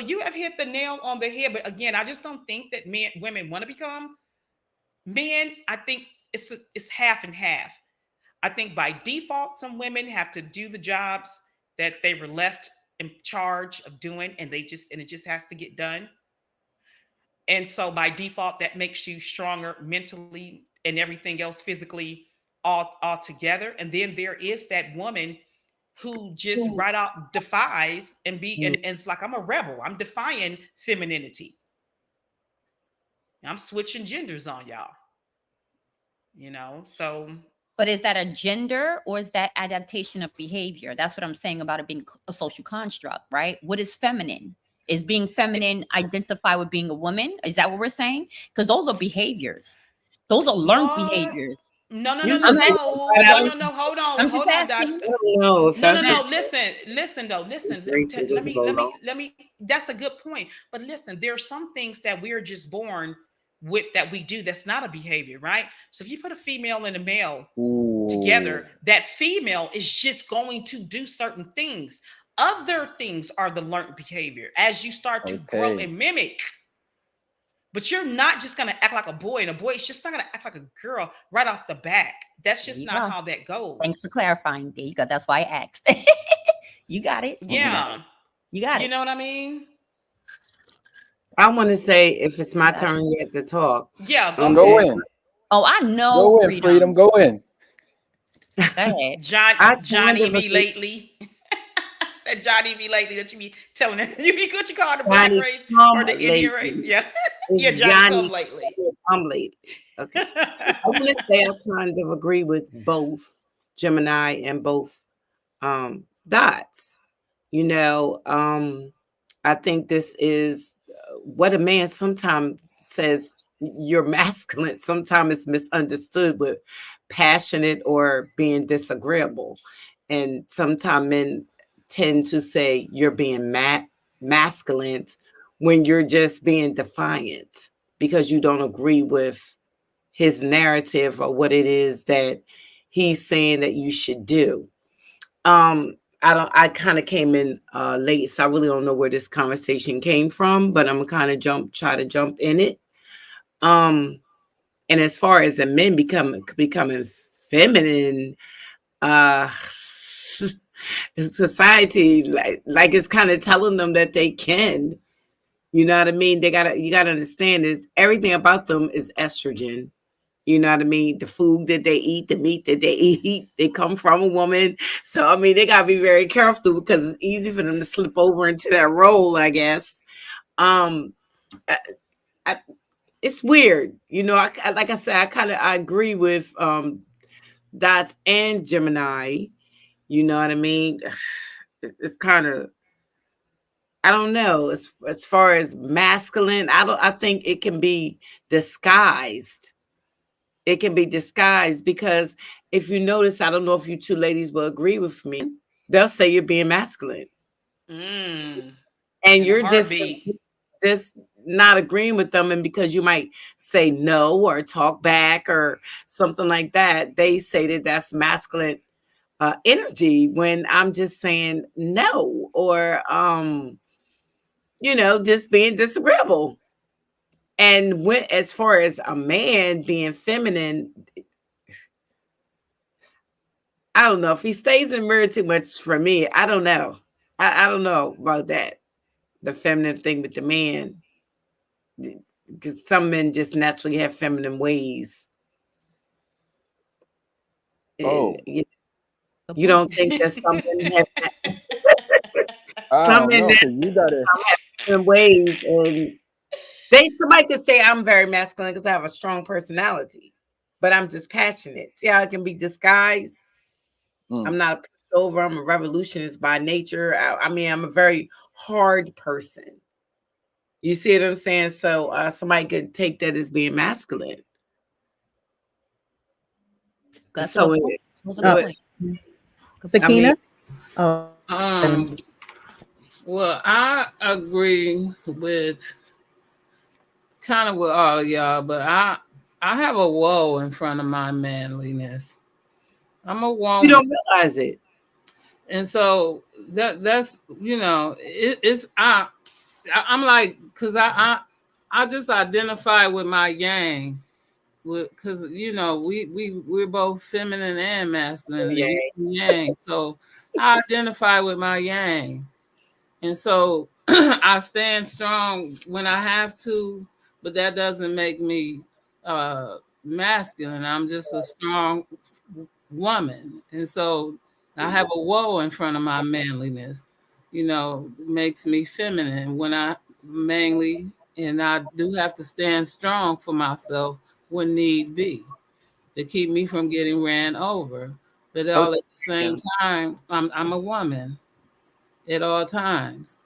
you have hit the nail on the head. But again, I just don't think that women want to become men. I think it's half and half. I think by default, some women have to do the jobs that they were left in charge of doing, and it just has to get done. And so by default, that makes you stronger mentally and everything else physically all together. And then there is that woman who just right out defies and it's like, I'm a rebel. I'm defying femininity. I'm switching genders on y'all, so But is that a gender or is that adaptation of behavior? That's what I'm saying about it being a social construct, right? What is feminine? Is being feminine identify with being a woman? Is that what we're saying? Because those are behaviors. Those are learned what? behaviors. No, no, You no, no, just no, right no, out. no, no. I'm just Hold on, asking. Doctor. No, if No, no, that's no. what Listen, though. Listen. great to just go Let me, along. let me. That's a good point. But listen, there are some things that we're just born with that we do. That's not a behavior, right? So if you put a female and a male Ooh. together, that female is just going to do certain things. Other things are the learned behavior as you start to grow Okay. and mimic. But you're not just going to act like a boy, and a boy is just not going to act like a girl right off the back. That's There just you not go. how that Thanks for goes. clarifying. There you go. That's why I asked. You got it. You got Yeah. it. You got You it. know what I mean? I want to say, if it's You my got it. turn yet to talk, Yeah, go Go um, ahead. in. Oh, I know Go in, freedom. freedom. Go in. Go ahead. I kind Johnny of be agree. lately. That Johnny be lately that you be telling him you be what you call the black Johnny race or come the Indian race. lately. Yeah. It's Yeah, Johnny come Johnny lately. come lately. Okay. I want to say I kind of agree with both Gemini and both dots. You know, I think this is what a man sometimes says you're masculine, sometimes it's misunderstood with passionate or being disagreeable. And sometimes men tend to say you're being masculine when you're just being defiant because you don't agree with his narrative or what it is that he's saying that you should do. I kind of came in late, so I really don't know where this conversation came from, but I'm kind of try to jump in it. Um, and as far as the men becoming feminine, uh society like it's kind of telling them that they can. You know what I mean? You gotta understand is everything about them is estrogen. You know what I mean? The food that they eat, the meat that they eat, they come from a woman. So I mean, they gotta be very careful because it's easy for them to slip over into that role, I guess. Um, I, I, it's weird, you know. Like I said, I agree with Dots and Gemini. You know what I mean? It's kind of, I don't know. As far as masculine, I think it can be disguised. It can be disguised because if you notice, I don't know if you two ladies will agree with me. They'll say you're being masculine, Mm. and In a you're heartbeat. just not agreeing with them. And because you might say no or talk back or something like that, they say that that's masculine energy. When I'm just saying no or just being disagreeable. And when as far as a man being feminine, I don't know if he stays in mirror too much for me. I don't know. I don't know about that. The feminine thing with the man, because some men just naturally have feminine ways, and Oh, Good you point. don't think that some men have I some don't men know, have cause you gotta. feminine ways, and somebody could say I'm very masculine because I have a strong personality, but I'm just passionate. See how it can be disguised. I'm Mm. not a pushover. I'm a revolutionist by nature. I mean, I'm a very hard person. You see what I'm saying? So somebody could take that as being masculine. That's a So good point. Those are so good Uh, points. Good I point. mean, Sakina? Oh, Um, well, I agree with kind of with all of y'all, but I have a whoa in front of my manliness. I'm a you woman, don't realize it. and so that's it's I'm like, because I just identify with my yang, because we're both feminine and masculine, and you yang. So I identify with my yang, and so I stand strong when I have to, but that doesn't make me masculine. I'm just a strong woman, and so I have a woe in front of my manliness. Makes me feminine when I mainly, and I do have to stand strong for myself when need be to keep me from getting ran over. But all at the same time, I'm a woman at all times.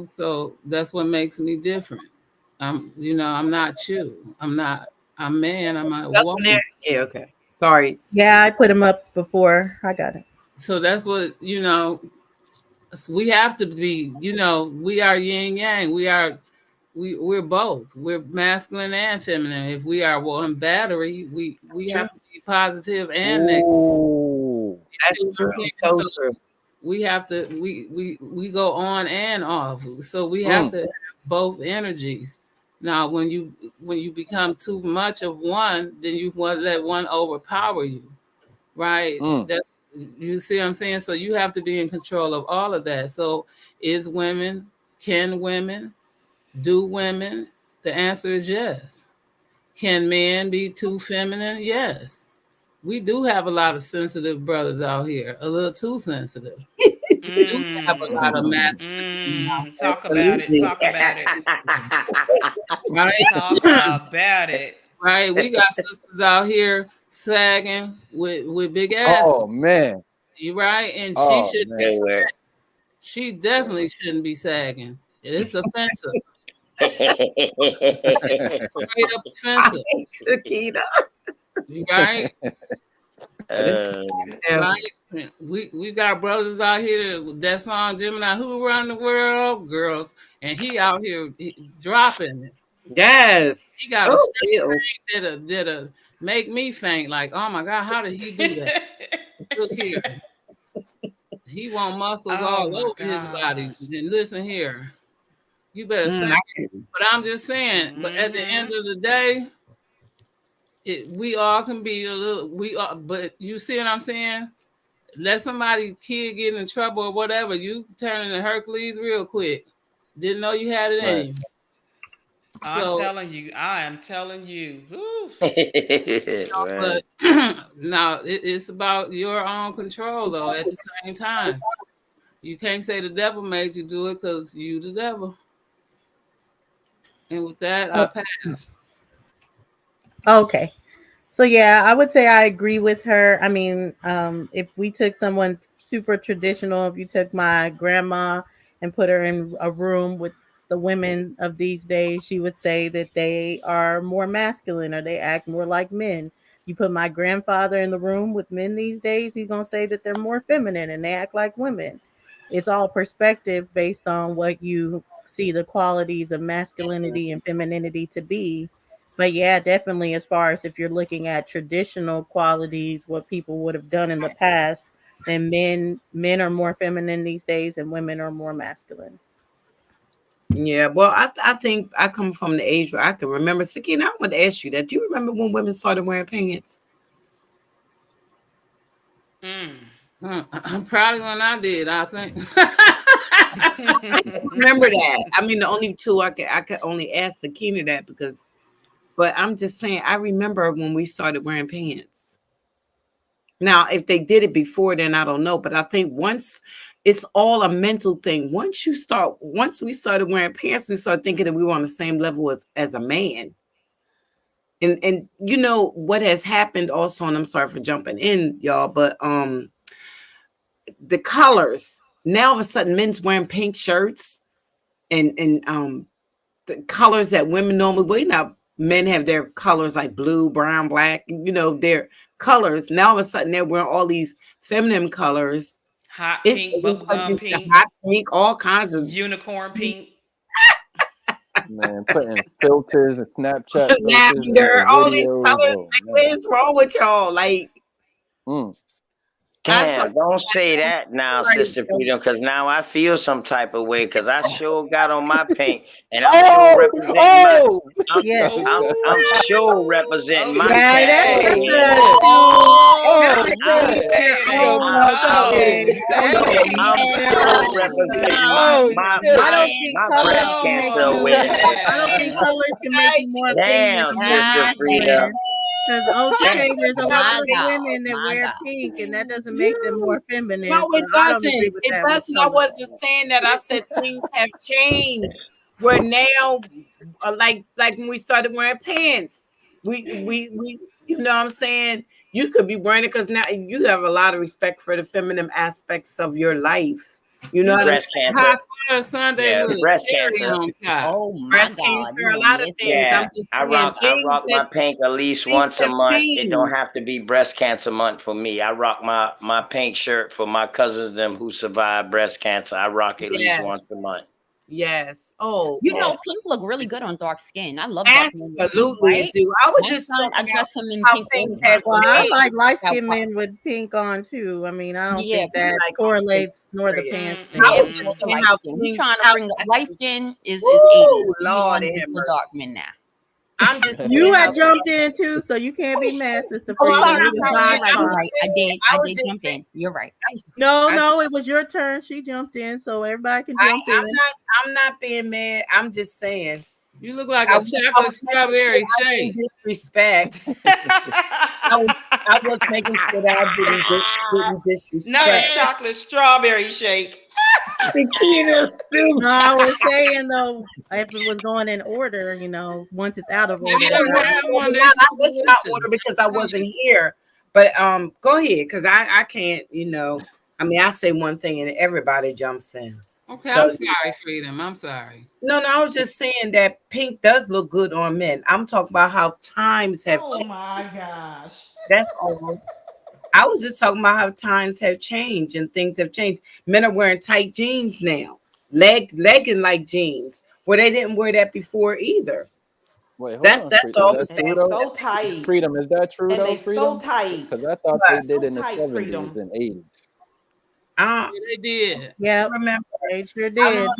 So that's what makes me different. I'm not you. I'm man. I'm a woman. Yeah, okay. Sorry. Yeah, I put him up before. I got it. So that's what, we have to be, we are yin yang. We're both. We're masculine and feminine. If we are one battery, we have to be positive and negative. Ooh, that's true. So true. We have to we go on and off. So we have to have both energies. Now when you become too much of one, then you want to let one overpower you. Right? That's, you see what I'm saying? So you have to be in control of all of that. So can women, do women? The answer is yes. Can men be too feminine? Yes. We do have a lot of sensitive brothers out here, a little too sensitive. We do have a lot of masculine. Talk about it. Talk about it. Right? Talk about it. Right? We got sisters out here sagging with big asses. Oh man. You right? And she definitely shouldn't be sagging. It's offensive. Straight up offensive. Akita. You right? Right? We got brothers out here with that song Gemini, Who Run the World, Girls, and he out here dropping it. Yes. He got a that'll make me faint. Like, oh my God, how did he do that? Look here. He want muscles all over his body. And listen here. You better say it. But I'm just saying, but at the end of the day, we all can be a little, but you see what I'm saying? Let somebody kid get in trouble or whatever, you turn into Hercules real quick. Didn't know you had it in you. I am telling you. But now it's about your own control though. At the same time, you can't say the devil made you do it because you the devil. And with that, I pass. Okay. So yeah, I would say I agree with her. I mean, if we took someone super traditional, if you took my grandma and put her in a room with the women of these days, she would say that they are more masculine or they act more like men. You put my grandfather in the room with men these days, he's gonna say that they're more feminine and they act like women. It's all perspective based on what you see the qualities of masculinity and femininity to be. But yeah, definitely as far as if you're looking at traditional qualities, what people would have done in the past, then men are more feminine these days and women are more masculine. Yeah, well, I think I come from the age where I can remember. Sakina, I want to ask you that. Do you remember when women started wearing pants? Probably when I did, I think. Remember that. I mean, the only two I could only ask Sakina that but I'm just saying, I remember when we started wearing pants. Now, if they did it before, then I don't know. But I think once it's all a mental thing. Once we started wearing pants, we started thinking that we were on the same level as a man. And you know what has happened also, and I'm sorry for jumping in, y'all, but the colors. Now all of a sudden men's wearing pink shirts and the colors that women normally wear. Now men have their colors like blue, brown, black, you know, their colors. Now all of a sudden they're wearing all these feminine colors. Hot pink, bubblegum pink, hot pink, all kinds of unicorn pink. Man, putting filters and Snapchat lavender, all these colors. Like, what is wrong with y'all? Like, Damn, don't say that now, Right. Sister Freedom, because now I feel some type of way because I sure got on my pink and I'm sure representing my. Oh, Yeah. I'm sure representing my Yeah, cat. that's Oh, That's man. say it Oh, ain't no, so. okay. Say That's it ain't I'm Yeah. sure so. representing Oh, my shit. I don't think my colors breast can make cancer you. awareness. I don't think colors can make you more Damn, famous than Sister black Frida. men. Because okay, there's a lot My of God, women that my wear God. pink, and that doesn't make them more feminine. No, So it I don't agree doesn't. with It that with doesn't. I colors. wasn't saying that. I said things have changed. Where now, like when we started wearing pants, we you know what I'm saying? You could be wearing it because now you have a lot of respect for the feminine aspects of your life. You know what I'm Breast saying? cancer. Hot fudge Sunday Yeah, with a breast cherry cancer. on top. Oh my Breast God. cancer, a You lot know, of this things. Yeah, I'm just I saying rock my that pink at least things once a have month. It don't changed. have to be breast cancer month for me. I rock my pink shirt for my cousins them who survived breast cancer. I rock at least Yes. once a month. Yes. Oh, You oh, know, pink look really good on dark skin. I love dark men, absolutely right? do. I was My just son, talking I about dress him in how pink all things the have time. Well, I changed. like light That's skinned why. men with pink on too. I mean, I don't Yeah, think that like correlates nor the period. pants. Mm-mm. thing. I Yeah, was we just love the saying light how skin. We things, trying to how bring the light skin is 80s. Woo, We Lord want have the mercy. dark men now. I'm just You saying how had jumped in too, so you can't be mad, Sister Oh, Oh, Frida. I'm sorry, not It was sorry. God's You're right. You're fault. right. I I was did just jump in. You're right. No, I- no, it was your turn. She jumped in, so everybody can jump in. I'm not being mad. I'm just saying You look like I a was chocolate making sure strawberry I shake. didn't disrespect. I was making sure that I didn't Not a disrespect. chocolate strawberry shake. No, I was saying though, if it was going in order, you know, once it's out of order. They don't have one. They I was not delicious. order because I wasn't here. But go ahead, because I can't, I mean, I say one thing and everybody jumps in. Okay, So, I'm sorry, Freedom. I'm sorry. No, I was just saying that pink does look good on men. I'm talking about how times have Oh changed. my gosh. That's all. I was just talking about how times have changed and things have changed. Men are wearing tight jeans now, legging like jeans, where they didn't wear that before either. Wait, hold That's on, that's Freedom. all Is I'm that And saying. true they though? so tight. Freedom, is that true And though, they so Freedom? tight. Because I thought But they did So in the tight, 70s Freedom. and 80s. I They did. Yeah, don't remember. they sure I don't did. remember.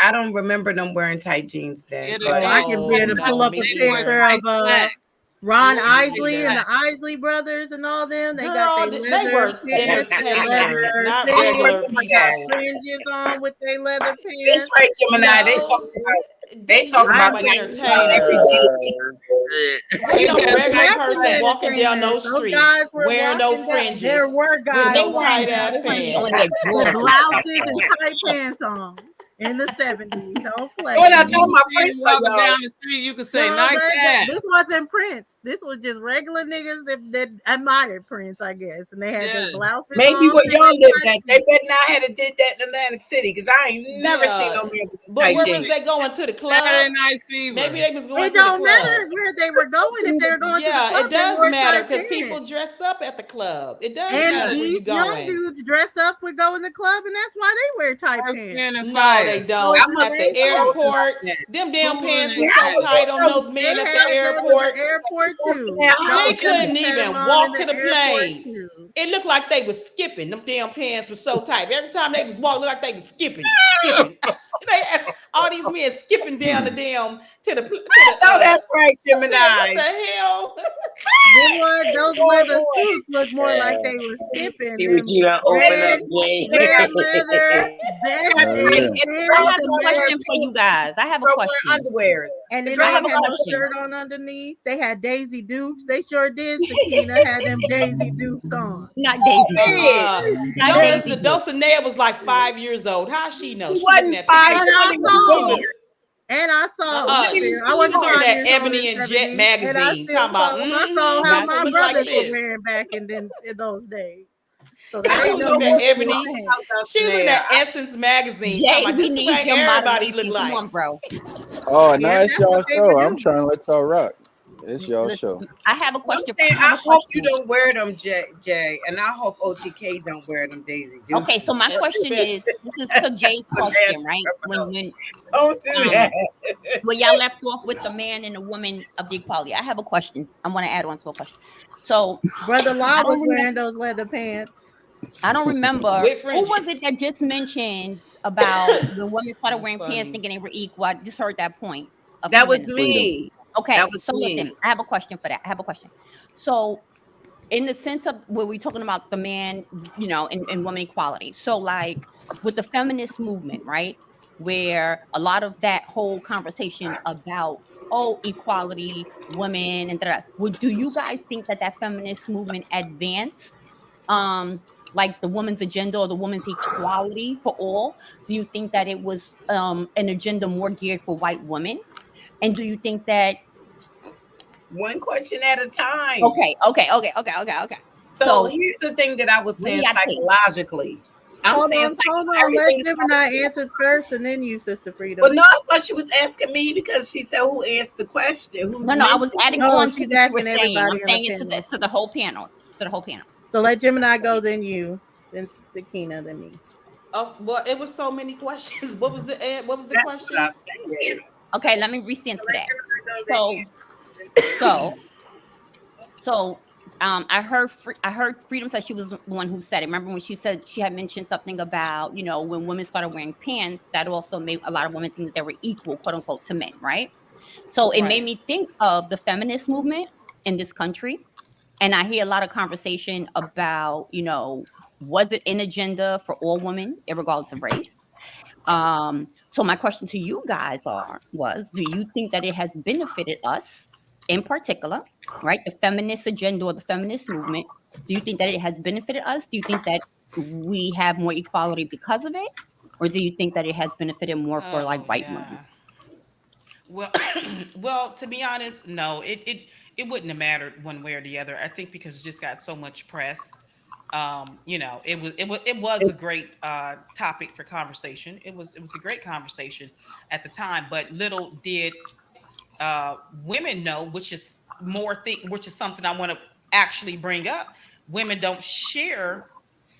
I don't remember them wearing tight jeans then. Yeah, they Oh, But I can be able to No, pull up a me They wore picture tight of slacks. Ron They wore Isley and tight the Isley brothers and all them. They got girl, their they leather were pants, their entertainers, leather not things, regular they got people. fringes on with their leather that's pants. right, Gemini. They No, talk about they talk look about like I- entertainers. Uh, Ain't no Yeah, regular Black person walking down no entertainers. Those street guys were wearing no walking down. fringes There were with guys no They walking tight wearing down ass the fringe street on pants. their with drawers. blouses and tight pants on in the 70s. Don't play. When I told my see friends, you for walking y'all, down the street, you could say No, nice hat. this wasn't Prince. This was just regular niggas that admired Prince, I guess. And they had their Yeah. blouses maybe on. where and y'all their lived tight at, they better not have did that in Atlantic City because I ain't never seen no Yeah, man with but tight where was jeans. they going to the Saturday club? Night Fever. Maybe they was going It to the don't club. matter where they were going. If they were going to the Yeah, club, it they does wore matter tight because pants. people dress up at the club. It does And matter where you these young going. dudes dress up with go in the club, and that's why they wear tight Earth, pants. Wind, and No, Fire. they I don't. must At be the so airport, that. them damn Cool pants and was that. so tight on those They men at had the them at the airport. airport too. Now, how They old couldn't Had even them on walk in to the airport, plane. too. It looked like they was skipping. Them damn pants were so tight. Every time they was walking, it looked like they was skipping. They asked all these men skipping down the damn to the. Oh, that's right, I said, what Gemini. the hell? Those leather suits look more like they were skipping. see what Them you done open red, up, Jay. red leather vests Oh, yeah. and I have pants a and question for you guys. I have a Wear question. underwears. and then I they have had a no question. shirt on underneath. They had Daisy Dukes. They sure did. Sakina had them Daisy Dukes on. Not Daisy. Yeah. Not Don't Daisy listen to Duke. Dulcinea was like 5 years old. How she know? She She looking wasn't at five. pictures. And I She saw. was And I saw. she I was wasn't looking 5 at years old Ebony in and Jet 70s, magazine, and I still talking about saw. I saw how Not my look Daisy like brothers were this. wearing back in those days. So I that ain't was no looking at more than Ebony. saying. She was in that Essence magazine, Jay, talking about we this is need what your everybody look moderation. like. Come on, bro. Oh, Yeah, now it's that's y'all what they were show. I'm doing. trying to let y'all rock. It's y'all Listen, show. I have a I'm question. saying, I have I a hope you question. don't wear them, Jay, and I hope OTK don't wear them, Daisy Dukes. Okay, so my That's question it. is, this is to Jay's question, right? When Don't do that. well, y'all left off with the man and the woman of the equality. I have a question. I want to add on to a question. So Brother I Law don't was remember. wearing those leather pants. I don't remember. With Who was fringes. it that just mentioned about the women started That's wearing funny. pants thinking they were equal? I just heard that point. a That few was minutes ago. me. Okay, That was so me. listen, I have a question for that. I have a question. So, in the sense of where we're talking about the man, and woman equality. So, like with the feminist movement, right? Where a lot of that whole conversation about equality, women, and do you guys think that feminist movement advanced, like the woman's agenda or the woman's equality for all? Do you think that it was an agenda more geared for white women? And do you think that One question at a time. okay. So So here's the thing that I was what do saying y'all think? psychologically. I'm Hold saying on. Let everything's Gemini answer first, and then you, Sister Freedom. Well, no, I thought she was asking me because she said who answered the question. Who No, I was mentioned adding it? on to she's what you were asking saying. everybody I'm an saying it to opinion. the whole panel. To the whole panel. So let Gemini go, then you, then Sakina, then me. Oh well, it was so many questions. What was the That's question? what I said. Okay, let me resend to that. So I heard Freedom said she was the one who said it. Remember when she said she had mentioned something about, when women started wearing pants, that also made a lot of women think that they were equal, quote unquote, to men, right? So it made Right. me think of the feminist movement in this country. And I hear a lot of conversation about, was it an agenda for all women, regardless of race? So my question to you guys do you think that it has benefited us in particular, right? The feminist agenda or the feminist movement. Do you think that it has benefited us? Do you think that we have more equality because of it? Or do you think that it has benefited more for like white women? Well, well, to be honest, no, it wouldn't have mattered one way or the other. I think because it just got so much press. It was a great topic for conversation. It was a great conversation at the time, but little did women know, which is which is something I want to actually bring up. Women don't share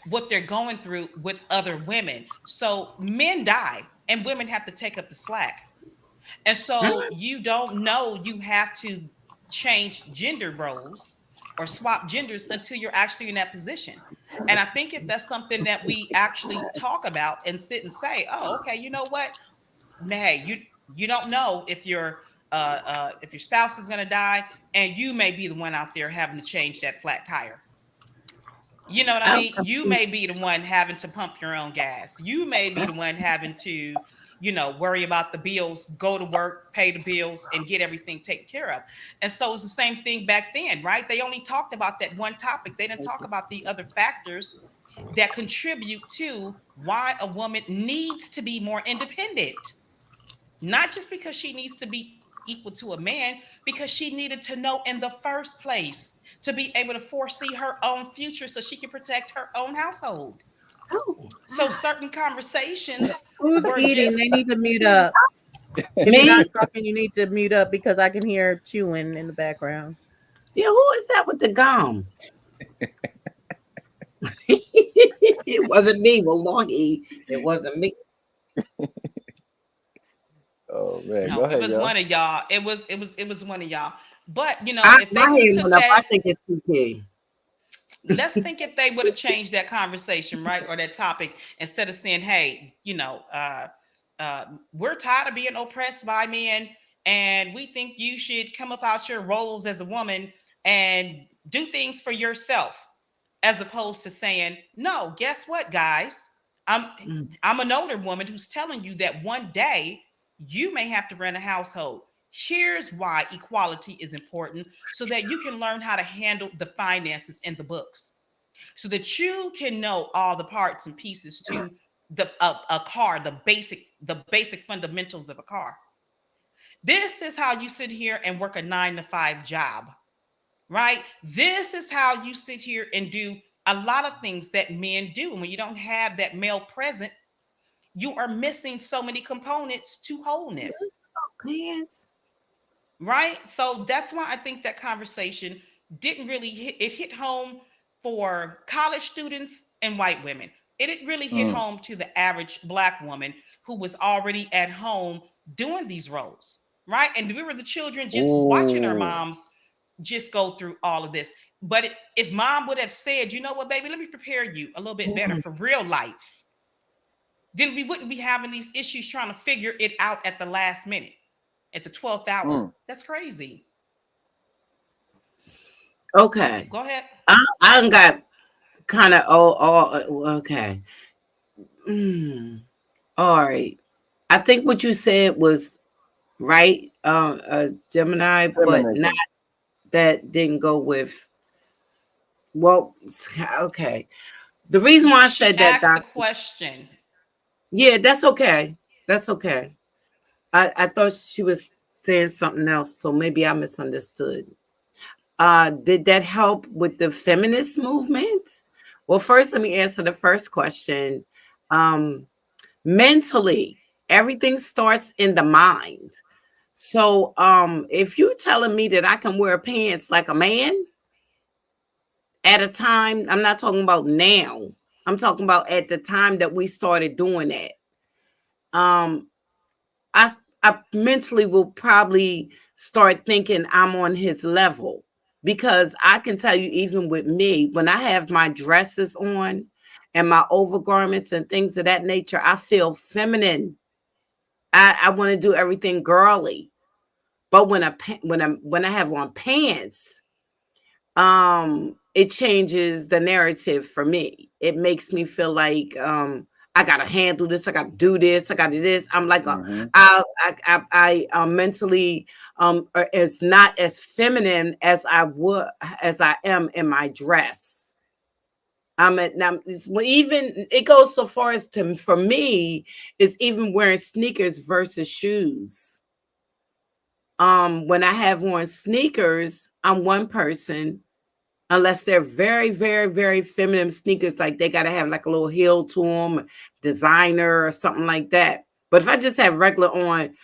what they're going through with other women. So men die and women have to take up the slack. And so you don't know you have to change gender roles or swap genders until you're actually in that position. And I think if that's something that we actually talk about and sit and say, oh, okay, you know what? Hey, you don't know if your spouse is gonna die, and you may be the one out there having to change that flat tire. You know what I mean? You may be the one having to pump your own gas. You may be the one having to, worry about the bills, go to work, pay the bills, and get everything taken care of. And so it's the same thing back then, right? They only talked about that one topic. They didn't talk about the other factors that contribute to why a woman needs to be more independent. Not just because she needs to be equal to a man, because she needed to know in the first place to be able to foresee her own future so she can protect her own household. So certain conversations Who's were eating? just They need to mute up. If you're not talking, you need to mute up because I can hear chewing in the background. Yeah, who is that with the gum? It wasn't me. Well, Lordy, it wasn't me. Oh man, no, go ahead, it was y'all. one of y'all. It was one of y'all. But if My they hand took went up. I that, think it's TK. let's think if they would have changed that conversation, right, or that topic, instead of saying, hey, we're tired of being oppressed by men, and we think you should come up out your roles as a woman and do things for yourself, as opposed to saying, no, guess what, guys? I'm an older woman who's telling you that one day you may have to run a household. Here's why equality is important, so that you can learn how to handle the finances in the books, so that you can know all the parts and pieces to a car, the basic fundamentals of a car. This is how you sit here and work a 9-to-5 job, right? This is how you sit here and do a lot of things that men do. And when you don't have that male present, you are missing so many components to wholeness. Pants. Right? So that's why I think that conversation didn't really hit home for college students and white women. It didn't really hit home to the average Black woman who was already at home doing these roles, right? And we were the children just watching our Ooh. moms just go through all of this. But if mom would have said, you know what, baby, let me prepare you a little bit better for real life, then we wouldn't be having these issues trying to figure it out at the last minute, at the 12th hour. That's crazy. Okay. Go ahead. I done got kind of okay. All right. I think what you said was right, Gemini, but not that didn't go with. Well, okay. The reason why I said that, the question. Yeah, that's okay. That's okay. I thought she was saying something else, so maybe I misunderstood. Did that help with the feminist movement? Well, first, let me answer the first question. Mentally, everything starts in the mind. So if you're telling me that I can wear pants like a man at a time, I'm not talking about now. I'm talking about at the time that we started doing that. I mentally will probably start thinking I'm on his level, because I can tell you, even with me, when I have my dresses on and my overgarments and things of that nature, I feel feminine. I want to do everything girly. But when I have on pants, it changes the narrative for me. It makes me feel like I gotta handle this. I gotta do this. I gotta do this. I'm like, I mentally is not as feminine as I am in my dress. Now, even it goes so far as for me is even wearing sneakers versus shoes. When I have on sneakers, I'm one person. Unless they're very, very, very feminine sneakers, like they got to have like a little heel to them, designer or something like that. But if I just have regular Nikes,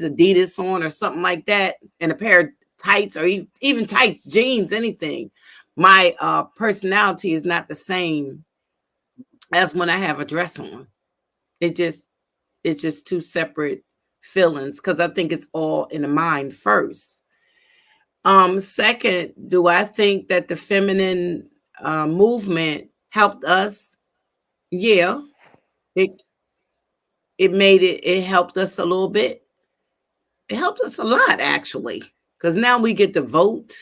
Adidas on or something like that, and a pair of tights or even tights, jeans, anything, my personality is not the same as when I have a dress on. It's just two separate feelings, because I think it's all in the mind first. Second, do I think that the feminine movement helped us? Yeah, it helped us a little bit. It helped us a lot, actually, because now we get to vote,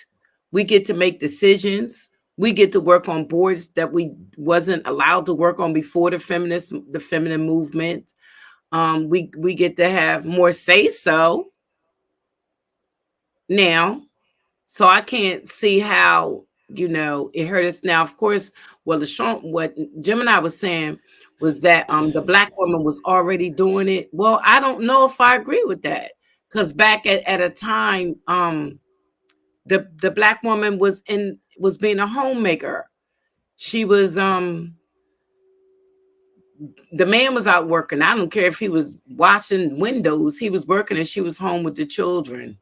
we get to make decisions, we get to work on boards that we wasn't allowed to work on before the feminine movement. We get to have more say so now. So I can't see how, it hurt us. Now, of course, what Gemini was saying was that the Black woman was already doing it. Well, I don't know if I agree with that, because back at a time, the Black woman was being a homemaker. She was the man was out working. I don't care if he was washing windows. He was working and she was home with the children.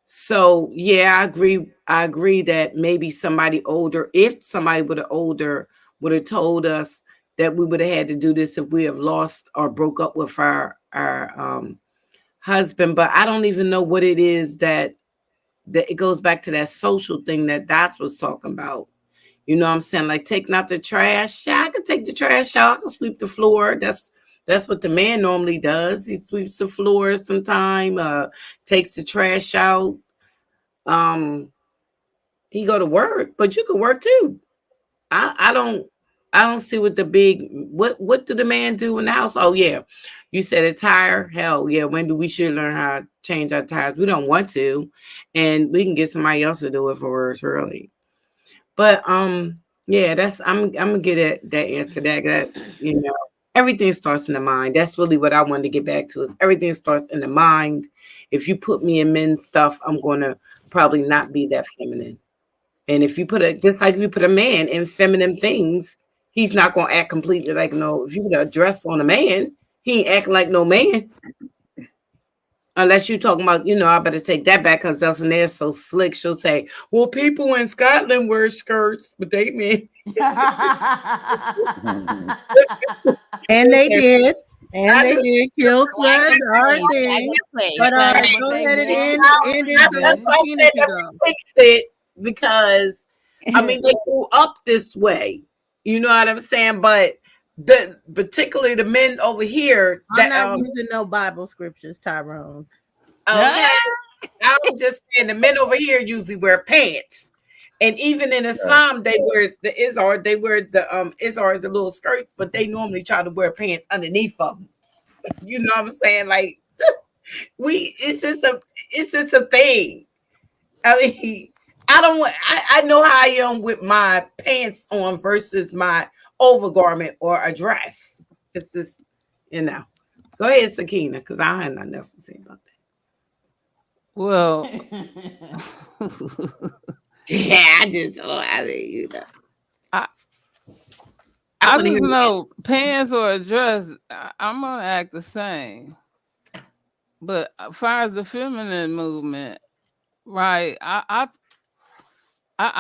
So yeah, I agree that maybe somebody older, if somebody would have told us that we would have had to do this if we have lost or broke up with our husband. But I don't even know what it is that it goes back to that social thing that Dots was talking about. You know what I'm saying? Like taking out the trash. Yeah, I can take the trash out. I can sweep the floor. That's what the man normally does. He sweeps the floor sometime, takes the trash out. He go to work, but you can work too. I don't see what what do the man do in the house? Oh yeah, you said a tire. Hell yeah, maybe we should learn how to change our tires. We don't want to, and we can get somebody else to do it for us, really. But yeah, I'm gonna get that answer. That's everything starts in the mind. That's really what I wanted to get back to, is everything starts in the mind. If you put me in men's stuff, I'm going to probably not be that feminine. And if you just like if you put a man in feminine things, he's not going to act completely like if you put a dress on a man, he ain't acting like no man. Unless you're talking about, I better take that back because they're so slick. She'll say, well, people in Scotland wear skirts, but they men. And they did. And they did kill Ted Darby. But Exactly. go ahead and end it. That's why I said that we fixed it, because I mean they grew up this way. You know what I'm saying? But particularly the men over here I'm not using no Bible scriptures, Tyrone. Okay. I'm just saying the men over here usually wear pants. And even in Islam, they wear the izar, they wear the izar is a little skirts, but they normally try to wear pants underneath of them. You know what I'm saying? Like it's just a thing. I mean, I know how I am with my pants on versus my overgarment or a dress. It's just, you know. Go ahead, Sakina, because I have nothing else to say about that. Well, yeah, I mean, you know. I just know pants or a dress, I'm gonna act the same. But as far as the feminine movement, right? I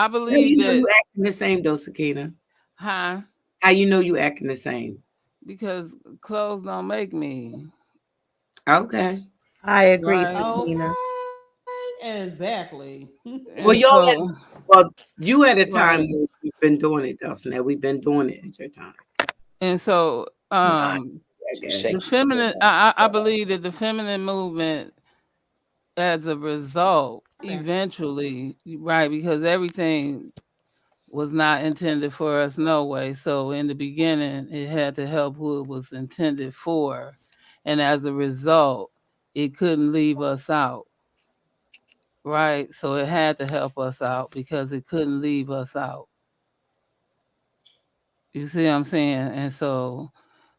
believe you know that you acting the same though, Sakina. Huh? How you know you acting the same? Because clothes don't make me. Okay. I agree, Right. Sakina. Exactly. Well, you had a time when you've been doing it, Dustin. We've been doing it at your time. And so the feminine, I believe that the feminine movement as a result, eventually, right, because everything was not intended for us no way. So in the beginning, it had to help who it was intended for. And as a result, it couldn't leave us out. Right. So it had to help us out because it couldn't leave us out. You see what I'm saying? And so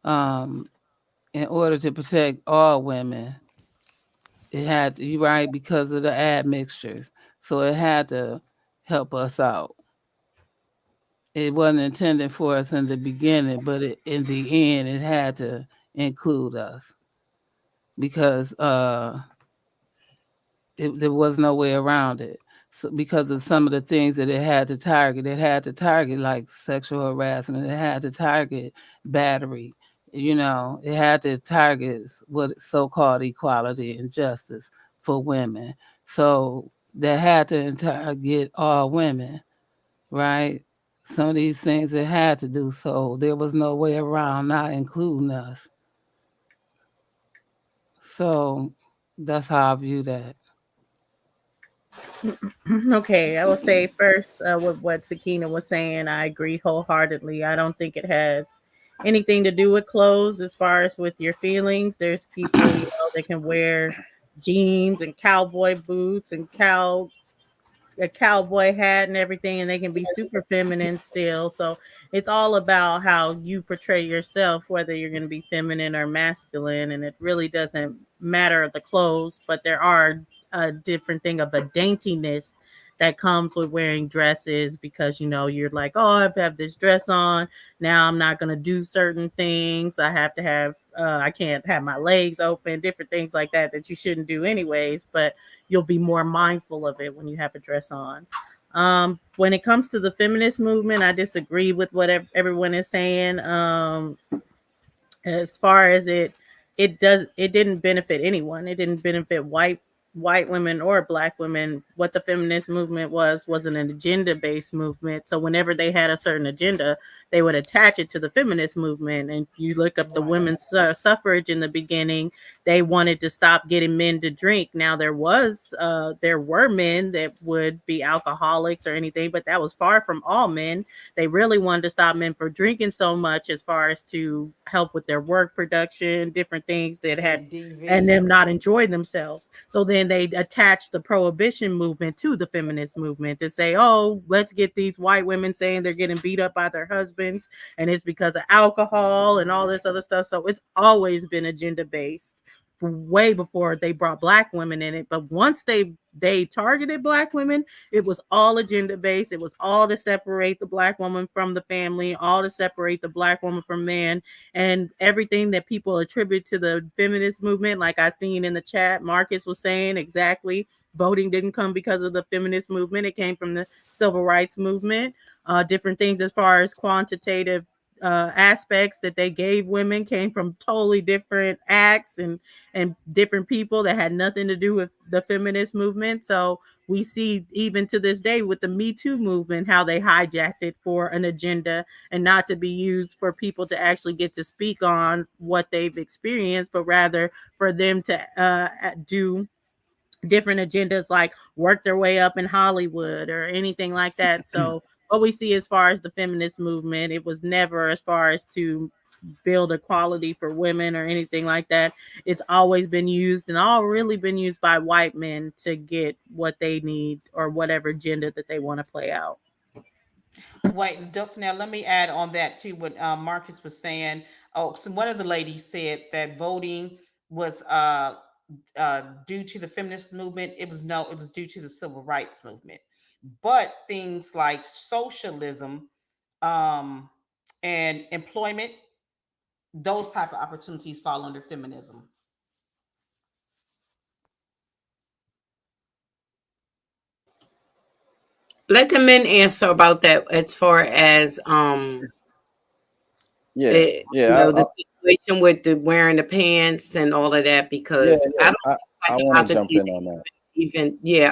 in order to protect all women, it had to, you right, because of the admixtures. So it had to help us out. It wasn't intended for us in the beginning, but in the end, it had to include us because there was no way around it. So because of some of the things that it had to target like sexual harassment, it had to target battery, it had to target what so-called equality and justice for women. So they had to target all women, right? Some of these things it had to do, so there was no way around not including us. So that's how I view that. Okay, I will say first with what Sakina was saying, I agree wholeheartedly. I don't think it has anything to do with clothes as far as with your feelings. There's people that can wear jeans and cowboy boots and a cowboy hat and everything, and they can be super feminine still. So it's all about how you portray yourself, whether you're going to be feminine or masculine, and it really doesn't matter the clothes, but there are a different thing of a daintiness that comes with wearing dresses because you're like, oh, I have this dress on, now I'm not going to do certain things, I have to have I can't have my legs open, different things like that you shouldn't do anyways, but you'll be more mindful of it when you have a dress on. When it comes to the feminist movement, I disagree with what everyone is saying. As far as it didn't benefit anyone. It didn't benefit white women or black women. What the feminist movement was an agenda-based movement. So whenever they had a certain agenda, they would attach it to the feminist movement. And you look up the women's suffrage in the beginning, they wanted to stop getting men to drink. Now there were men that would be alcoholics or anything, but that was far from all men. They really wanted to stop men from drinking so much as far as to help with their work production, different things that had and them not enjoy themselves. So then they attached the prohibition movement to the feminist movement to say, oh, let's get these white women saying they're getting beat up by their husbands and it's because of alcohol and all this other stuff. So it's always been agenda based way before they brought black women in it. But once they targeted black women, it was all agenda based. It was all to separate the black woman from the family, all to separate the black woman from man, and everything that people attribute to the feminist movement. Like I seen in the chat, Marcus was saying exactly, voting didn't come because of the feminist movement. It came from the civil rights movement. Different things as far as quantitative aspects that they gave women came from totally different acts and different people that had nothing to do with the feminist movement. So we see even to this day with the Me Too movement how they hijacked it for an agenda and not to be used for people to actually get to speak on what they've experienced, but rather for them to do different agendas like work their way up in Hollywood or anything like that. So what we see as far as the feminist movement, it was never as far as to build equality for women or anything like that. It's always been used and all really been used by white men to get what they need or whatever agenda that they want to play out. Wait, Dulcinea, let me add on that too what Marcus was saying. Oh, so one of the ladies said that voting was due to the feminist movement. It was due to the civil rights movement. But things like socialism and employment, those type of opportunities fall under feminism. Let the men answer about that as far as the situation with the wearing the pants and all of that, because I want to jump in on that.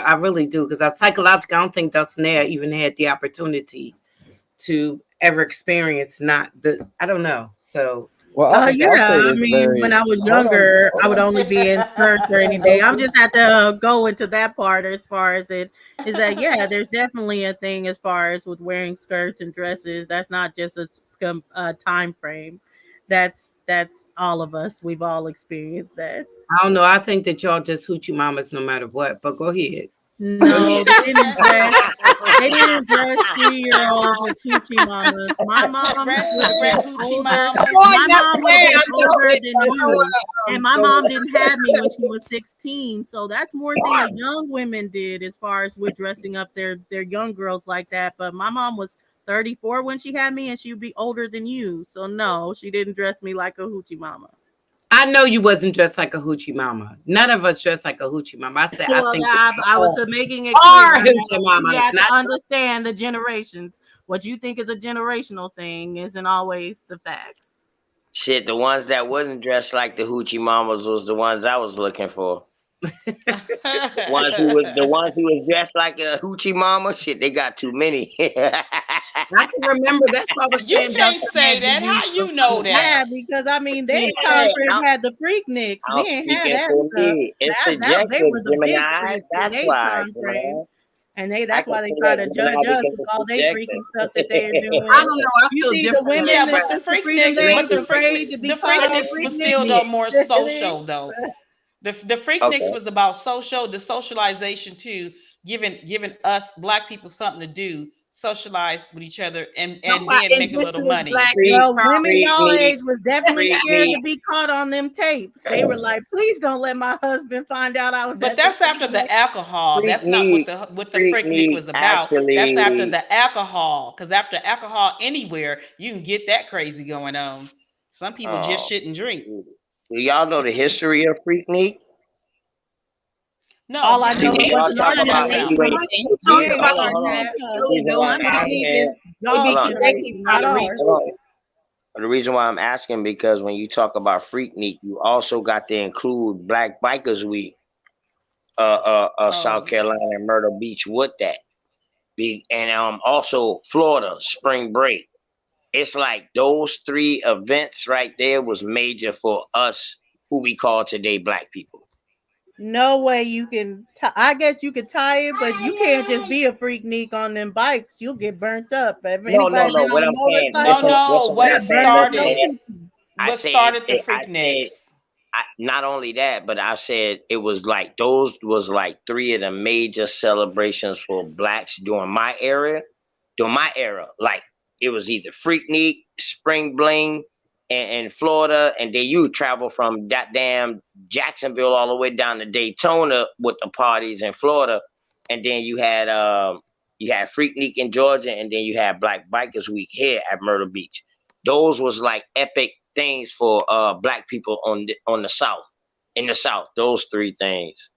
I really do, because psychologically I don't think Dulcinea even had the opportunity to ever experience I don't know. So when I was younger, I would only be in skirts or anything. I'm just had to go into that part as far as it is that, yeah, there's definitely a thing as far as with wearing skirts and dresses. That's not just a time frame. That's all of us. We've all experienced that. I don't know. I think that y'all just hoochie mamas no matter what, but go ahead. No, they didn't dress 3-year-olds as hoochie mamas. My mom was older. My mom was older than you, and my mom didn't have me when she was 16. So that's more than the young women did as far as with dressing up their young girls like that. But my mom was 34 when she had me, and she would be older than you. So no, she didn't dress me like a hoochie mama. I know you wasn't dressed like a hoochie mama. None of us dressed like a hoochie mama. I said, well, I think I was making it clear. Hoochie mama. You have to understand the generations. What you think is a generational thing isn't always the facts. Shit, the ones that wasn't dressed like the hoochie mamas was the ones I was looking for. The ones who was dressed like a hoochie mama, shit, they got too many. I can remember. That's what I was saying. You can't say that. How you know that? Yeah, because I mean, their conference had the Freakniks. We ain't had that stuff. It's they were the big Gemini. That's why. And that's why they try to judge us with all their freaky stuff that they're doing. I don't know. I feel different. The women, but the Freakniks was still the more social though. The Freakniks was about the socialization too, giving us Black people something to do, socialize with each other, and then make a little money. Well, women y'all age was definitely scared to be caught on them tapes. They were like, "Please don't let my husband find out I was." But that's after the alcohol. That's not what the Freaknik was about. That's after the alcohol, because after alcohol, anywhere you can get that crazy going on. Some people just shouldn't drink. Do y'all know the history of Freaknik? No, all I know is the reason why I'm asking, because when you talk about Freaknik, you also got to include Black Bikers Week, South Carolina and Myrtle Beach with that, and also Florida Spring Break. It's like those three events right there was major for us, who we call today Black people. No way you can. I guess you could tie it, but you can't just be a Freaknik on them bikes. You'll get burnt up. No. What I'm saying, what started the Freakniks? Not only that, but I said it was like those was like three of the major celebrations for Blacks during my era. Like it was either Freaknik, Spring Bling, in Florida, and then you travel from that damn Jacksonville all the way down to Daytona with the parties in Florida, and then you had Freaknik in Georgia, and then you had Black Bikers Week here at Myrtle Beach. Those was like epic things for Black people on the South, in the South. Those three things.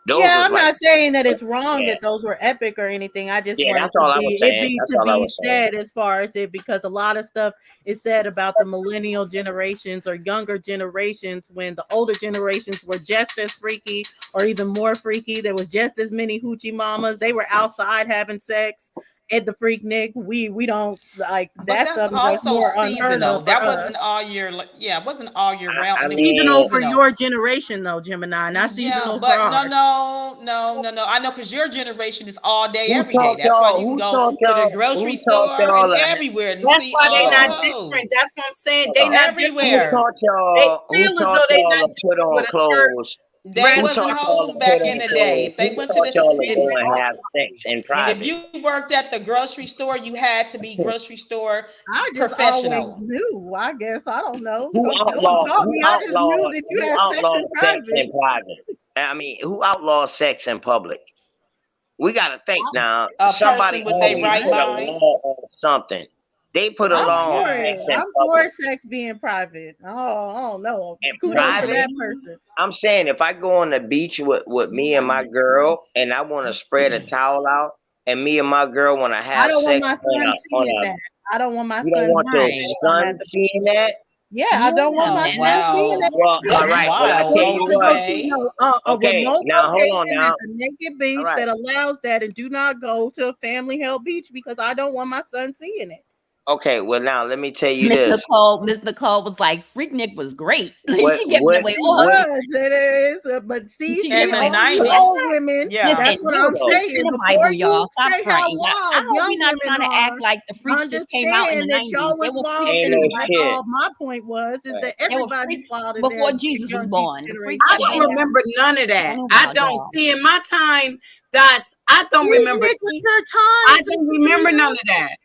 Those Yeah, was I'm like, not saying that it's wrong yeah, that those were epic or anything. I just yeah, wanted that's all I to was be saying. That's all I was saying. said as far as it, because a lot of stuff is said about the millennial generations or younger generations when the older generations were just as freaky or even more freaky. There was just as many hoochie mamas. They were outside having sex at the Freaknik. We don't like But that's that's something that's also more unheard seasonal. of for That us. wasn't all year. Yeah, it wasn't all year round. I It was Seasonal for mean, your generation though, Gemini, not yeah, seasonal for but no, ours. no. I know because your generation is all day, who every day. taught That's why y'all? you can Who go taught to the y'all? grocery Who taught store and y'all? everywhere and That's see why they all Hold not on. the clothes. different. That's what I'm saying. Hold They on. not different. Who Everywhere. taught They y'all? Who feel as taught though they y'all not to put different with on a skirt, clothes? They dress. Who wasn't taught y'all hoes to back put in on the day. clothes? If they Who went to taught the y'all to if, go and have sex in if private? you worked at the grocery store, you had to be grocery store I just always professional. knew. I guess I don't know. Who No one outlawed? taught Who me. I just knew outlawed? that you Who had sex outlawed in sex private. in private? I mean, who outlawed sex in public? We got to think now. A Somebody person with their always right put a mind. law on something. They put a Oh my law on For it. sex in I'm for public. sex being private. Oh, I don't know. In Kudos to private, that person. I'm saying if I go on the beach with me and my girl and I want to spread a towel out and me and my girl want to I have don't want sex my on son seeing a that. I don't want my you don't son want seeing your Right. that. son seeing that? Yeah, I don't want Yeah, my man. son seeing that. Wow. Well, all That's right. Well, I wild. tell We you need to what. go to Okay. a Okay, remote now hold on location. now. That's a naked All beach right. that allows that, and do not go to a family held beach because I don't want my son seeing it. Okay, well now let me tell you Miss this. Nicole was like, Freaknik was great. What She giving what away She all her. what? was, it is, but see, She In giving the away all you 90s. old women, Yeah. that's Listen, what there I'm was freaks saying. in the Before Bible, you y'all. Stop say how fronting. I wild hope we're young not women trying to are, act like the freaks just came out in understand the that y'all 90s. There was were wild freaks Ain't in too. no the That's shit. all my point was, is Right. that there were everybody's freaks wild in before their Jesus was young born. The generation. freaks I have don't been remember none of that. running I wild, don't y'all. see in my time, Dots. I don't remember. Freaknik was your I time, don't Sister remember Frida. none of that.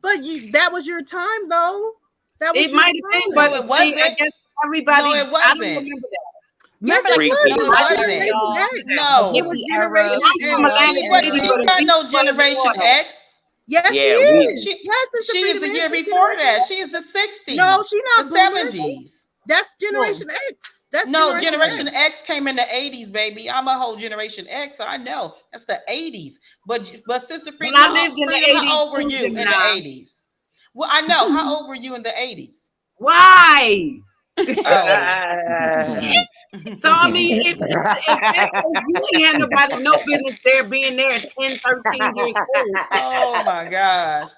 But that was your time, though. That was It your might have been, time. but No, it see, I wasn't. guess everybody. No, it I don't wasn't. remember that. Yes, Remember it the Freak was. me. It No, it was I don't wasn't. Generation remember X. that. No. It was hippie era, Generation I'm from X. Atlantic She was City, she's where the not beach no was Generation water. X. Yes, she Yeah, we is. She Yes, Sister she is Freedom the is. year She's before Generation that. X. She is the 60s. No, she The not boomer. 70s. That's No. Generation X. That's No, Generation Generation X. X came in the 80s, baby. I'm a whole Generation X, so I know. That's the 80s. But Sister But Freedom, I lived in the Freedom, how 80s old were too, you in the Gemini. 80s? Well, I know. How old were you in the 80s? Why? Oh. So I mean, if that was, you ain't had nobody no business there being there at 10, 13 years old. Oh my gosh.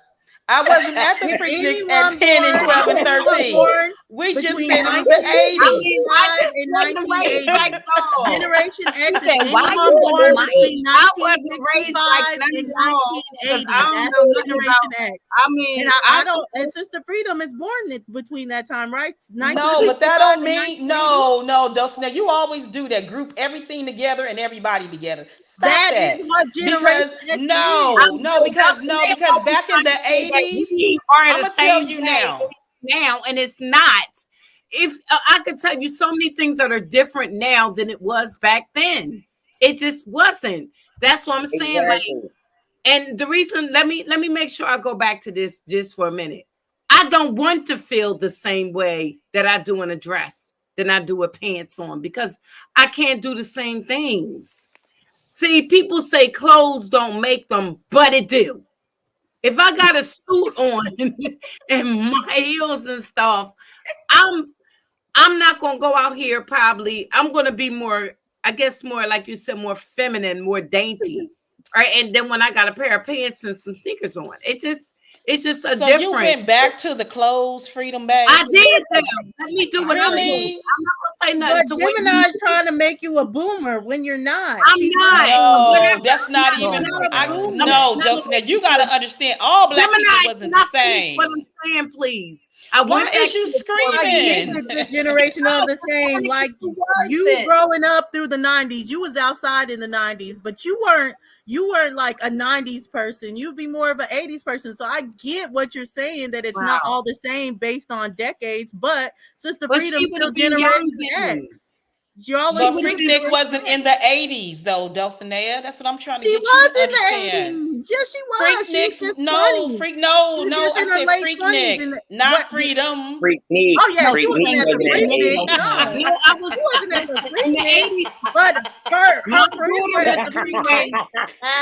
I wasn't at the If Freakniks anyone at 10 and 12 and anyone 13. born We just between said it was the 80s. I just and wasn't raised 1980. like y'all. Generation X is said, why anyone you born under my between I wasn't raised like 1965 none and of y'all because 1980. I don't That's know nothing Generation about. X. I mean, And I don't. And Sister Freedom is born between that time, right? No, but that don't 1965 and mean 1980. no, Dulcinea. You always do that. Group everything together and everybody together. Stop That that. is what Generation Because X is. because back in the 80s, we are I'm the gonna tell same you day now. now, and it's not. If I could tell you so many things that are different now than it was back then, it just wasn't. That's what I'm saying. Exactly. Like, and the reason, let me make sure I go back to this just for a minute. I don't want to feel the same way that I do in a dress than I do with pants on because I can't do the same things. See, people say clothes don't make them, but it do. If I got a suit on and my heels and stuff, I'm not gonna go out here. Probably, I'm gonna be more, I guess, more like you said, more feminine, more dainty, right? And then when I got a pair of pants and some sneakers on, it's just a So different. you went back to the clothes, Freedom Bag. I did that. Let me do what I'm doing. Really? I'm not gonna say But nothing to what Gemini you. is trying to make you a boomer when you're not. I'm She's not. No, Whatever. that's not I'm even. not a I boomer. no, Dulcinea. You gotta understand. All black Gemini, people wasn't the can I finish same. what I'm saying, please? I Why went back is you to the I get screaming? the generation of the same. Like you growing up through the 90s, you was outside in the 90s, but you weren't like a 90s person. You'd be more of an 80s person. So I get what you're saying, that it's not all the same based on decades, but Sister But Freedom she still would've been Generation young then. X. Y'all But was Freaknik wasn't in the 80s though, Dulcinea. That's what I'm trying to She get you was to in the understand. 80s. Yes, she was. She was Freakniks, just no, 20s. freak, She no, was no. just I in her said late 20s. Freaknik, not Freedom. Freak me. Oh yeah, No, she she's wasn't saying at the Freaknik. Freaknik. No, No, I was. she wasn't at the In the Freaknik. 80s, But but her My friend daughter was was a freak. freaking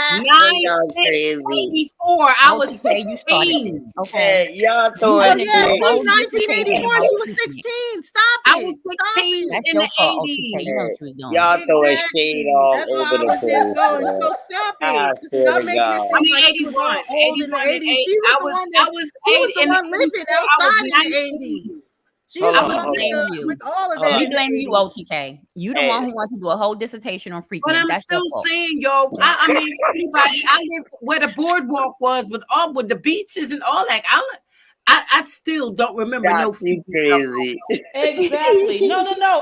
Y'all crazy. 1984. I was Okay, you started 16. this. Okay. Hey, y'all You throwing wanted Oh to yes, do a shade. whole in dissertation 1984, about she was freaking. 16. Stop I it. was Stop 16 it. That's in your the fault, OTK. 80s. You know what you was doing. Y'all throwing shade Exactly. all That's why over I the was just place, going. man. So stop I it. swear Stop to making it God. I seem mean, like she was all 81. old in the 81 and 80s. 8. She was I the was, one I that was she was 8 the in one living 84. I was outside in the 19. 80s. She Hold was on, the We one hold with, blame on. you. with all of Hold that on. We in the blame you, 80s. OTK. You the Hey, one who wants to do a whole dissertation on But Freaknik. I'm That's your still fault. saying, yo, I mean, everybody, I lived where the boardwalk was with all with the beaches and all that. I still don't remember y'all no too freaky stuff. crazy. Exactly. No.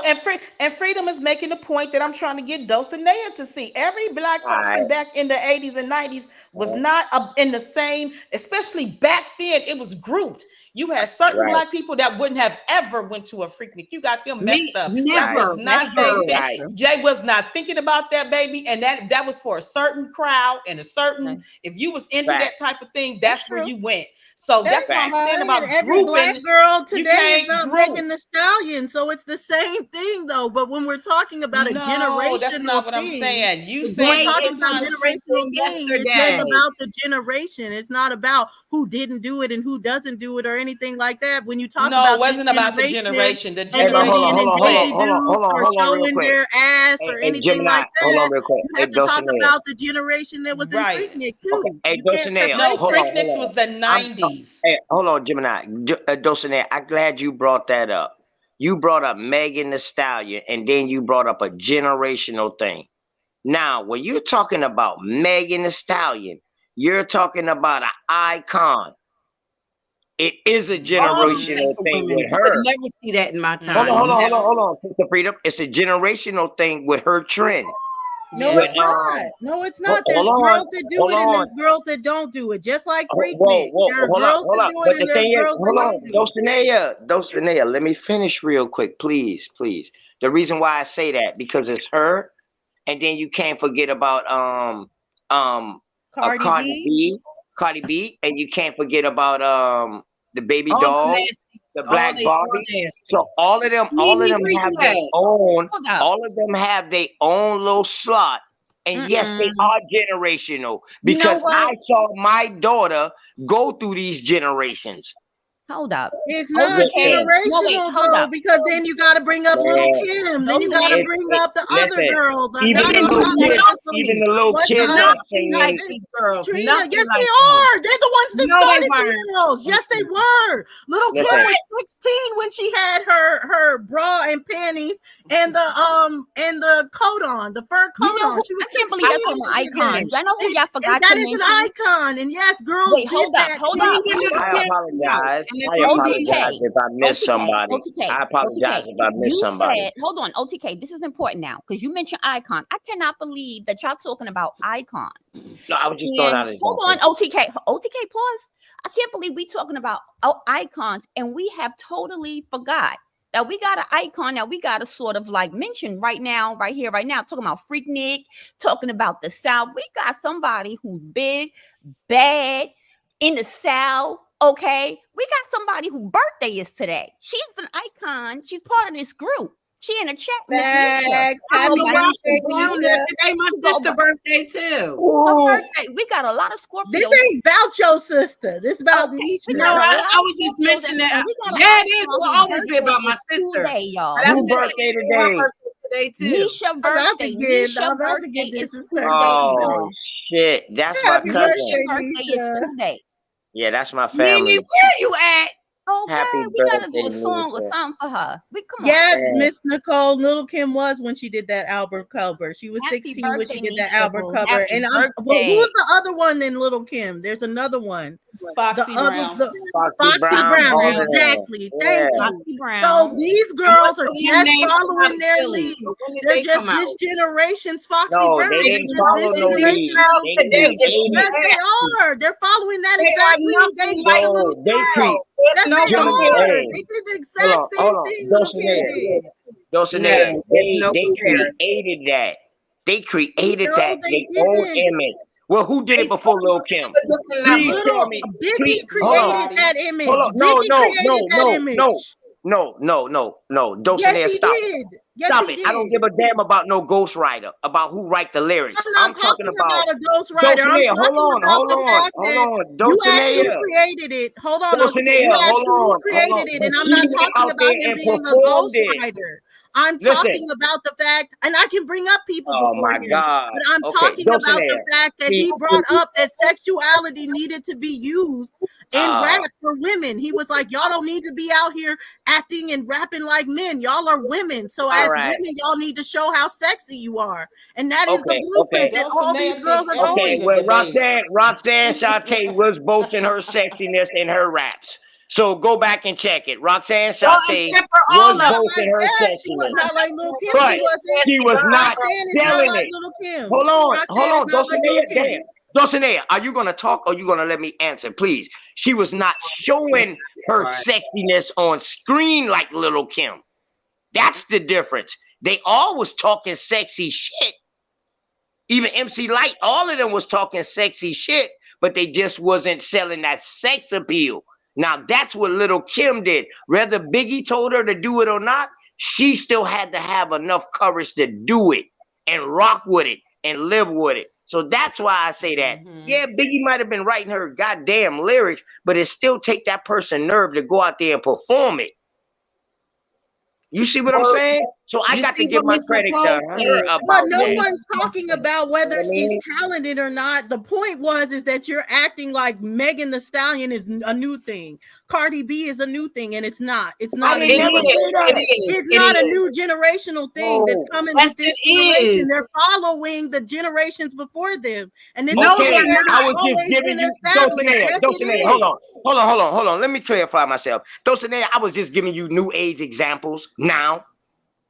And Freedom is making the point that I'm trying to get Dulcinea to see. Every black All right. person back in the 80s and 90s was not in the same, especially back then, it was grouped. You had certain Right. black people that wouldn't have ever went to a Freaknik. You got them messed Me, up. never, That was not never. they, Right. Jay was not thinking about that, baby. And that was for a certain crowd and a certain, Okay. if you was into Fact. that type of thing, That's that's where true. you went. So that's what I'm Fact. saying Fine, about and every black grouping. girl You today is can't not group. Megan Thee Stallion, so it's the same thing though. But when we're talking about a No, generational that's not what I'm thing, saying. You Today we're saying talking is about a sometimes generational freaking thing. It's just yesterday. about the generation. It's not about who didn't do it and who doesn't do it or anything like that. When you talk no, about it wasn't this about the generation generation. The and Hey, but the hold on, generation hold is on, hold dead. on, hold on, hold on, for hold on, real showing quick. their ass Hey, or hey, anything Gemini, like hold on, that, real quick. you Hey, have to talk Dulcinea. about the generation that was in Right. Freaknik Okay. too. Hey, You can't Dulcinea, No, separate hold on, that. Freakniks was the 90s. Hey, hold on, Gemini. Dulcinea, I'm glad you brought that up. You brought up Megan Thee Stallion, and then you brought up a generational thing. Now, when you're talking about Megan Thee Stallion, you're talking about an icon. It is a All generational type of thing women. with You would her. never see that in my Hold time. on, hold on, Never. hold on, Sister Freedom. It's a generational thing with her trend. No, Yeah. With it's not. No, it's not. hold There's on, girls that do hold it and on. there's girls that don't do it. Just like Whoa, Freaknik. There are hold up, girls hold that up. do it But and the there's thing is, girls that hold on, don't do it. Dulcinea, let me finish real quick, please, please. The reason why I say that because it's her, and then you can't forget about Cardi Cardi B, and you can't forget about the baby All the doll, nasty. the All Black they all Barbie. nasty. So all of them Where have you their at? own. Hold up. All of them have their own little slot. And yes, they Mm-mm. are generational You know because I what? saw my daughter go through these generations. Hold up. It's not Listen, No, wait, generational hold though, up. because then you got to bring up Little man, Kim. Then you got to Dulcinea. bring up the other Listen, girl. even Not the not little kids, necessarily. even the little What's the kids other? are Nothing like singing. these girls. Trina, Nothing yes, like they them. are. They're the ones that No, they started weren't. these girls. Yes, they were. Little Kim Listen, was 16 when she had her bra and panties and the coat on, the fur You coat know on. who? She was I can't 16 believe that's when from she did icons. that. I know who y'all forgot That to is an mention. icon, and yes, girls Wait, did hold up, that. hold When up. did Little I Kim come out? apologize. And I then apologize OTK, if I missed OTK, somebody. OTK, I apologize OTK. if I missed You somebody. said, hold on, OTK. This is important now because you mentioned icon. I cannot believe that y'all talking about icon. No, I was just throwing out And an hold on, example. OTK, OTK, pause. I can't believe we talking about icons and we have totally forgot that we got an icon that we got to sort of like mention right now, right here, right now. Talking about Freaknik, talking about the South. We got somebody who's big, bad in the South. Okay, we got somebody whose birthday is today. She's an icon. She's part of this group. She in the chat, Miss Nisha. Facts. I Happy go by birthday, Nisha Brown. Nisha. Today my You go sister's by- birthday too. Her Ooh, birthday. We got a lot of Scorpios. This ain't about your sister. This about Okay, Nisha. we No, got a lot I was just of Scorpios mentioning that. and we got a Yeah, lot it is. of Will whose always be about birthday my is sister. today, y'all. But I'm who just birthday saying her today? birthday today too. Nisha I'm about to birthday. get Nisha birthday is today, disrespectful. y'all. Oh shit, that's my Happy cousin. birthday, Nisha birthday is Nisha. today. Yeah, that's my Nene, family. where you at? Okay, Happy we gotta do birthday, a song or Nisha. something for her. We come on. Yeah, Man, Miss Nicole, Little Kim was when she did that album cover. She was Happy 16 when she birthday, did that Nisha album Boo. cover. Happy And well, birthday. who's the other one than Little Kim? There's another one. Foxy Brown. Foxy Foxy Brown, Brown, all of them. exactly. Yeah. Thank you. Foxy So Brown. these And girls what's are the young just name from out following of their Philly? lead. When did They're they just come out? this generation's Foxy No, Brown. they They're didn't just follow this no lead. generation's. Girls They today is created. Yes, they nasty. are. They're following that They are exact lead. They nothing did like No, those they create. girls. There's Yes, no they Gemini, are. comparison. hey, They did the hold exact on, same hold thing on. Little Kim did. Dulcinea, No, there's no they comparison. created that. They created No, that. they Their own didn't. image. Well, who did They it before Lil took it Kim? to a different Please level. tell me. Biggie Please, hold on. created Nobody. that image. Hold on. No, Biggie no, created no, that no, image. no. No. Yes, Dulcinea, he stop. did. Yes, Stop he it. did. I don't give a damn about no ghostwriter, about who write the lyrics. I'm not talking about a ghostwriter. I'm Dulcinea, talking hold about the fact that you asked who Dulcinea. created it. Hold on, Dulcinea, you asked hold who on. created it, But and I'm she not went talking out about there him and being a performed it. ghostwriter. I'm Listen. talking about the fact, and I can bring up people Oh before my him, God. but I'm Okay, talking about the Dulcinea. fact that he brought up that sexuality needed to be used in rap for women. He was like, y'all don't need to be out here acting and rapping like men. Y'all are women. So as women, y'all need to show how sexy you are. And that is the blueprint that all these girls are going. Well, Roxanne Shante was boasting her sexiness in her raps. So go back and check it. Roxanne Shante was boasting her sexiness. Not like Lil' Kim. But she was not selling it. Lil' Kim. Hold on, Dulcinea, damn. Dulcinea, are you going to talk or are you going to let me answer, please? She was not showing her sexiness on screen like Lil' Kim. That's the difference. They all was talking sexy shit. Even MC Lyte, all of them was talking sexy shit, but they just wasn't selling that sex appeal. Now, that's what Lil' Kim did. Whether Biggie told her to do it or not, she still had to have enough courage to do it and rock with it and live with it. So that's why I say that. Yeah, Biggie might have been writing her goddamn lyrics, but it still take that person nerve to go out there and perform it. You see what I'm saying? So I got to give my credit to her about but no that. one's talking about whether she's talented or not. The point is that you're acting like Megan Thee Stallion is a new thing. Cardi B is a new thing, and it's not. It's not. It's not a new generational thing that's coming with this generation. They're following the generations before them, and this I was just giving you Dulcinea. Hold on. Let me clarify myself. Dulcinea, I was just giving you new age examples now.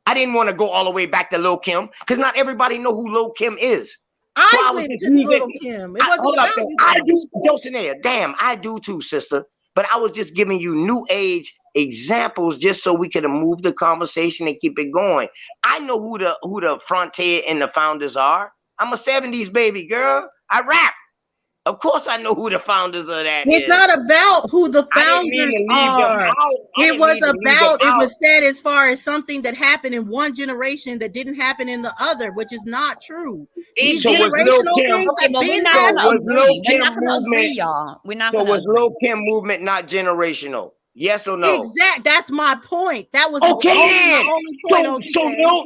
I didn't want to go all the way back to Lil' Kim because not everybody know who Lil' Kim is. I went to Lil' Kim. It wasn't about you. I do, Dulcinea. Damn, I do too, sister. But I was just giving you new age examples just so we could move the conversation and keep it going. I know who the frontier and the founders are. I'm a 70s baby girl. I rap. Of course, I know who the founders of that It's is. not about who the founders are. It was said as far as something that happened in one generation that didn't happen in the other, which is not true. These generational things have been happening. We're not going to agree, y'all. We're not going to. So was Lil' Kim movement not generational? Yes or no? Exactly. That's my point. That was okay. The only point.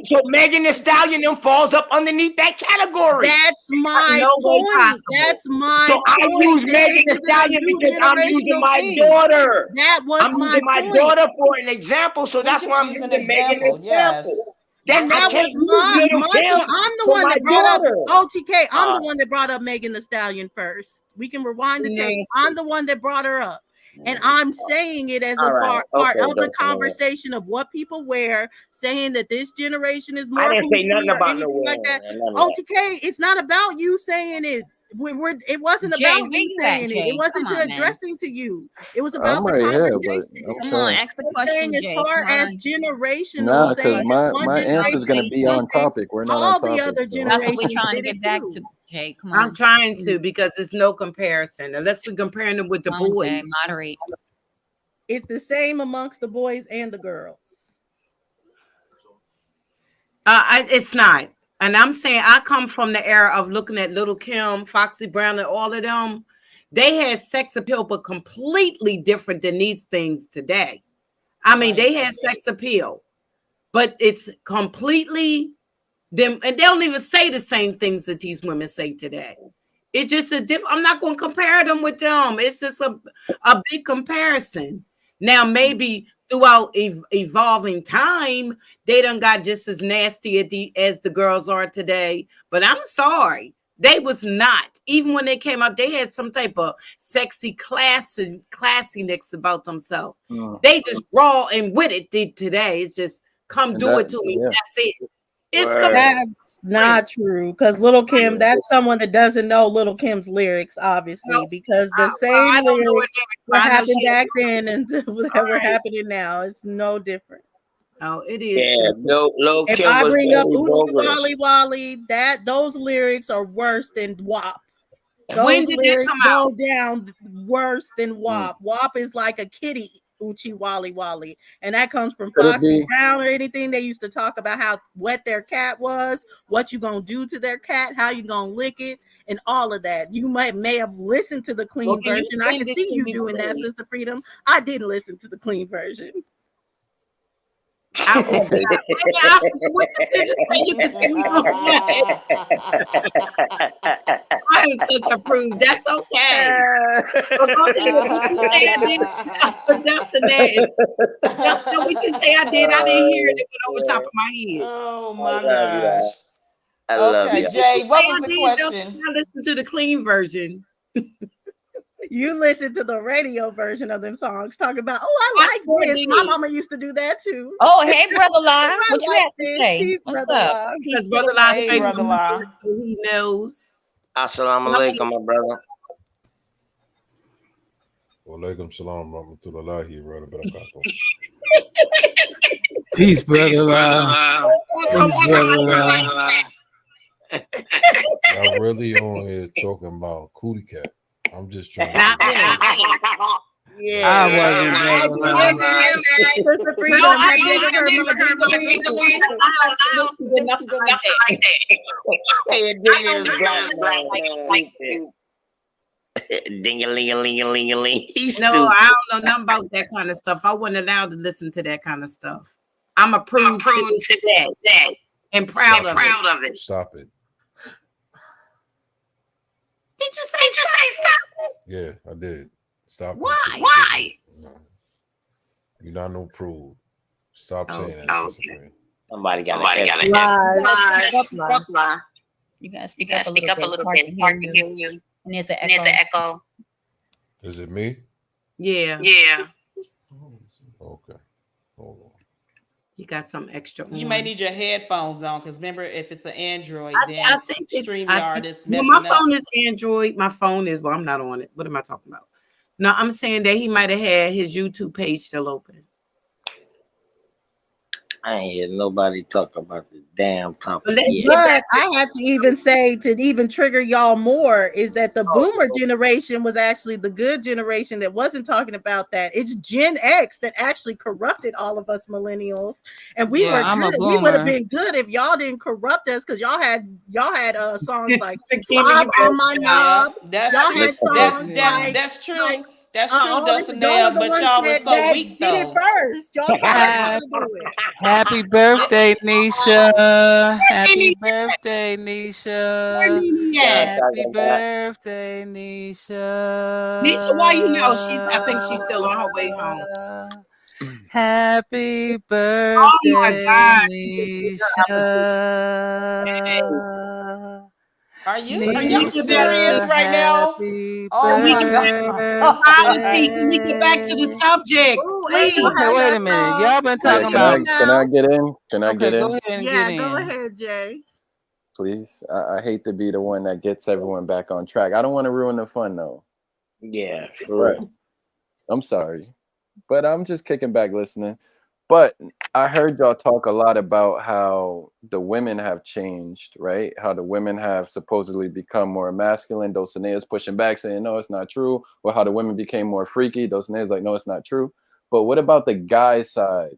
So Megan Thee Stallion them falls up underneath that category. That's my point. That's my point. So I use Megan Thee Stallion because I'm using my daughter. That was I'm using my daughter for an example. So that's why I'm using Megan Thee Stallion. And that was my I'm the one that brought up OTK. I'm the one that brought up Megan Thee Stallion first. We can rewind the tape. I'm the one that brought her up. And I'm saying it as a part of the conversation of what people wear, saying that this generation is more. I didn't say nothing about no like that. OTK, it's not about you saying it. It wasn't about you saying it. It wasn't addressing to you. It was about the conversation. Come on, ask the question. As far as generational, nah, because my answer is going to be on topic. We're not on topic. The other That's what we're trying to get back to. Jay, come on. I'm trying to because there's no comparison unless we're comparing them with the boys. Jay, moderate. It's the same amongst the boys and the girls. It's not. And I'm saying I come from the era of looking at Lil' Kim, Foxy Brown, and all of them. They had sex appeal, but completely different than these things today. I mean, they had sex appeal, but it's completely them, and they don't even say the same things that these women say today. It's just I'm not going to compare them with them. It's just a big comparison. Now, maybe throughout evolving time, they done got just as nasty as the girls are today. But I'm sorry, they was not. Even when they came out, they had some type of sexy classiness about themselves. They just raw and with it today. It's just come do it to me. That's it. That's not true because Lil' Kim, that's someone that doesn't know Lil' Kim's lyrics, obviously, because the same lyrics that happened back then and that were happening now. It's no different. Oh, it is. Yeah, Lil' Kim. If I bring up Uchi Wally Wally, those lyrics are worse than WAP. Those lyrics go down worse than WAP. WAP is like a kitty. Uchi Wally Wally. And that comes from Could it Foxy be? Brown or anything. They used to talk about how wet their cat was, what you gonna do to their cat, how you gonna lick it, and all of that. You may have listened to the clean Well, can you version. I send can it see to you me, doing that, please? Sister Freedom. I didn't listen to the clean version. I will Okay. not. What the business say you can send me on that? I am such a prude. That's okay. But go ahead. What you say I did? But that's a name. That's not what you say I did. I didn't hear it. It went over top of my head. Oh I my love y'all. gosh. I love Okay, y'all. Jay, what Say was I the did, though. question? I listened to the clean version. You listen to the radio version of them songs, talking about, oh, I I sure like this. My did. mama used to do that too. Oh, hey, Brother La. I What you like have to this. say? Peace, What's Brother up? La. Peace Because to Brother the Lie Hey, straight Brother from New La. York, so he knows. Assalamu alaikum, my brother. Walaikum salam rahmatullahi wa barakatuh. Peace, brother. Come Peace, brother. Y'all really on here talking about cootie cat. I'm just trying to I Yeah. wasn't Have brother. you ever, Sister Freedom, No, have you ever heard Mama Dingling? Nothing like that. Hey, ding is black. Ding a ling a ling a ling a ling. No, I don't know nothing about that kind of stuff. I wasn't allowed to listen to that kind of stuff. I'm a prude to that and proud of it. Stop it. Did you say stop? Yeah, I did. Stop. it, Why? sister. Why? No. You're not no prude. Stop saying that, Oh, sister friend. Somebody got Lies. Lies. You guys speak up a little bit. Hard to hear you. And there's an echo. Is it me? Yeah. Okay. Hold on. You got some extra on. You may need your headphones on because remember, if it's an Android, I then think it's StreamYard is well, messing my up. phone is Android. My phone is, well, I'm not on it. What am I talking about? No, I'm saying that he might have had his YouTube page still open. I ain't hear nobody talk about the damn topic. But let's yet. get back But I have to even say, to even trigger y'all more, is that the boomer generation was actually the good generation that wasn't talking about that. It's Gen X that actually corrupted all of us millennials, and we Yeah, were I'm a good. We would have boomer. been good if y'all didn't corrupt us, because y'all had songs like Kimmy, "Slob you on My Knob." that's Y'all true. had songs like That's true. like, That's true, all this- Dustin. y'all were the But ones y'all were that so weak did it though. first. Y'all taught us how to do it. Happy birthday, Nisha. Happy birthday, Nisha. Happy birthday, Nisha. Nisha, why you know I think she's still on her way home. Happy birthday, gosh. Nisha. Are you Nisha, serious right now? Happy Oh my birthday. Policy, can we get back to the subject? Ooh, Please. Angel Okay, had wait that a minute. song. Y'all been Yeah, talking can I about. can I get in? Can I Okay, get go in, ahead and Yeah, get go in. ahead, Jay. please? I hate to be the one that gets everyone back on track. I don't want to ruin the fun though. Yeah, for real. I'm sorry, but I'm just kicking back listening. But I heard y'all talk a lot about how the women have changed, right? How the women have supposedly become more masculine. Dulcinea's pushing back, saying, no, it's not true. Or how the women became more freaky. Dulcinea's like, no, it's not true. But what about the guy side?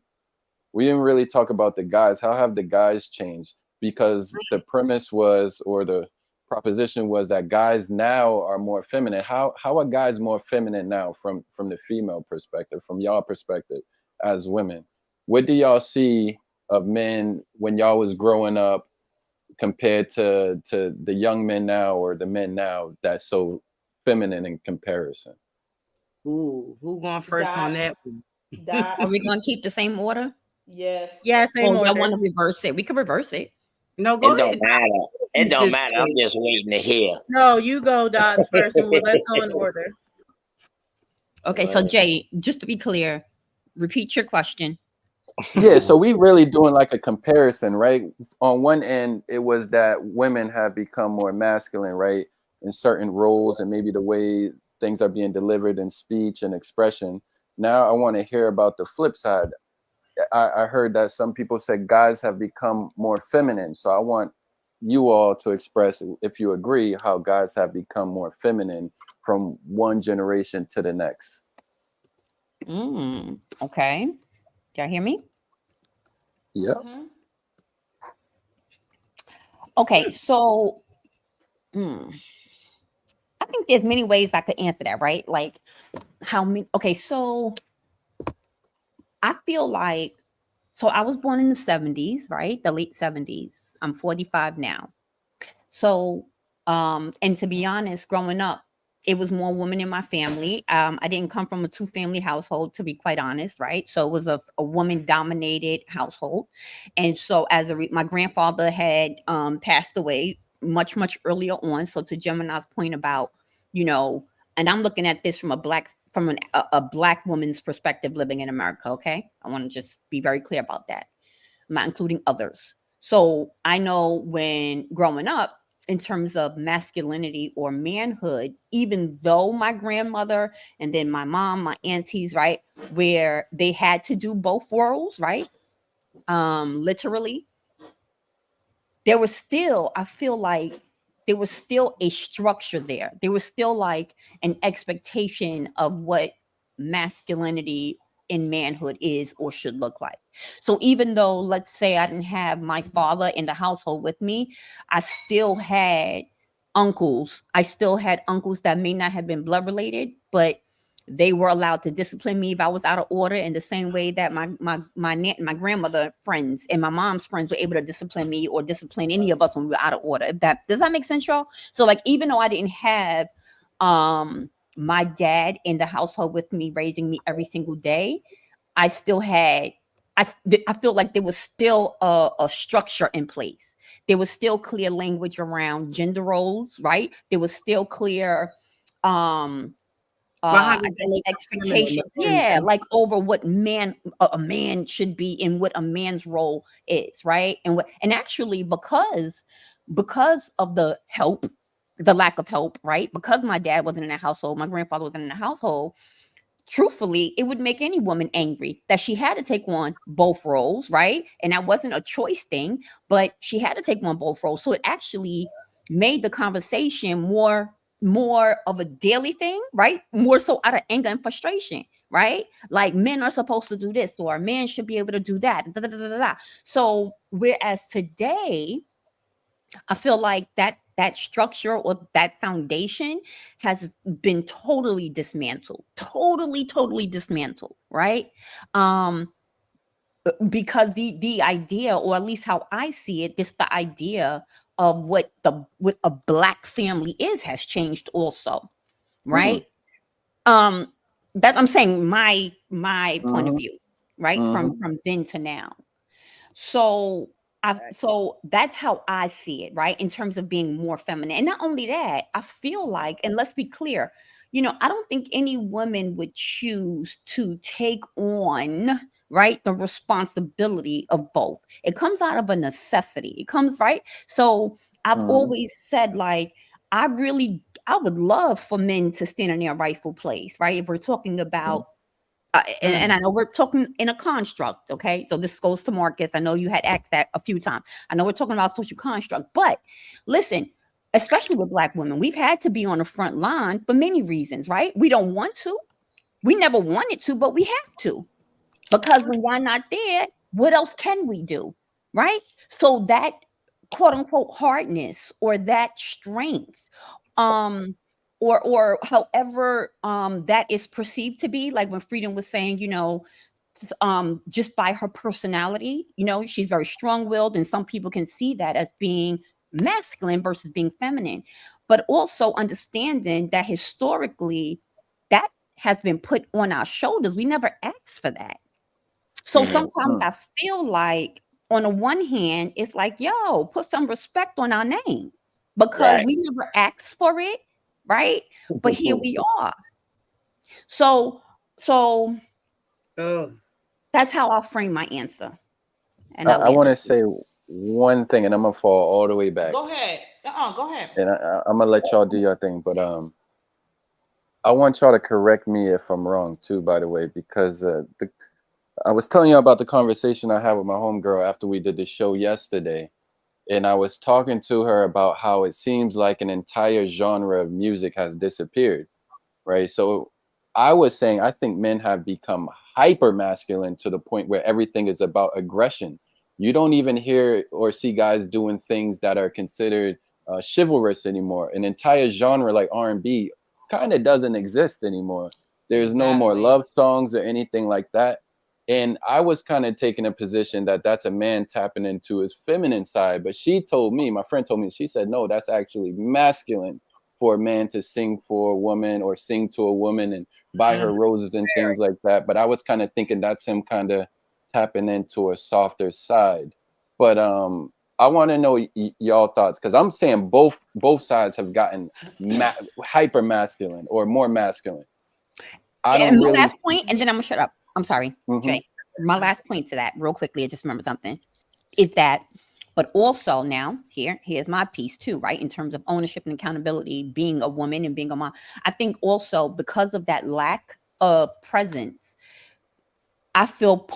We didn't really talk about the guys. How have the guys changed? Because the premise was, or the proposition was, that guys now are more feminine. How are guys more feminine now from the female perspective, from y'all perspective as women? What do y'all see of men when y'all was growing up compared to the young men now, or the men now, that's so feminine in comparison? Ooh, who going first on that one? Are we going to keep the same order? Yes. Yeah, same Or I order. want to reverse it. We could reverse it. No, go It ahead. don't matter. It don't Sister. matter. I'm just waiting to hear. No, you go, Dots, first, and let's go in order. Okay, so Jay, just to be clear, repeat your question. Yeah, so we really doing like a comparison, right? On one end, it was that women have become more masculine, right, in certain roles, and maybe the way things are being delivered in speech and expression. Now I want to hear about the flip side. I heard that some people said guys have become more feminine. So I want you all to express, if you agree, how guys have become more feminine from one generation to the next. Okay. Y'all hear me? Yeah. Mhm. Okay, so I think there's many ways I could answer that, right? Like how many okay, so I feel like so I was born in the 70s, right? The late 70s. I'm 45 now. So and to be honest, growing up, it was more women in my family. I didn't come from a two-family household, to be quite honest, right? So it was a woman-dominated household, and so my grandfather had passed away much earlier on. So to Gemini's point about, you know, and I'm looking at this from a black woman's perspective living in America. Okay, I want to just be very clear about that. I'm not including others. So I know when growing up, in terms of masculinity or manhood, even though my grandmother and then my mom, my aunties, right, where they had to do both roles, right? Literally, there was still, I feel like there was still a structure there. There was still like an expectation of what masculinity in manhood is or should look like. So even though, let's say, I didn't have my father in the household with me, I still had uncles. I still had uncles that may not have been blood related, but they were allowed to discipline me if I was out of order, in the same way that my grandmother friends and my mom's friends were able to discipline me or discipline any of us when we were out of order. Does that make sense, y'all? So like, even though I didn't have my dad in the household with me raising me every single day, I still had I feel like there was still a structure in place. There was still clear language around gender roles, right? There was still clear um But how I does that guess make you feminine? expectations, yeah, like over what a man should be and what a man's role is, right? And actually, because of the lack of help, right? Because my dad wasn't in the household, my grandfather wasn't in the household. Truthfully, it would make any woman angry that she had to take on both roles, right? And that wasn't a choice thing, but she had to take on both roles. So it actually made the conversation more of a daily thing, right? More so out of anger and frustration, right? Like, men are supposed to do this, or a man should be able to do that. Da, da, da, da, da. So whereas today, I feel like that structure or that foundation has been totally dismantled, totally dismantled, right? Um, because the idea, or at least how I see it, this the idea of what a black family is has changed also, right? Um, that I'm saying my point of Mm-hmm. view, right? Mm-hmm. From then to now. So that's how I see it, right? In terms of being more feminine. And not only that, I feel like, and let's be clear, I don't think any woman would choose to take on, right, the responsibility of both. It comes out of a necessity. It comes, right? So I've Mm-hmm. always said, like, I would love for men to stand in their rightful place, right? If we're talking about and I know we're talking in a construct, okay? So this goes to Marcus. I know you had asked that a few times. I know we're talking about social construct, but listen, especially with Black women, we've had to be on the front line for many reasons, right? We don't want to. We never wanted to, but we have to. Because when y'all not there, what else can we do? Right? So that quote unquote hardness or that strength, um, or however that is perceived to be, like when Freedom was saying, just by her personality, she's very strong-willed, and some people can see that as being masculine versus being feminine, but also understanding that historically that has been put on our shoulders. We never asked for that. So sometimes Mm-hmm. I feel like, on the one hand, it's like, yo, put some respect on our name, because Right. we never asked for it, right? But here we are. So Oh, that's how I'll frame my answer. And I, I'll I land want to it. say one thing, and I'm gonna fall all the way back, Go ahead. Go ahead. and I'm gonna let y'all do your thing. But I want y'all to correct me if I'm wrong too, by the way, because I was telling you about the conversation I had with my homegirl after we did the show yesterday, and I was talking to her about how it seems like an entire genre of music has disappeared, right? So I was saying I think men have become hyper masculine to the point where everything is about aggression. You don't even hear or see guys doing things that are considered chivalrous anymore. An entire genre like R&B kind of doesn't exist anymore. There's no more Exactly. love songs or anything like that. And I was kind of taking a position that that's a man tapping into his feminine side. But she told me, my friend told me, she said, no, that's actually masculine for a man to sing for a woman or sing to a woman and buy her roses and things like that. But I was kind of thinking that's him kind of tapping into a softer side. But I want to know y'all thoughts, because I'm saying both sides have gotten hyper masculine or more masculine. And my last point, and then I'm gonna shut up. I'm sorry, Mhm. Jay. My last point to that, real quickly, I just remember something, is that, but also now here's my piece too, right? In terms of ownership and accountability, being a woman and being a mom. I think also because of that lack of presence, I feel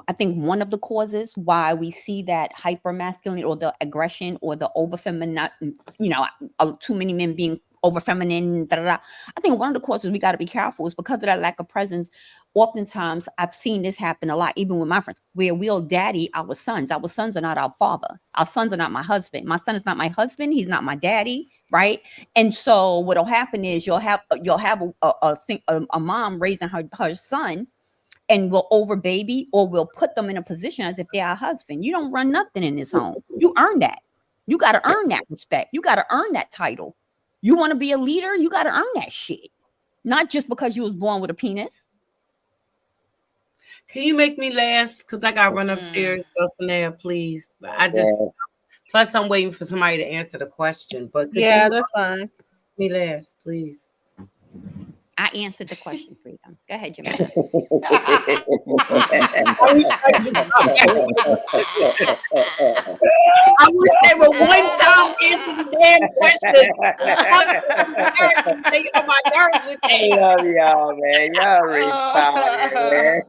I think one of the causes why we see that hyper masculine or the aggression or the over feminine, too many men being over feminine. I think one of the causes we got to be careful is because of that lack of presence. Oftentimes, I've seen this happen a lot, even with my friends, where we'll daddy our sons. Our sons are not our father. Our sons are not my husband. My son is not my husband. He's not my daddy, right? And so what'll happen is you'll have a mom raising her son, and we'll over baby or we'll put them in a position as if they're our husband. You don't run nothing in this home. You earn that. You got to earn that respect. You got to earn that title. You want to be a leader? You got to earn that shit. Not just because you was born with a penis. Can you make me last? Because I got to run upstairs. Dulcinea, please. Plus I'm waiting for somebody to answer the question. But yeah, that's fine. Make me last, please. I answered the question, Freedom. Go ahead, Jimmy. I wish they would one time answer the damn question. Taking on my nerves with that. I love y'all, man. Y'all retired, man.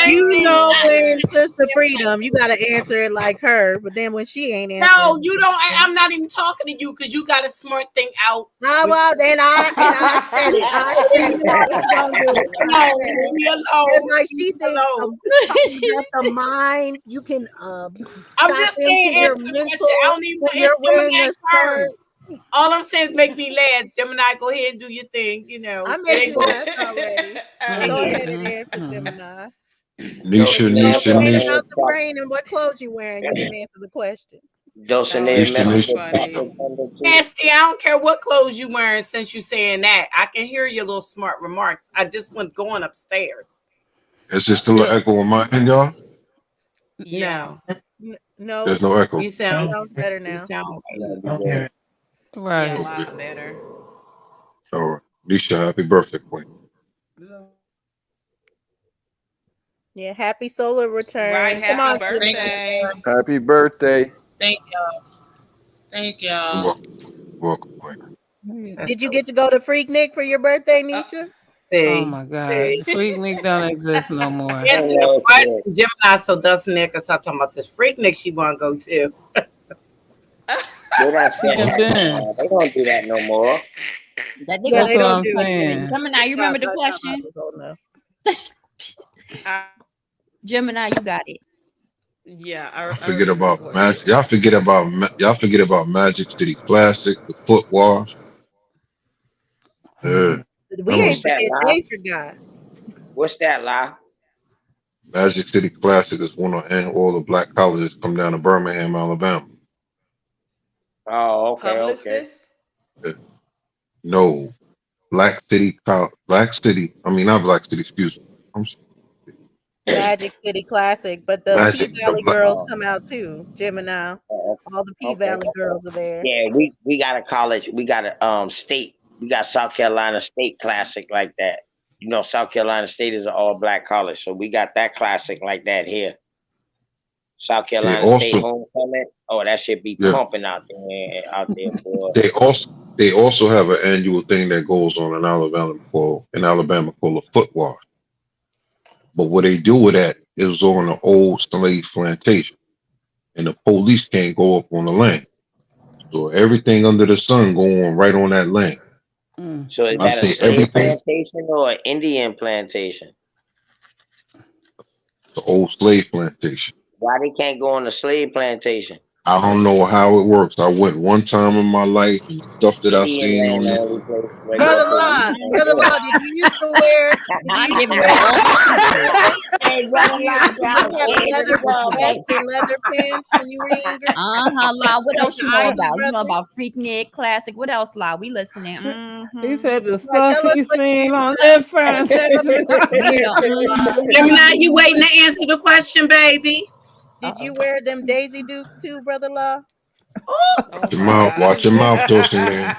You know, when Sister Freedom, you gotta answer it like her, but then when she ain't answering, no, you don't. I'm not even talking to you because you got a smart thing out. Oh, well, then I said it. I said it. No, leave me alone. Like she thinks the mind you can. I'm just saying, answer the question. I don't even want Gemini's turn. All I'm saying is make me last. Gemini, go ahead and do your thing. You know, I made you last already. Go ahead and answer, Gemini. Nisha. Out the brain and what clothes you wearing? You didn't answer the question. Dulcinea, Nasty. I don't care what clothes you wearing. Since you saying that, I can hear your little smart remarks. I just went going upstairs. Is there still an echo on my end, y'all? No. No. There's no echo. You sounds better now. You sound right. Yeah, a lot better. All right. Nisha, happy birthday, Queen. Yeah, happy solar return. Right, Come on, birthday. Happy birthday. Thank y'all. Thank y'all. Welcome, Queen. Did you get to go to Freaknik for your birthday, Nisha? Oh my God. Freaknik don't exist no more. Answer the question, Gemini, so Dulcinea can stop talking about this Freaknik she want to go to. They don't do that no more. That's what I'm saying. Gemini, you remember the question? Gemini, you got it. Yeah, I forget about Magic. Y'all forget about Magic City Classic, the foot wash. We ain't forget. They forgot. What's that, La? Magic City Classic is one of all the black colleges come down to Birmingham, Alabama. Oh, okay, Publicist? okay. No, Black City. Not Black City. Excuse me. I'm sorry. Magic City Classic, but the P Valley girls come out too. Gemini, all the P Valley girls are there. Yeah, we got a college. We got a state. We got South Carolina State Classic like that. You know, South Carolina State is an all black college, so we got that classic like that here. South Carolina State homecoming. Oh, that should be pumping out there. Boy. They also have an annual thing that goes on in Alabama called a foot wash. But what they do with that is on an old slave plantation, and the police can't go up on the land. So everything under the sun going right on that land. So is I that a say slave everything. plantation or an Indian plantation? The old slave plantation. Why they can't go on the slave plantation? I don't know how it works. I went one time in my life, and the stuff that I Indian seen land, on the it. only place where Brother therefore you Law, can't Brother do Law, it. did you used to wear? I Did you give used you to all the Hey, brother, you lie, did you bro. have Hey, leather brother, vest and leather pants when you were younger? La. What Like else the you know Isley about? You know brothers? about Freaknik Classic. What else, La? We listening. He said the stuff he seen on that plantation. You know, Gemini, you waiting to answer the question, baby? Did you wear them Daisy Dukes too, Brother Law? Oh Watch your my mouth. Watch gosh. your mouth, Dulcinea.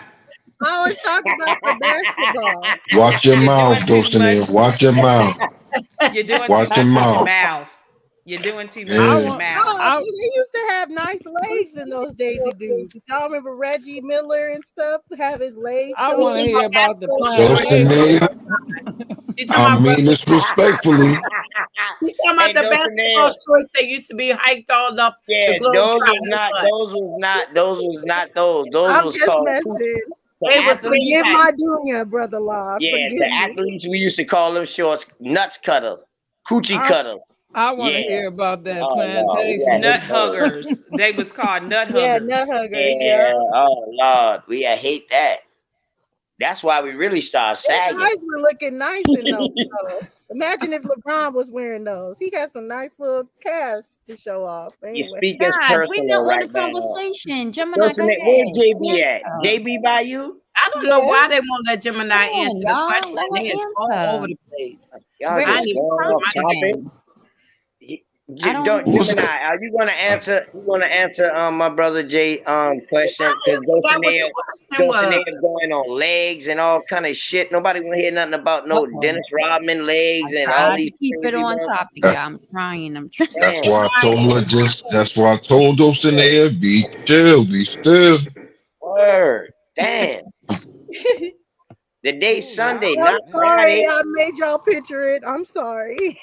I was talking about for basketball. Watch your You're mouth, doing too Dulcinea. much. Watch your mouth. You're doing too Watch your much with your mouth. mouth. You're doing too much Yeah. with your mouth. Oh, they used to have nice legs in those Daisy Dukes. Y'all remember Reggie Miller and stuff? Have his legs. I show? want to hear about the Dulcinea, You talking I about mean this respectfully. you talking about Hey, the Dulcinea. basketball shorts that used to be hiked all up Yeah, the globe those was trotting not. butt. Those was not. Those was not those. Those I'm was just called messing. the They was athletes. Forgive skinny my dunya, Brother Law. Yeah, Forgive the me. athletes. We used to call them shorts nuts cutters, coochie I, cutters. I want to Yeah. hear about that Oh no, we had plantation. Nut hate those. huggers. They was called nut Yeah, nut huggers. huggers. Yeah. Yeah. Oh Lord, we had hate that. That's why we really started Those sagging. guys were looking nice in those. Though. Imagine if LeBron was wearing those. He got some nice little calves to show off. You Anyway, speak as guys, we're personal not on right the now. conversation. Gemini, Listen, go where's ahead. JB at? Answer. JB by you? I don't know why they won't let Gemini Come on, answer the y'all. question. Let her They is all answer. over the place. Y'all Where I just ain't even going put off my topic. again? I don't Don't What's Gemini, are you gonna answer my brother Jay question? I Because forgot what the question was. Dulcinea going on legs and all kind of shit. Nobody wanna hear nothing about no Uh-oh. Dennis Rodman legs I and all tried to these keep it crazy on ones. topic, that? y'all. I'm trying. That's Damn. why I told her just. That's why I told Dulcinea, be chill, be still. Word. Damn. The day Ooh, Sunday, y'all I'm not so sorry. Friday. I made y'all picture it. I'm sorry.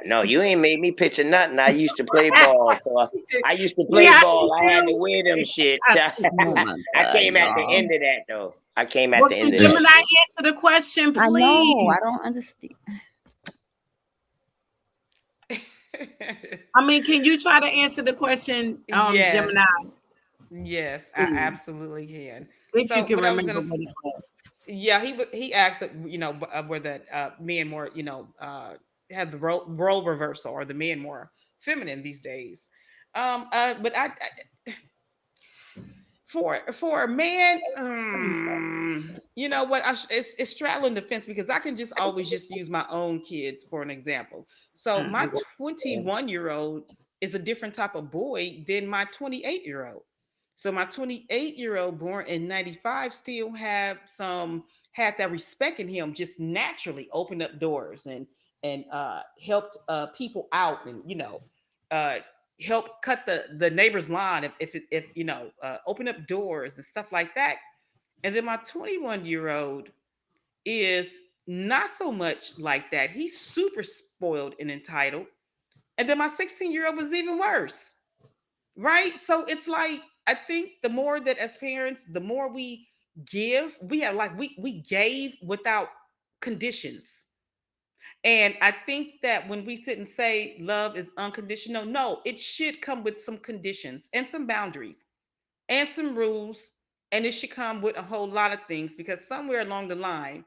No, you ain't made me picture nothing. I used to play ball, so I used to play See how she ball. I had to do? wear them shit. Oh my I God, came at the y'all. end of that though. I came at Well, the can end of Gemini that. answer the question, I know. please? I don't understand. I mean, can you try to answer the question, Yes. Gemini? Yes, I Please. absolutely can. If So you can what I was remember gonna what it was. yeah, he asked that where the men more have the role reversal, or the men more feminine these days. But for a man, you know what? It's straddling the fence, because I can just always just use my own kids for an example. So my 21-year-old is a different type of boy than my 28-year-old. So my 28-year-old born in 95 still had that respect in him, just naturally opened up doors and helped people out, and uh help cut the neighbor's lawn, if open up doors and stuff like that. And then my 21-year-old is not so much like that. He's super spoiled and entitled. And then my 16-year-old was even worse. Right? So it's like, I think the more that as parents, the more we give, we have like we gave without conditions. And I think that when we sit and say love is unconditional, no, it should come with some conditions and some boundaries and some rules. And it should come with a whole lot of things, because somewhere along the line,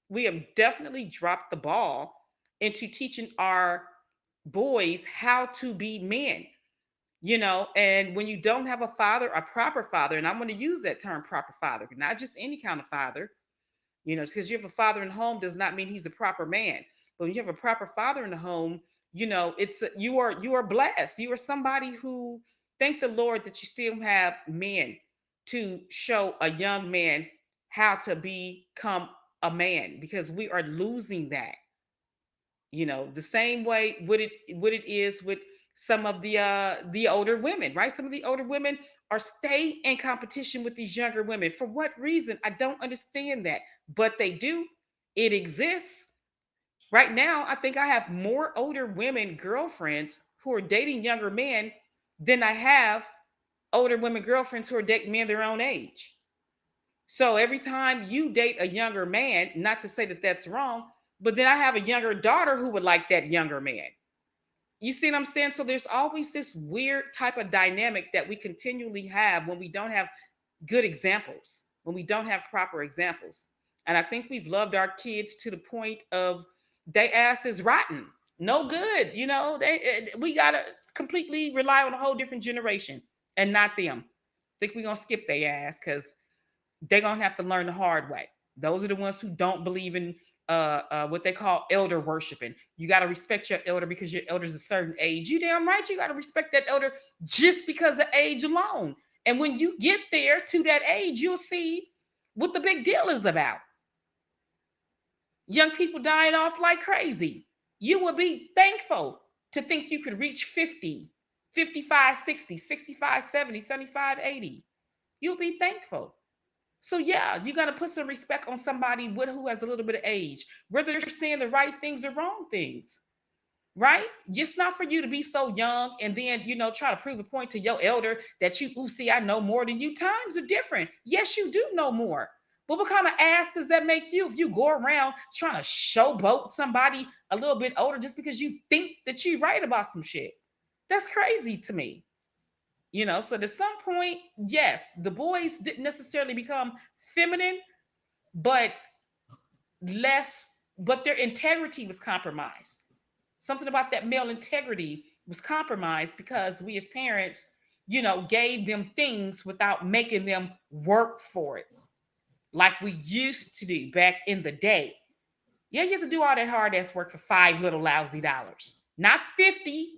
we have definitely dropped the ball into teaching our boys how to be men. And when you don't have a father, a proper father, and I'm going to use that term, proper father, not just any kind of father, because you have a father in the home does not mean he's a proper man. But when you have a proper father in the home, you are blessed. You are somebody who, thank the Lord that you still have men to show a young man how to become a man, because we are losing that. The same way what it is with some of the older women, right? Some of the older women are stay in competition with these younger women. For what reason? I don't understand that, but they do. It exists. Right now, I think I have more older women girlfriends who are dating younger men than I have older women girlfriends who are dating men their own age. So every time you date a younger man, not to say that that's wrong, but then I have a younger daughter who would like that younger man. You see what I'm saying? So there's always this weird type of dynamic that we continually have when we don't have good examples, when we don't have proper examples. And I think we've loved our kids to the point of they ass is rotten, no good. You know, we gotta completely rely on a whole different generation and not them. I think we're gonna skip their ass because they're gonna have to learn the hard way. Those are the ones who don't believe in what they call elder worshiping. You got to respect your elder because your elder's a certain age. You damn right, you got to respect that elder just because of age alone. And when you get there to that age, you'll see what the big deal is about. Young people dying off like crazy. You will be thankful to think you could reach 50, 55, 60, 65, 70, 75, 80. You'll be thankful. So yeah, you got to put some respect on somebody who has a little bit of age, whether they're saying the right things or wrong things, right? Just not for you to be so young and then try to prove a point to your elder that see, I know more than you. Times are different. Yes, you do know more. But what kind of ass does that make you if you go around trying to showboat somebody a little bit older just because you think that you're right about some shit? That's crazy to me. So at some point, yes, the boys didn't necessarily become feminine, but their integrity was compromised. Something about that male integrity was compromised because we as parents, gave them things without making them work for it, like we used to do back in the day. Yeah, you have to do all that hard ass work for $5 little lousy dollars, not 50.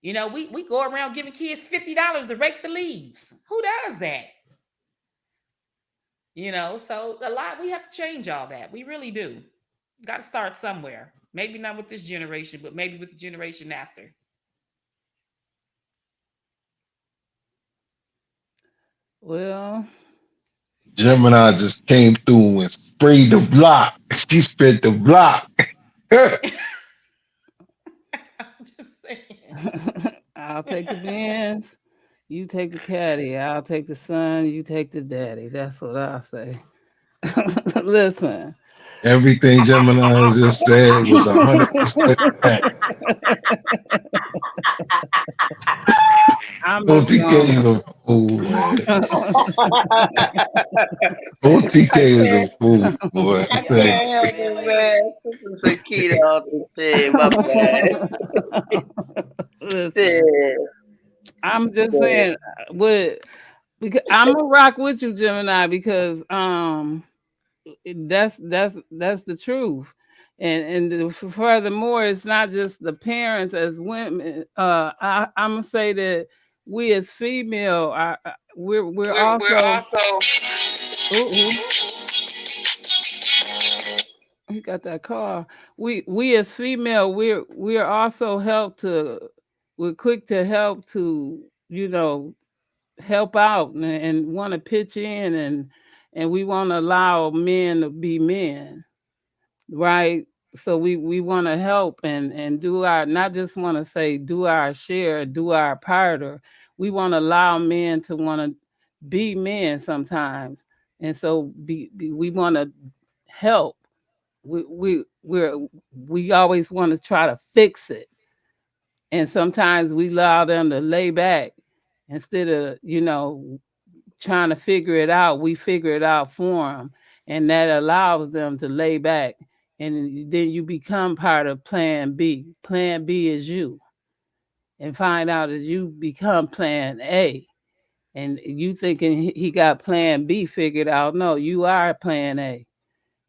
We go around giving kids $50 to rake the leaves. Who does that? So a lot, we have to change all that. We really do. Got to start somewhere. Maybe not with this generation, but maybe with the generation after. Well, Gemini just came through and sprayed the block. She spread the block. I'm just saying. I'll take the Benz, you take the caddy. I'll take the son, you take the daddy. That's what I'll say. Listen. Everything Gemini just said was 100% fact. OTK is a fool, man. OTK is a fool, boy. I can't help it, man. This is a key to all this shit, my bad. Listen, I'm just saying, because I'm gonna rock with you, Gemini, because that's the truth. And furthermore, it's not just the parents as women. I'm gonna say that we as female we're also. He got that car. We as female we're also we're quick to help to help out and want to pitch in and we want to allow men to be men, right? So we want to help and do our, not just want to say do our share, do our part. We want to allow men to want to be men sometimes, and so we want to help. We always want to try to fix it, and sometimes we allow them to lay back instead of trying to figure it out. We figure it out for them, and that allows them to lay back. And then you become part of Plan B. Plan B is you, and find out that you become Plan A. And you thinking he got Plan B figured out? No, you are Plan A,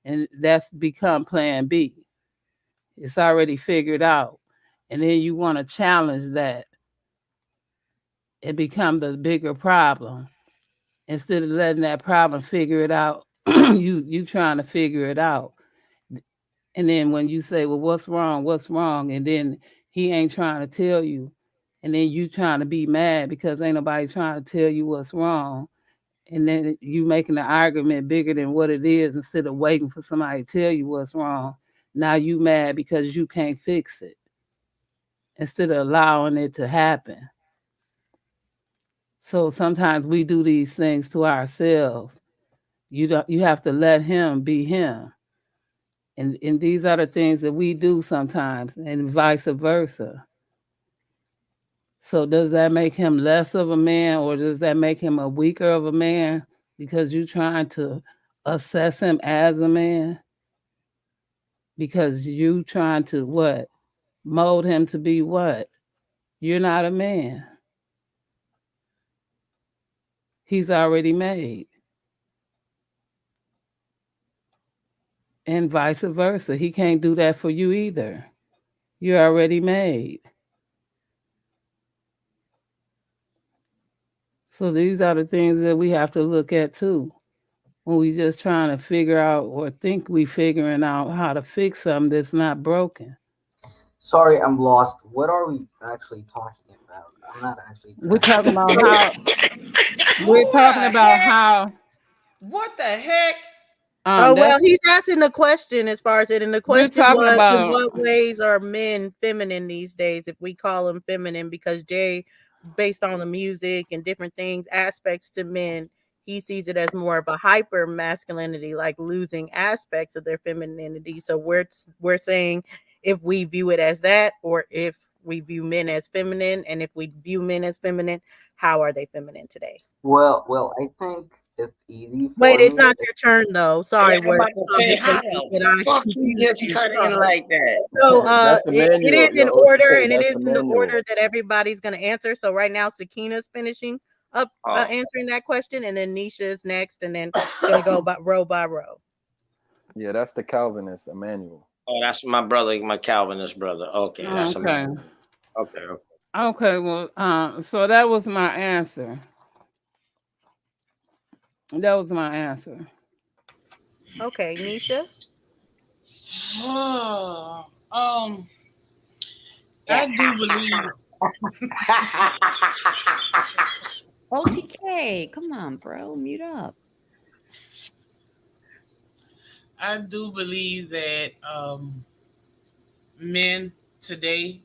and that's become Plan B. It's already figured out, and then you want to challenge that and become the bigger problem instead of letting that problem figure it out. you trying to figure it out. And then when you say, well, what's wrong? And then he ain't trying to tell you. And then you trying to be mad because ain't nobody trying to tell you what's wrong. And then you making the argument bigger than what it is instead of waiting for somebody to tell you what's wrong. Now you mad because you can't fix it instead of allowing it to happen. So sometimes we do these things to ourselves. You have to let him be him. And these are the things that we do sometimes, and vice versa. So does that make him less of a man, or does that make him a weaker of a man because you're trying to assess him as a man? Because you trying to what? Mold him to be what? You're not a man. He's already made. And vice versa. He can't do that for you either. You're already made. So these are the things that we have to look at too. When we just trying to figure out or think we figuring out how to fix something that's not broken. Sorry, I'm lost. What are we actually talking about? I'm not actually. We're talking about how. Who We're talking the about heck? how. What the heck? Oh, well, that's- he's asking the question as far as it, and the We're question talking was, in about- what ways are men feminine these days, if we call them feminine? Because Jay, based on the music and different things, aspects to men, he sees it as more of a hyper masculinity, like losing aspects of their femininity. So we're saying if we view it as that, or if we view men as feminine, and if we view men as feminine, how are they feminine today? Well, I think it's easy. For Wait, it's me. not your turn though. Sorry, I'm about to say, how conversation, but the I fuck you confused just you. cut in Sorry. like that? So That's the it manual, is in yo. order, and it That's is the in the manual. order that everybody's going to answer. So right now, Sakina's finishing up Oh. answering that question, and then Nisha is next, and then going to go row by row. Yeah, that's the Calvinist Emmanuel. Oh, that's my brother, my Calvinist brother. Okay, that's Okay. okay. Okay. Well, so that was my answer. That was my answer. Okay, Nisha. I do believe. OTK, come on, bro, mute up. I do believe that men today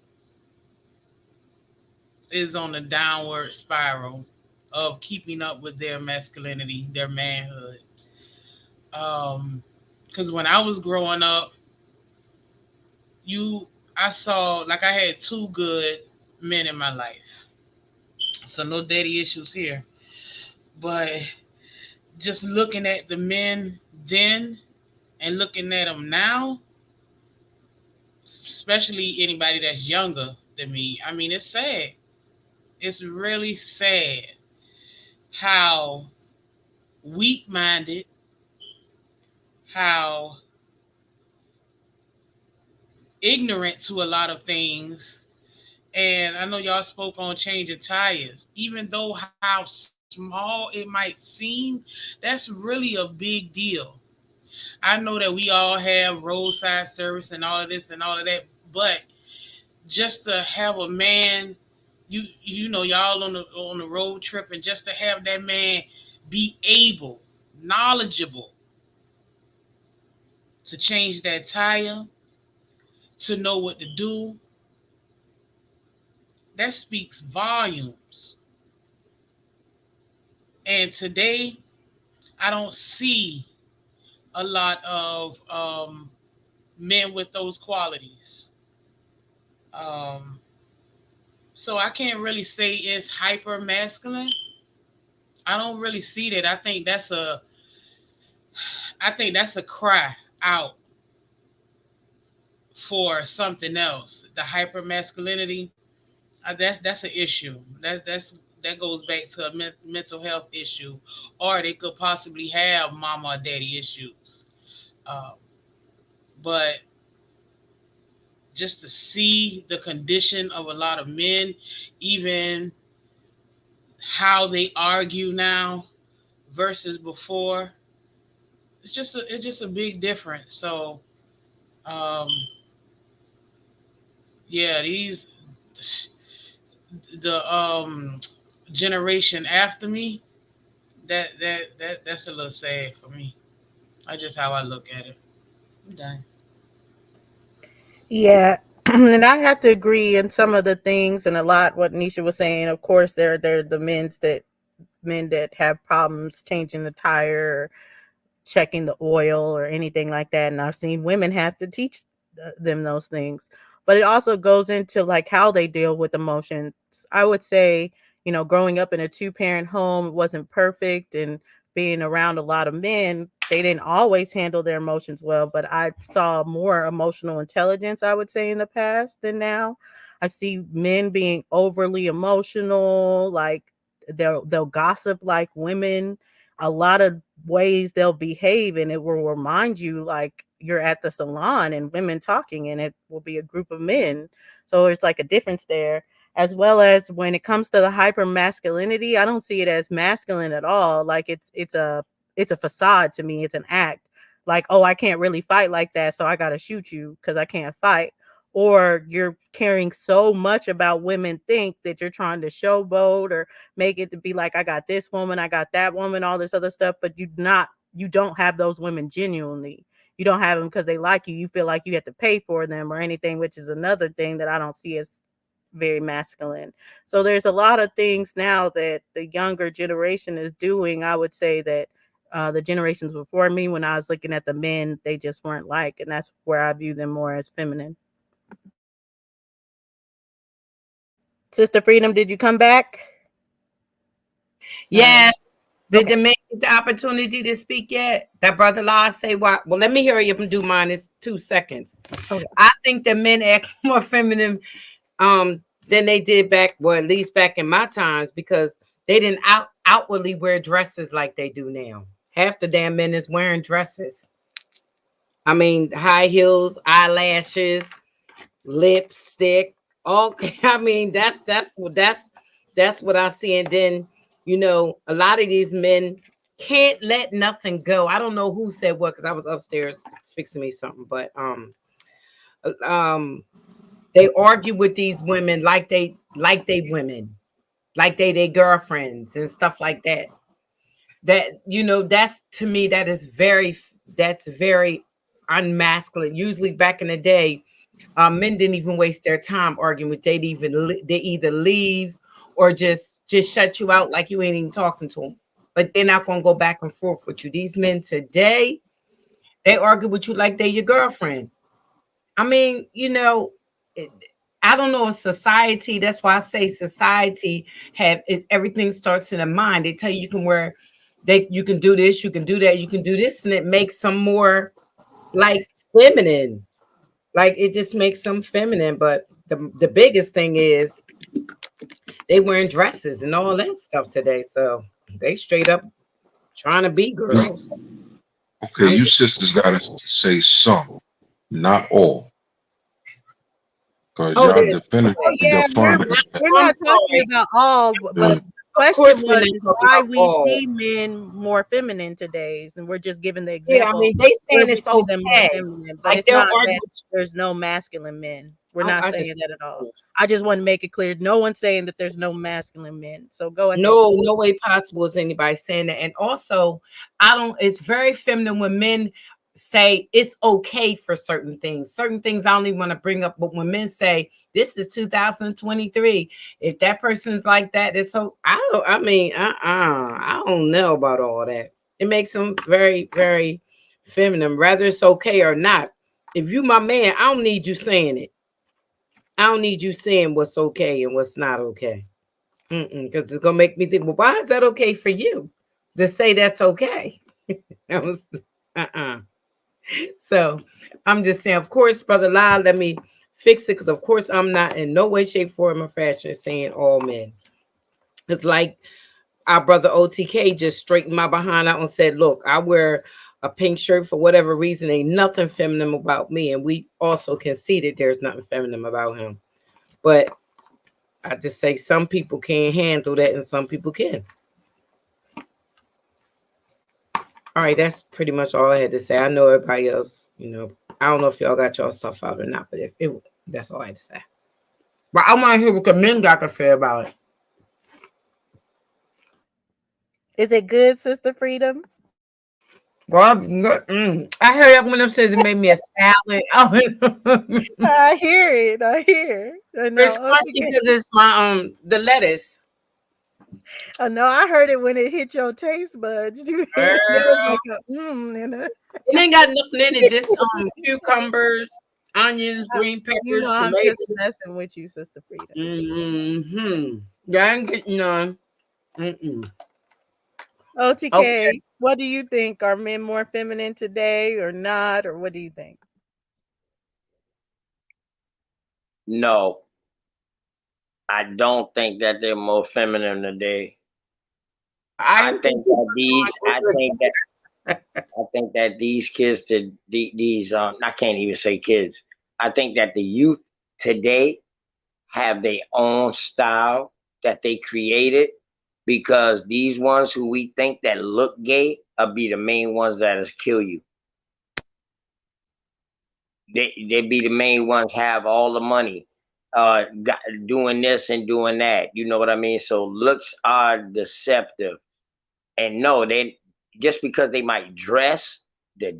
is on a downward spiral of keeping up with their masculinity, their manhood. Because when I was growing up, I saw, like, I had two good men in my life. So no daddy issues here. But just looking at the men then and looking at them now, especially anybody that's younger than me, I mean, it's sad. It's really sad how weak-minded, how ignorant to a lot of things. And I know y'all spoke on changing tires. Even though how small it might seem, that's really a big deal. I know that we all have roadside service and all of this and all of that, but just to have a man, you know, y'all on the road trip, and just to have that man be able, knowledgeable to change that tire, to know what to do, that speaks volumes. And today, I don't see a lot of men with those qualities. So I can't really say it's hyper masculine. I don't really see that. I think that's a cry out for something else. The hyper masculinity, that's an issue. That goes back to a mental health issue, or they could possibly have mama or daddy issues. But just to see the condition of a lot of men, even how they argue now versus before, it's just a big difference. So, yeah, the generation after me, that's a little sad for me. That's just how I look at it. I'm done. Yeah, and I have to agree in some of the things, and a lot what Nisha was saying. Of course, they're the men's that men that have problems changing the tire, or checking the oil, or anything like that. And I've seen women have to teach them those things. But it also goes into like how they deal with emotions. I would say, growing up in a 2-parent home, it wasn't perfect, and being around a lot of men, they didn't always handle their emotions well, but I saw more emotional intelligence, I would say, in the past than now. I see men being overly emotional, like they'll gossip like women. A lot of ways they'll behave, and it will remind you like you're at the salon and women talking, and it will be a group of men. So it's like a difference there. As well as when it comes to the hyper masculinity, I don't see it as masculine at all. Like it's a facade to me. It's an act. Like, oh, I can't really fight like that, so I gotta shoot you because I can't fight. Or you're caring so much about women think that you're trying to showboat or make it to be like, I got this woman, I got that woman, all this other stuff, but you don't have those women genuinely. You don't have them because they like you. You feel like you have to pay for them or anything, which is another thing that I don't see as very masculine. So there's a lot of things now that the younger generation is doing. I would say that the generations before me, when I was looking at the men, they just weren't like, and that's where I view them more as feminine. Sister Freedom, did you come back? Yes. Did Okay. the man get the opportunity to speak yet? That Brother Law say what? Well, let me hear you and do mine. It's 2 seconds. Okay. I think that men act more feminine than they did back, well, at least back in my times, because they didn't outwardly wear dresses like they do now. Half the damn men is wearing dresses. I mean, high heels, eyelashes, lipstick. Okay, I mean that's what I see. And then a lot of these men can't let nothing go. I don't know who said what because I was upstairs fixing me something, but they argue with these women like they women, like they their girlfriends and stuff like that. That that's, to me, that's very unmasculine. Usually back in the day, men didn't even waste their time arguing with. They either leave or just shut you out like you ain't even talking to them. But they're not gonna go back and forth with you. These men today, they argue with you like they're your girlfriend. I mean, I don't know if society. That's why I say society everything starts in the mind. They tell you you can do this, you can do that, you can do this, and it makes them more like feminine. Like it just makes them feminine. But the biggest thing is they wearing dresses and all that stuff today. So they straight up trying to be girls. Okay, you sisters gotta say some, not all. Because y'all defending we're not talking about all, but the question was why we see men more feminine today, and we're just giving the example. Yeah, I mean, they saying it's okay. But like, it's not that there's no masculine men. We're not saying that at all. I just want to make it clear. No one's saying that there's no masculine men. So go ahead. No way possible is anybody saying that. And also, it's very feminine when men say it's okay for certain things. Certain things I don't even want to bring up. But when men say this is 2023, if that person's like that, it's so I don't know about all that. It makes them very, very feminine, whether it's okay or not. If you my man, I don't need you saying it. I don't need you saying what's okay and what's not okay. Because it's gonna make me think, well, why is that okay for you to say that's okay? That was So I'm just saying, of course, Brother Lyle, let me fix it, because of course I'm not in no way, shape, form, or fashion saying all men. It's like our brother OTK just straightened my behind out and said, look, I wear a pink shirt for whatever reason. Ain't nothing feminine about me. And we also conceded there's nothing feminine about him. But I just say some people can't handle that and some people can. All right, that's pretty much all I had to say. I know everybody else, I don't know if y'all got y'all stuff out or not, but that's all I had to say. But I want to hear what the men got to say about it. Is it good, Sister Freedom? God, I heard up when them says it made me a salad. I hear it. I hear. It's crunchy because it's my the lettuce. Oh no, I heard it when it hit your taste buds. There was like a in it. It ain't got nothing in it, just cucumbers, onions, green peppers, You know, I'm tomatoes. just messing with you, Sister Frida. Mm-hmm. Yeah, I ain't getting none. Mm-mm. OTK, Okay. what do you think? Are men more feminine today or not? Or what do you think? No, I don't think that they're more feminine today. I think that these kids, I can't even say kids. I think that the youth today have their own style that they created, because these ones who we think that look gay will be the main ones that is kill you. They be the main ones, have all the money, doing this and doing that. You know what I mean? So looks are deceptive. And no, they just because they might dress, the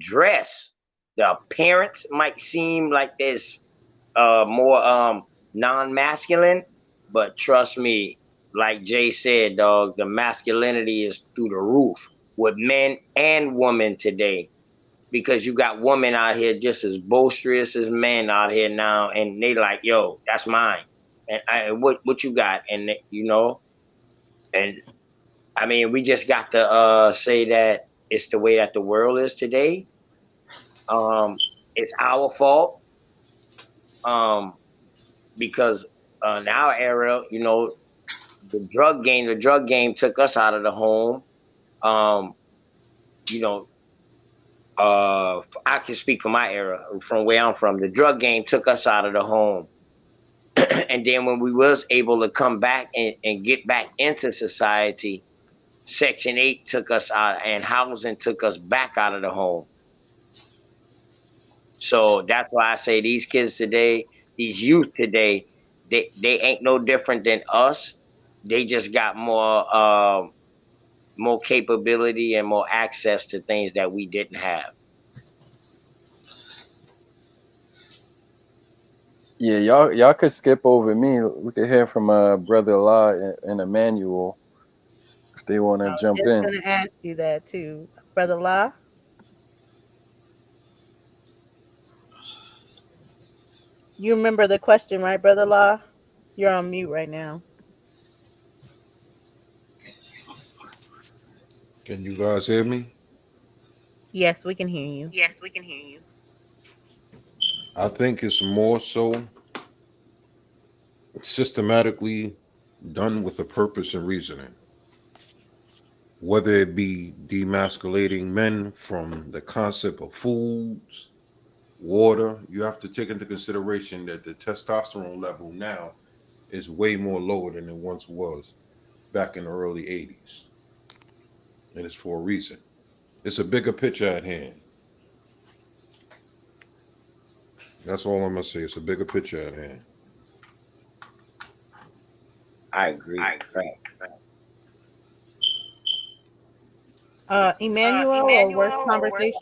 appearance might seem like this more non-masculine, but trust me, like Jay said, dog, the masculinity is through the roof with men and women today, because you got women out here just as boisterous as men out here now, and they like, yo, that's mine, and what you got, and and I mean, we just got to say that it's the way that the world is today. It's our fault, because in our era, the drug game took us out of the home. You know, I can speak for my era, from where I'm from. The drug game took us out of the home. And then when we was able to come back and get back into society, Section 8 took us out, and housing took us back out of the home. So that's why I say these kids today, these youth today, they ain't no different than us. They just got more capability and more access to things that we didn't have. Yeah, y'all could skip over me. We could hear from Brother Law and Emmanuel if they want to jump I was in. going to ask you that too, Brother La. You remember the question, right, Brother La? You're on mute right now. Can you guys hear me? Yes, we can hear you. Yes, we can hear you. I think it's more so systematically done with a purpose and reasoning. Whether it be demasculating men from the concept of foods, water, you have to take into consideration that the testosterone level now is way more lower than it once was back in the early 80s. And it's for a reason. It's a bigger picture at hand. That's all I'm going to say. It's a bigger picture at hand. I agree. Emmanuel or Worst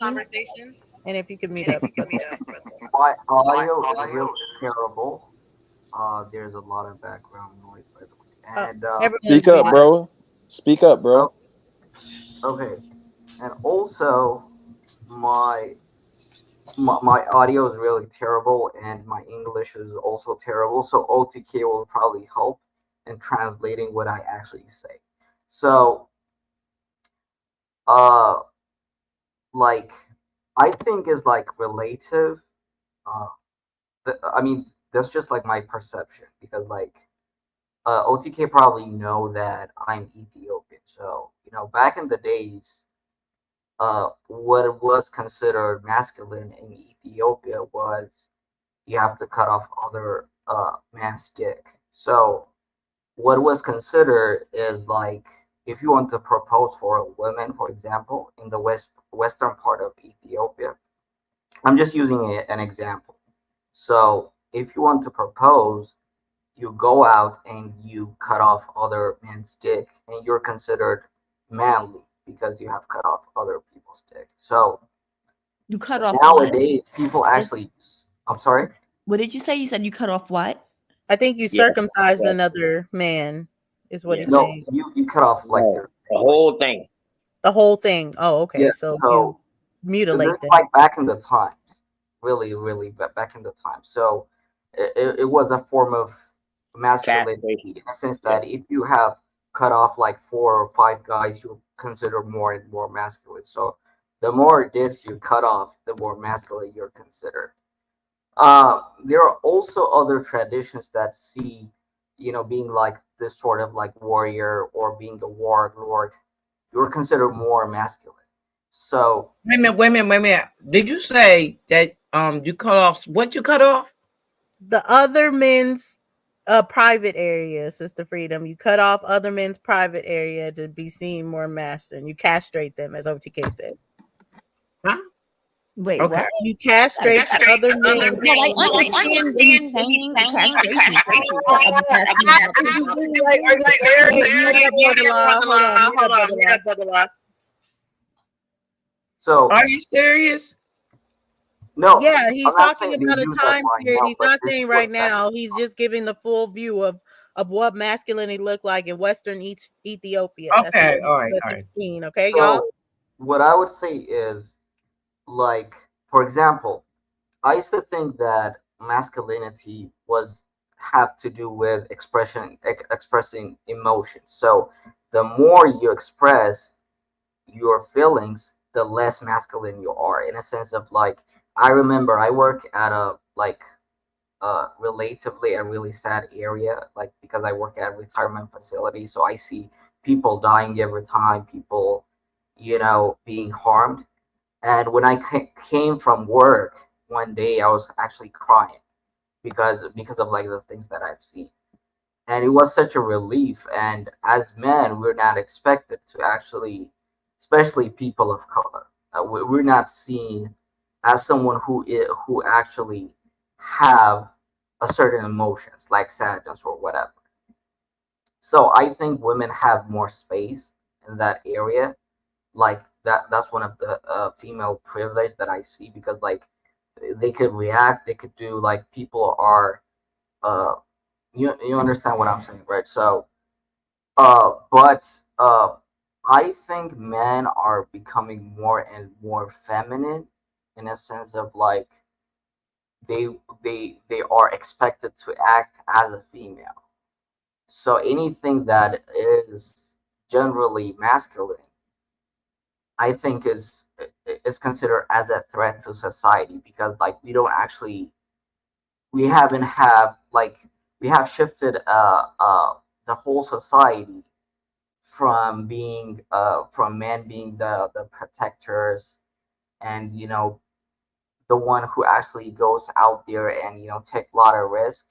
Conversations? And if you could meet up. My audio is really terrible. There's a lot of background noise, by the way. And Speak up, bro. Speak up, bro. Okay. And also, my audio is really terrible, and my English is also terrible. So OTK will probably help in translating what I actually say. So, like, I think is like relative. I mean, that's just like my perception, because like OTK probably know that I'm Ethiopian. So, back in the days, what was considered masculine in Ethiopia was you have to cut off other man's dick. So what was considered is like, if you want to propose for a woman, for example, in the western part of Ethiopia, I'm just using an example. So if you want to propose, you go out and you cut off other men's dick, and you're considered manly because you have cut off other people's dick. So you cut off nowadays people actually, I'm sorry, what did you say? You said you cut off what? I think you circumcised another man is what Yeah. he's No, saying. you cut off like No, their the whole thing. The whole thing. Oh, okay. yeah. So you So mutilate this them. like back in the times, really back in the time. So it was a form of masculinity Castration. in a sense Yeah. that if you have cut off like 4 or 5 guys, you consider more and more masculine. So the more this you cut off, the more masculine you're considered. There are also other traditions that see, being like this sort of like warrior or being a warlord, you're considered more masculine. So Wait a minute, wait a minute, wait a minute. Did you say that you cut off what you cut off? The other men's private area, Sister Freedom. You cut off other men's private area to be seen more masculine. You castrate them, as OTK said. Huh? Wait, Okay. what? You castrate the other men. No, I understand what he's saying, the castration part of the castration. so Are you serious? no, Yeah, he's I'm not talking saying they about a use that time line period. now, He's but not this saying is right what's happening. now. He's just giving the full view of what masculinity looked like in Western Ethiopia. That's Okay, what all right, what all he's right. seen. Okay, y'all. So what I would say is, like, for example, I used to think that masculinity was have to do with expressing emotions. So the more you express your feelings, the less masculine you are. In a sense of like, I remember I work at a like relatively a really sad area, like because I work at a retirement facility, so I see people dying every time, people, being harmed. And when I came from work one day, I was actually crying because of like the things that I've seen, and it was such a relief. And as men, we're not expected to actually, especially people of color, we're not seen as someone who actually have a certain emotions like sadness or whatever. So I think women have more space in that area, like that's one of the female privilege that I see, because like they could react, they could do, like, people are uh you understand what I'm saying, right? So but I think men are becoming more and more feminine, in a sense of like they they are expected to act as a female. So anything that is generally masculine, I think is considered as a threat to society, because like we haven't have like we have shifted the whole society from men being the protectors, and the one who actually goes out there and take a lot of risk.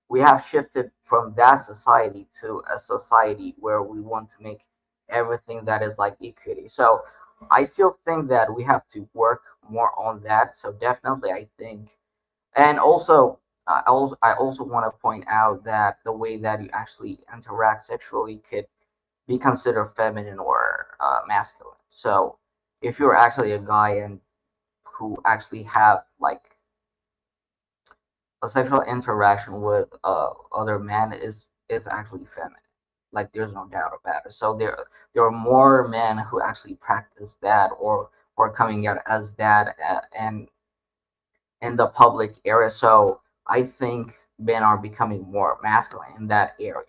We have shifted from that society to a society where we want to make everything that is like equity. So I still think that we have to work more on that. So definitely, I think, and also I also want to point out that the way that you actually interact sexually could be considered feminine or masculine. So if you're actually a guy and who actually have like a sexual interaction with other men is actually feminine. Like there's no doubt about it. So there are more men who actually practice that, or coming out as that, and in the public area. So I think men are becoming more masculine in that area.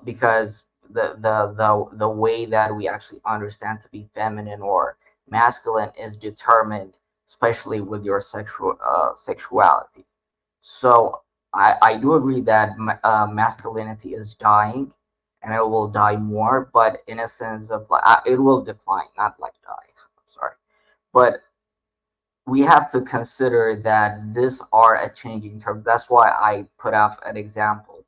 Because the way that we actually understand to be feminine or masculine is determined, especially with your sexuality. So I do agree that masculinity is dying, and it will die more, but in a sense of like it will decline, not like die. I'm sorry, but we have to consider that these are a changing term. That's why I put up an example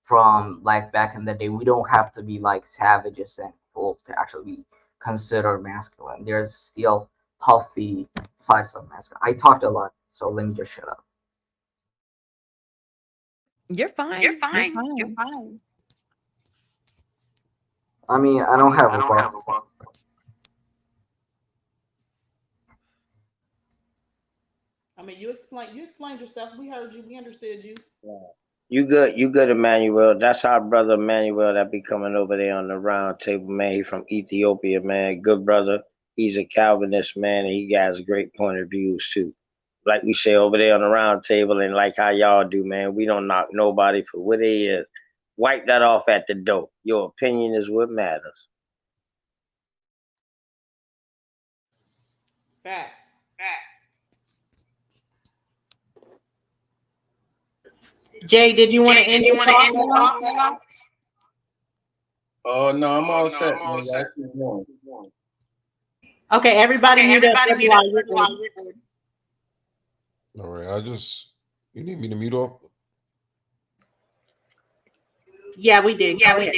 from like back in the day. We don't have to be like savages and wolves to actually be considered masculine. There's still healthy sides of masculine. I talked a lot, so let me just shut up. You're fine. You're fine. I mean, I don't have a problem. I mean, you explained yourself. We heard you. We understood you. Yeah. You good, Emmanuel. That's our brother Emmanuel that be coming over there on the round table, man. He from Ethiopia, man. Good brother. He's a Calvinist, man, and he got great point of views too. Like we say over there on the round table, and like how y'all do, man. We don't knock nobody for what they is. Wipe that off at the door. Your opinion is what matters. Facts. Jay, did you want to end your talk now? Oh no, I'm all set. Man. Y'all keep going. Okay, everybody mute up. All right, you need me to mute up? Yeah, we did. Go ahead.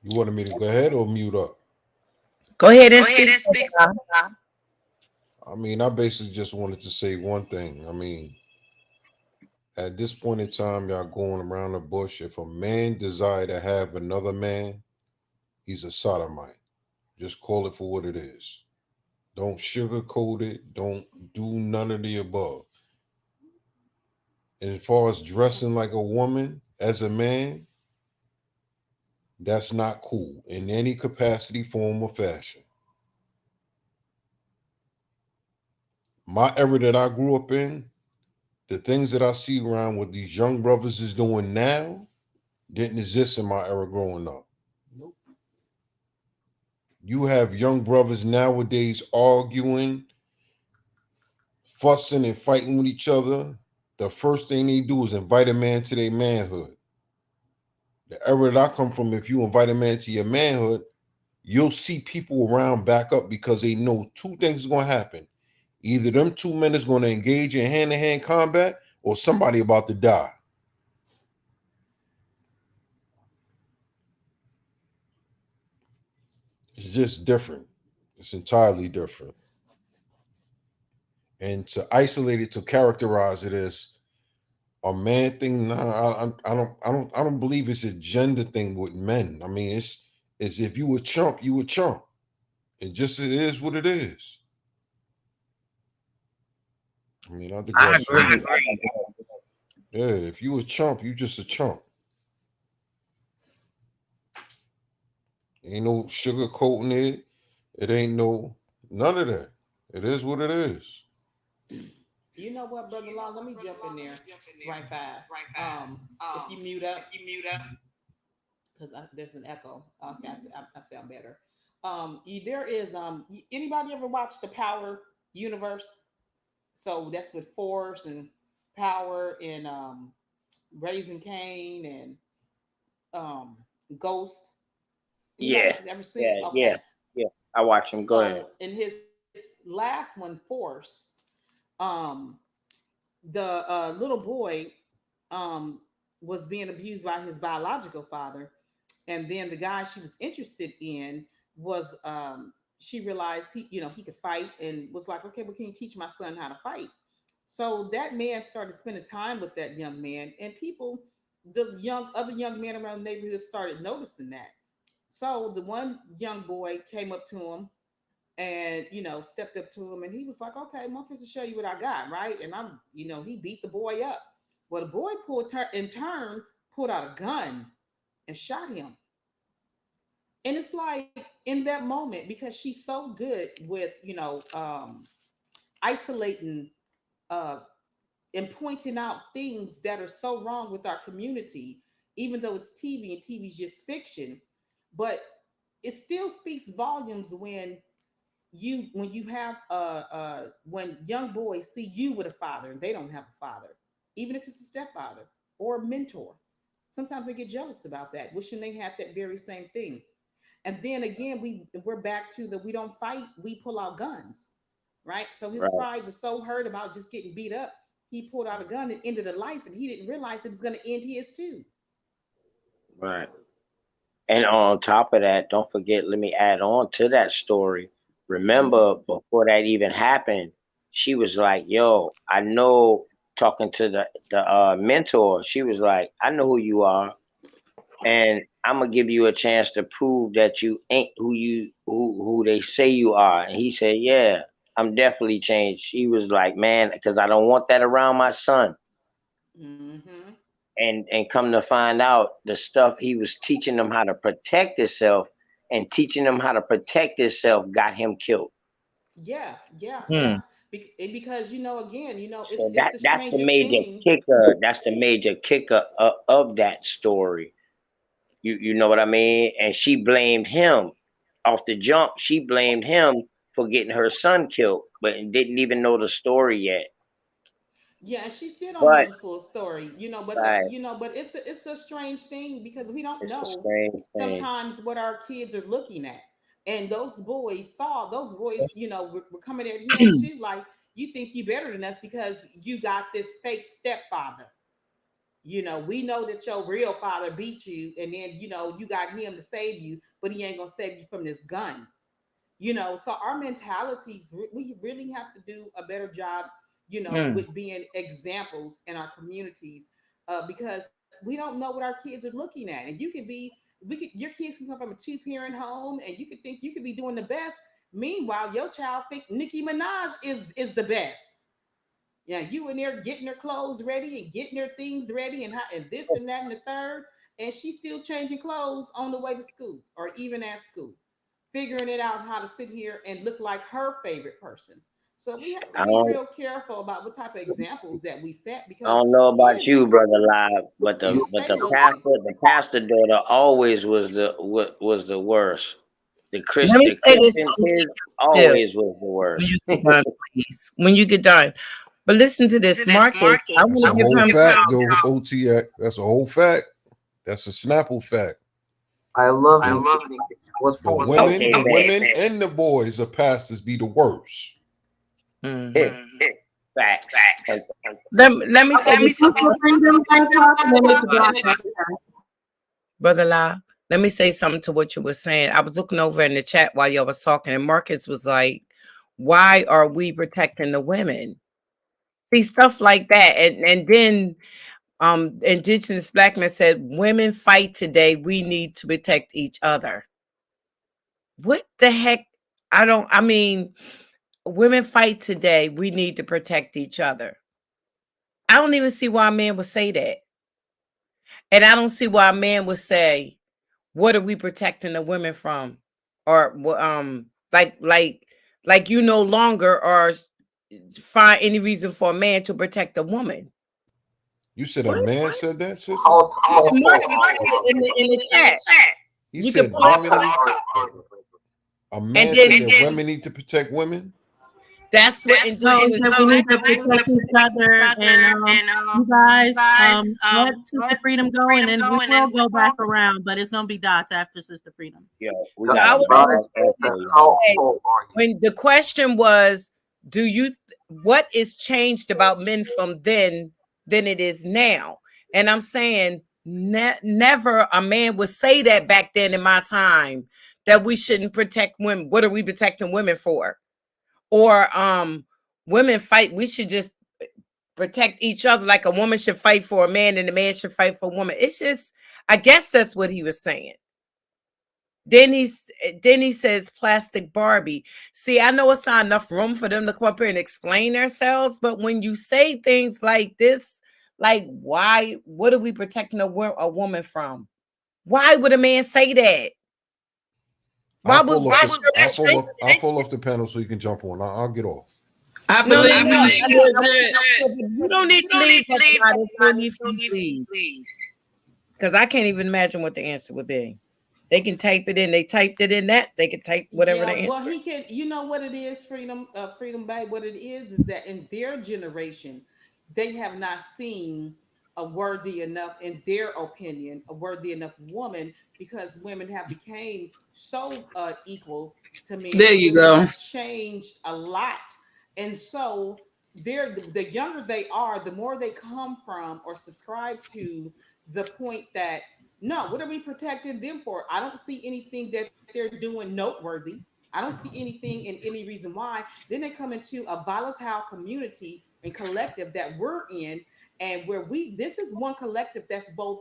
You wanted me to go ahead or mute up? Go ahead and speak. I mean, I basically just wanted to say one thing. I mean, at this point in time, y'all going around the bush. If a man desire to have another man, he's a sodomite. Just call it for what it is. Don't sugarcoat it. Don't do none of the above. And as far as dressing like a woman as a man, that's not cool in any capacity, form, or fashion. My era that I grew up in, the things that I see around what these young brothers is doing now didn't exist in my era growing up. Nope. You have young brothers nowadays arguing, fussing and fighting with each other. The first thing they do is invite a man to their manhood. The era that I come from, if you invite a man to your manhood, you'll see people around back up because they know two things are going to happen. Either them two men is going to engage in hand-to-hand combat or somebody about to die. It's just different. It's entirely different. And to isolate it, to characterize it as a man thing, no, I don't believe it's a gender thing with men. I mean, it's if you a chump, you a chump. It is what it is. I mean, I agree. Yeah, if you a chump, you just a chump. Ain't no sugarcoating it. It ain't none of that. It is what it is. You know what, brother Law? Let me jump in there right fast. If you mute up, because there's an echo. Okay, I sound better. There is anybody ever watched the Power universe? So that's with Force and Power and Raising Cain and Ghost. Yeah. Ever seen? Yeah, Okay. yeah. I watch him. Go ahead. In his last one, Force, the little boy was being abused by his biological father, and then the guy she was interested in was she realized he could fight and was like, okay, well, can you teach my son how to fight? So that man started spending time with that young man, and other young men around the neighborhood started noticing that. So the one young boy came up to him and stepped up to him, and he was like, okay, I'm to show you what I got, right? And he beat the boy up. Well, the boy pulled out a gun and shot him. And it's like, in that moment, because she's so good with isolating and pointing out things that are so wrong with our community, even though it's TV and TV's just fiction, but it still speaks volumes when you have when young boys see you with a father and they don't have a father, even if it's a stepfather or a mentor. Sometimes they get jealous about that, wishing they had that very same thing. And then again, we're back to we don't fight, we pull out guns, right? So his Right. pride was so hurt about just getting beat up, he pulled out a gun and ended a life, and he didn't realize it was going to end his too. Right. And on top of that, don't forget, let me add on to that story. Remember, before that even happened, she was like, yo, I know, talking to the mentor, she was like, I know who you are, and I'm gonna give you a chance to prove that you ain't who they say you are. And he said, yeah. I'm definitely changed. She was like, man, because I don't want that around my son. Mm-hmm. And come to find out, the stuff he was teaching them how to protect himself and teaching them how to protect himself got him killed. Yeah, yeah, Hmm. yeah. Because again, So it's the that's the strangest major thing. kicker. That's the major kicker of that story. You know what I mean? And she blamed him off the jump. She blamed him for getting her son killed, but didn't even know the story yet. Yeah, and she still don't know But the full story, but like, but it's a strange thing because we don't it's a know strange thing. sometimes what our kids are looking at. And those boys, were coming at him too, like, you think you better than us because you got this fake stepfather. We know that your real father beat you, and then you got him to save you, but he ain't gonna save you from this gun. So our mentalities, we really have to do a better job, Hmm. with being examples in our communities, because we don't know what our kids are looking at. And your kids can come from a two-parent home, and you could think you could be doing the best. Meanwhile, your child think Nicki Minaj is the best. Yeah, you in there getting her clothes ready and getting her things ready, and this and that and the third, and she's still changing clothes on the way to school or even at school, figuring it out how to sit here and look like her favorite person. So we have to I be don't real careful about what type of examples that we set, I because don't know about kids you, brother Live, but kids the stay looking. pastor daughter always was the worst. Let me The say this, Christian OT, kids this, always was the when worst. you get done, please. When you get done. But listen to this, Marcus. I That's want a to give whole him fact, though, OTX. That's a whole fact. That's a Snapple fact. I love The, listening. What's the wrong? women, Okay, the man. women and the boys of pastors be the worst. Mhm. Facts. Let me say this. Brother La, let me say something to what you were saying. I was looking over in the chat while y'all was talking, and Marcus was like, why are we protecting the women? See, stuff like that. And then indigenous black men said, women fight today, we need to protect each other. What the heck? I mean, women fight today, we need to protect each other. I don't even see why a man would say that. And I don't see why a man would say, what are we protecting the women from? Or like you no longer are find any reason for a man to protect a woman. You said a man said that, sister? Marcus in the chat. He You can said pull it women up. a man And said then that women need to protect women? that's what indigenous we need to protect each other. And you guys, let Sister Freedom go, and then we will go back around, but it's gonna be dots after Sister Freedom. Yo, we Well, got I a was broad saying echo, when the question was, what is changed about men from then than it is now? And I'm saying never a man would say that back then in my time, that we shouldn't protect women. What are we protecting women for? Or women fight, we should just protect each other, like a woman should fight for a man and a man should fight for a woman. It's just, I guess that's what he was saying. Then he says plastic Barbie. See, I know it's not enough room for them to come up here and explain themselves, but when you say things like this, like, why, what are we protecting a woman from? Why would a man say that? I'll fall off the panel so you can jump on. I'll get off. I believe you don't need to leave. Because I can't even imagine what the answer would be. They can type it in. They typed it in that. They can type whatever they answer. Well, he can. You know what it is, Freedom Bay. What it is that in their generation, they have not seen a worthy enough, in their opinion, a worthy enough woman, because women have became so equal to men. There you Women go. have changed a lot, and so the younger they are, the more they come from or subscribe to the point that, no, what are we protecting them for? I don't see anything that they're doing noteworthy. I don't see anything and any reason why. Then they come into a volatile community and collective that we're in, and where this is one collective that's both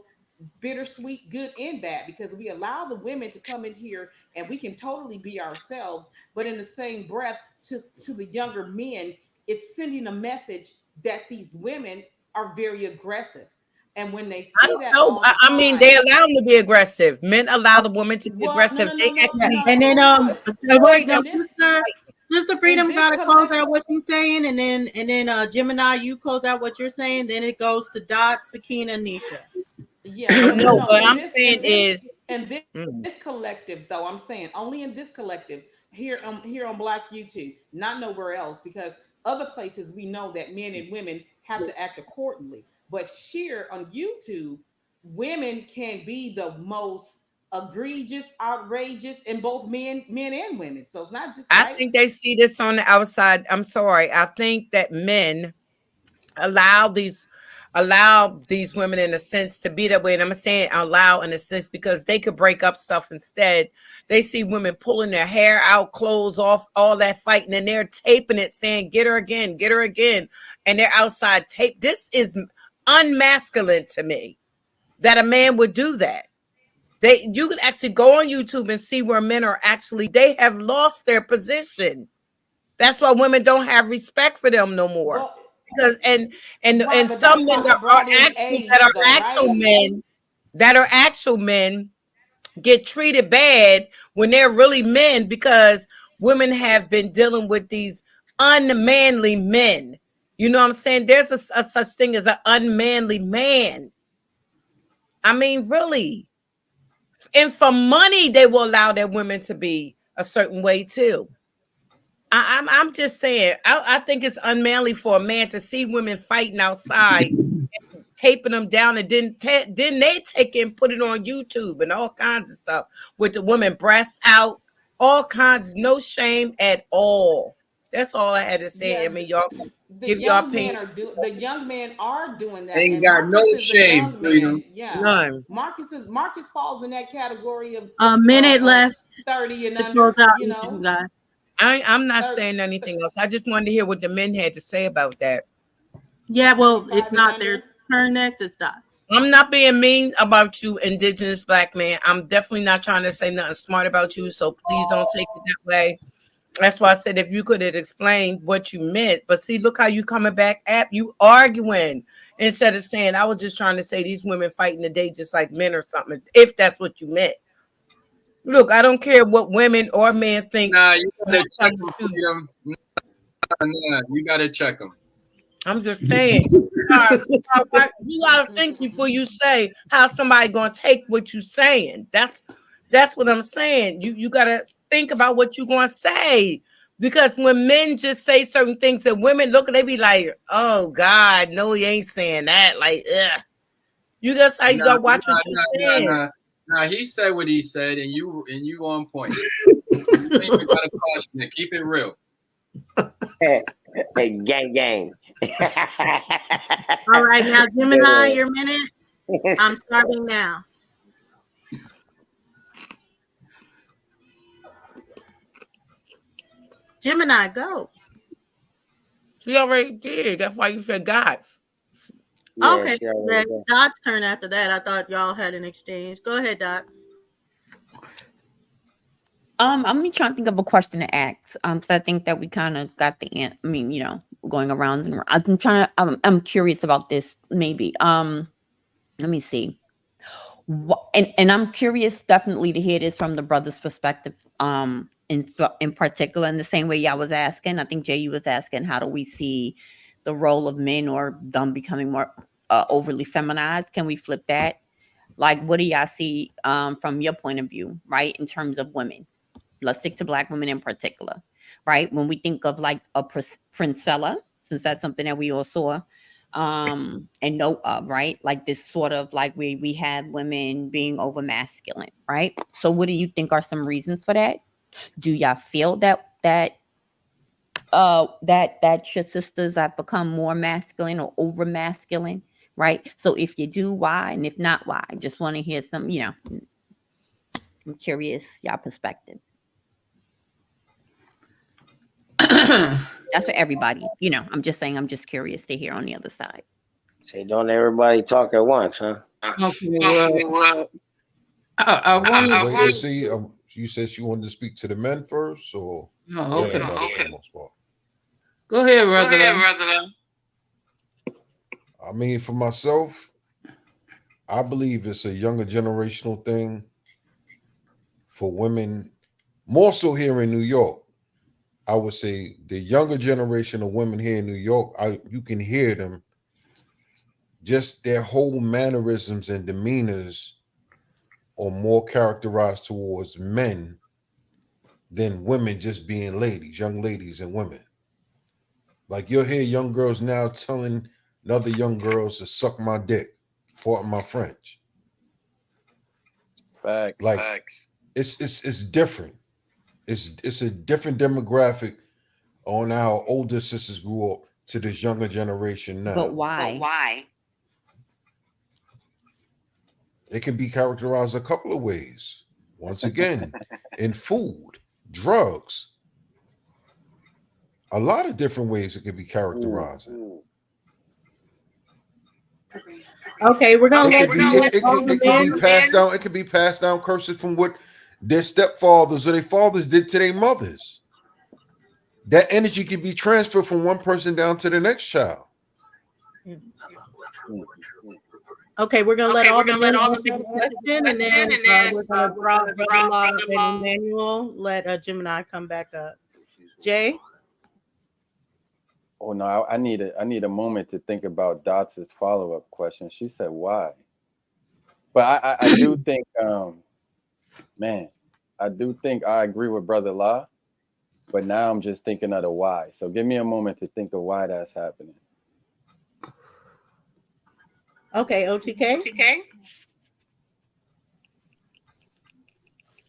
bittersweet, good and bad, because we allow the women to come in here and we can totally be ourselves, but in the same breath to the younger men, it's sending a message that these women are very aggressive. And when they I say don't that know. all the I mean, time, they allow them to be aggressive. Men allow the women to be well, aggressive. no, They Yeah. actually And then Pause. so wait, now In this, Sister in Freedom this gotta close collective, out what she's saying, and then Gemini, you close out what you're saying, then it goes to Dot, Sakina, Nisha. yeah, no, no. What in I'm this, saying is, in this, mm, this collective, though, I'm saying only in this collective here on Black YouTube, not nowhere else, because other places we know that men and women have to act accordingly. But here on YouTube, women can be the most egregious, outrageous in both men and women. So it's not just I right. think they see this on the outside. I'm sorry. I think that men allow these women in a sense to be that way, and I'm saying allow in a sense because they could break up stuff instead. They see women pulling their hair out, clothes off, all that fighting, and they're taping it saying get her again, and they're outside tape. This is unmasculine to me that a man would do that. You can actually go on YouTube and see where men are actually, they have lost their position. That's why women don't have respect for them no more. Well, Because right, but some that's men why that I brought in age, though, are actual men get treated bad when they're really men, because women have been dealing with these unmanly men. You know what I'm saying? There's a such thing as an unmanly man. I mean, really. And for money, they will allow their women to be a certain way too. I'm just saying, I think it's unmanly for a man to see women fighting outside, taping them down, and then they take it and put it on YouTube and all kinds of stuff with the women breasts out, all kinds, no shame at all. That's all I had to say. Yeah, I mean, y'all the give your young opinion. men the young men are doing that, Ain't and got no Marcus is a shame, young Freedom. man. Yeah, None. Marcus falls in that category of A minute left 30 and to under. close out, You you know, guys. I'm not 30, saying anything else. I just wanted to hear what the men had to say about that. Yeah, well, 35 it's and not under. their turn next, it's Dot's. I'm not being mean about you, indigenous black man. I'm definitely not trying to say nothing smart about you, so please don't take it that way. That's why I said if you could have explained what you meant. But see, look how you coming back at you arguing instead of saying I was just trying to say these women fighting today just like men or something, if that's what you meant. Look, I don't care what women or men think. Nah, you I'm gotta not check trying them, to choose. Freedom. Nah, you gotta check them. I'm just saying, you gotta think before you say how somebody gonna take what you saying. That's what I'm saying. You gotta think about what you're gonna say, because when men just say certain things that women look, they be like, "Oh God, no, he ain't saying that." Like, ugh. You gotta say, you gotta watch what you saying. Nah, he said what he said, and you on point. You ain't even gotta caution it. Keep it real. Hey, gang. All right, now Gemini, your minute. I'm starting now. Gemini, go. She already did. That's why you said guys. Yeah, Okay, she already that's did. Dot's turn after that. I thought y'all had an exchange. Go ahead, Dots. I'm trying to think of a question to ask. 'Cause I think that we kind of got the I mean, going around and around. I'm curious about this. Maybe. Let me see. And I'm curious, definitely, to hear this from the brother's perspective. In particular, in the same way y'all was asking. I think Jay, you was asking, how do we see the role of men or them becoming more overly feminized? Can we flip that? Like, what do y'all see from your point of view, right, in terms of women? Let's stick to Black women in particular, right? When we think of like a Princella, since that's something that we all saw and know of, right? Like this sort of like we have women being over masculine, right? So what do you think are some reasons for that? Do y'all feel that your sisters have become more masculine or over masculine, right? So if you do, why? And if not, why? Just want to hear some, I'm curious y'all perspective. That's for everybody. I'm just saying, I'm just curious to hear on the other side. Say, don't everybody talk at once, huh? Okay, well, I Wait wanted to see. You said she wanted to speak to the men first, or Oh, okay. everybody for the most part? Go ahead, brother. I mean, for myself, I believe it's a younger generational thing for women, more so here in New York. I would say the younger generation of women here in New York, you can hear them, just their whole mannerisms and demeanors are more characterized towards men than women just being ladies, young ladies and women. Like you'll hear young girls now telling other young girls to suck my dick, pardon my French. Facts. Like it's different. It's a different demographic on how older sisters grew up to this younger generation now. But why? It can be characterized a couple of ways. Once again, in food, drugs, a lot of different ways it could be characterized. Okay, we're gonna It let could be passed down. It could be passed down curses from what their stepfathers or their fathers did to their mothers. That energy can be transferred from one person down to the next child. Okay, we're gonna let all the men answer the question, and then we're gonna drop Brother Law and Emmanuel. Let Gemini come back up. Jay. Oh no, I need a moment to think about Dots' follow-up question. She said why? But I do think I do think I agree with Brother La, but now I'm just thinking of the why. So give me a moment to think of why that's happening. Okay, OTK.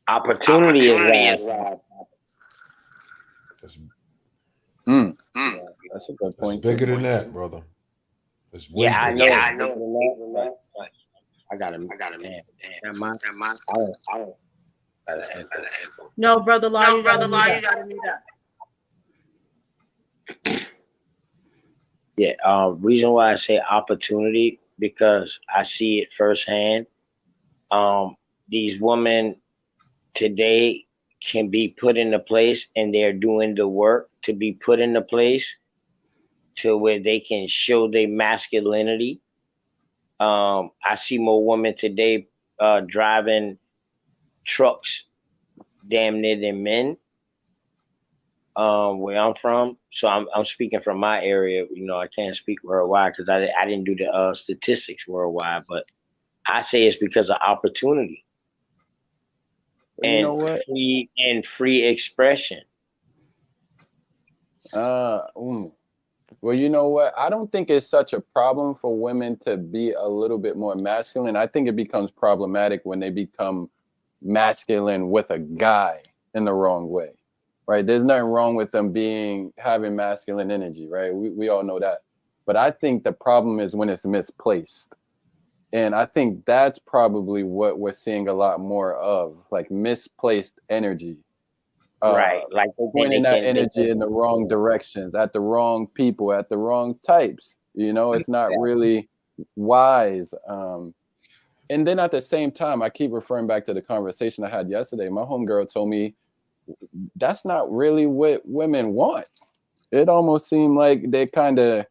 Opportunity is why. That's a good It's point. bigger than that, brother. It's way Yeah, I bigger. know. I got him. Damn. I don't. No, Brother Law, you gotta mute up. Yeah. Reason why I say opportunity, because I see it firsthand. These women today can be put into place, and they're doing the work to be put into place to where they can show their masculinity. I see more women today driving trucks damn near than men where I'm from. So I'm speaking from my area. You know, I can't speak worldwide because I didn't do the statistics worldwide, but I say it's because of opportunity. You know what? Free expression. Well, you know what? I don't think it's such a problem for women to be a little bit more masculine. I think it becomes problematic when they become masculine with a guy in the wrong way, right? There's nothing wrong with them having masculine energy, right? We all know that. But I think the problem is when it's misplaced. And I think that's probably what we're seeing a lot more of, like misplaced energy. Right. Like pointing that energy in the wrong directions, at the wrong people, at the wrong types. You know, it's not really wise. And then at the same time, I keep referring back to the conversation I had yesterday. My homegirl told me that's not really what women want. It almost seemed like they kind of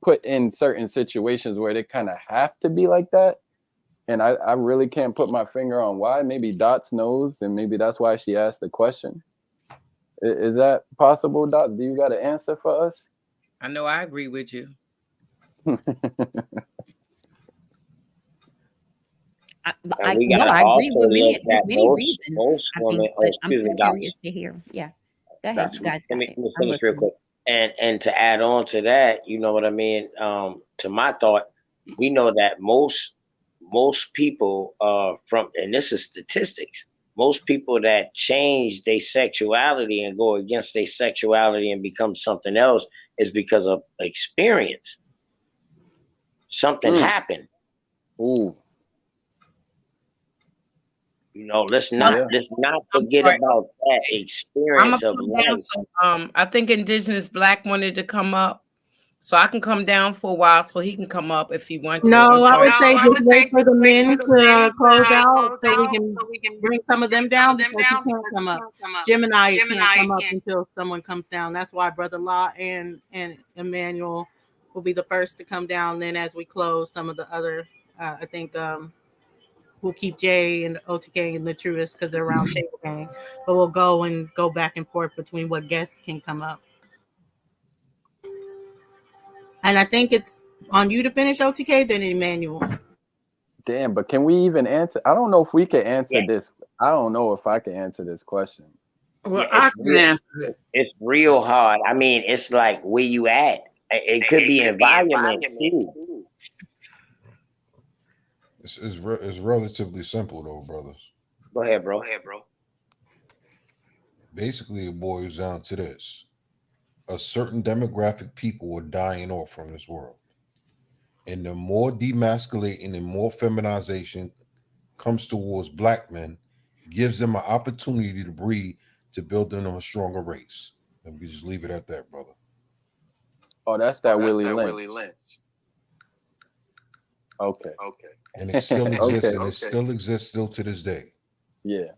put in certain situations where they kind of have to be like that. And I really can't put my finger on why. Maybe Dots knows, and maybe that's why she asked the question. Is that possible, Dots? Do you got an answer for us? I know I agree with you. I agree with many reasons. I think, but I'm just curious to hear. Yeah, go ahead, you guys. Let me finish real quick. And to add on to that, you know what I mean? To my thought, we know that most people from, and this is statistics, most people that change their sexuality and go against their sexuality and become something else is because of experience. Something happened. Ooh. You know, let's not forget about that experience of life. I think Indigenous Black wanted to come up. So I can come down for a while so he can come up if he wants to. No, I I'm would sorry. say just wait for the men to close out so we can bring some of them down because you can't come up. Gemini can't come up until someone comes down. That's why Brother Law and Emmanuel will be the first to come down. Then as we close, some of the other, I think we'll keep Jay and OTK and the Truest because they're round table gang. But we'll go back and forth between what guests can come up. And I think it's on you to finish OTK, then Emmanuel. Damn, but can we even answer? I don't know if we can answer this. I don't know if I can answer this question. Well, I can answer it. It's real hard. I mean, it's like where you at. It could be environment too. It's relatively simple though, brothers. Go ahead, bro. Basically, it boils down to this. A certain demographic people are dying off from this world. And the more demasculating and more feminization comes towards black men, gives them an opportunity to breed, to build them a stronger race. And we just leave it at that, brother. Oh, that's that Willie Lynch. Okay. And it still exists, and it still exists still to this day. Yeah.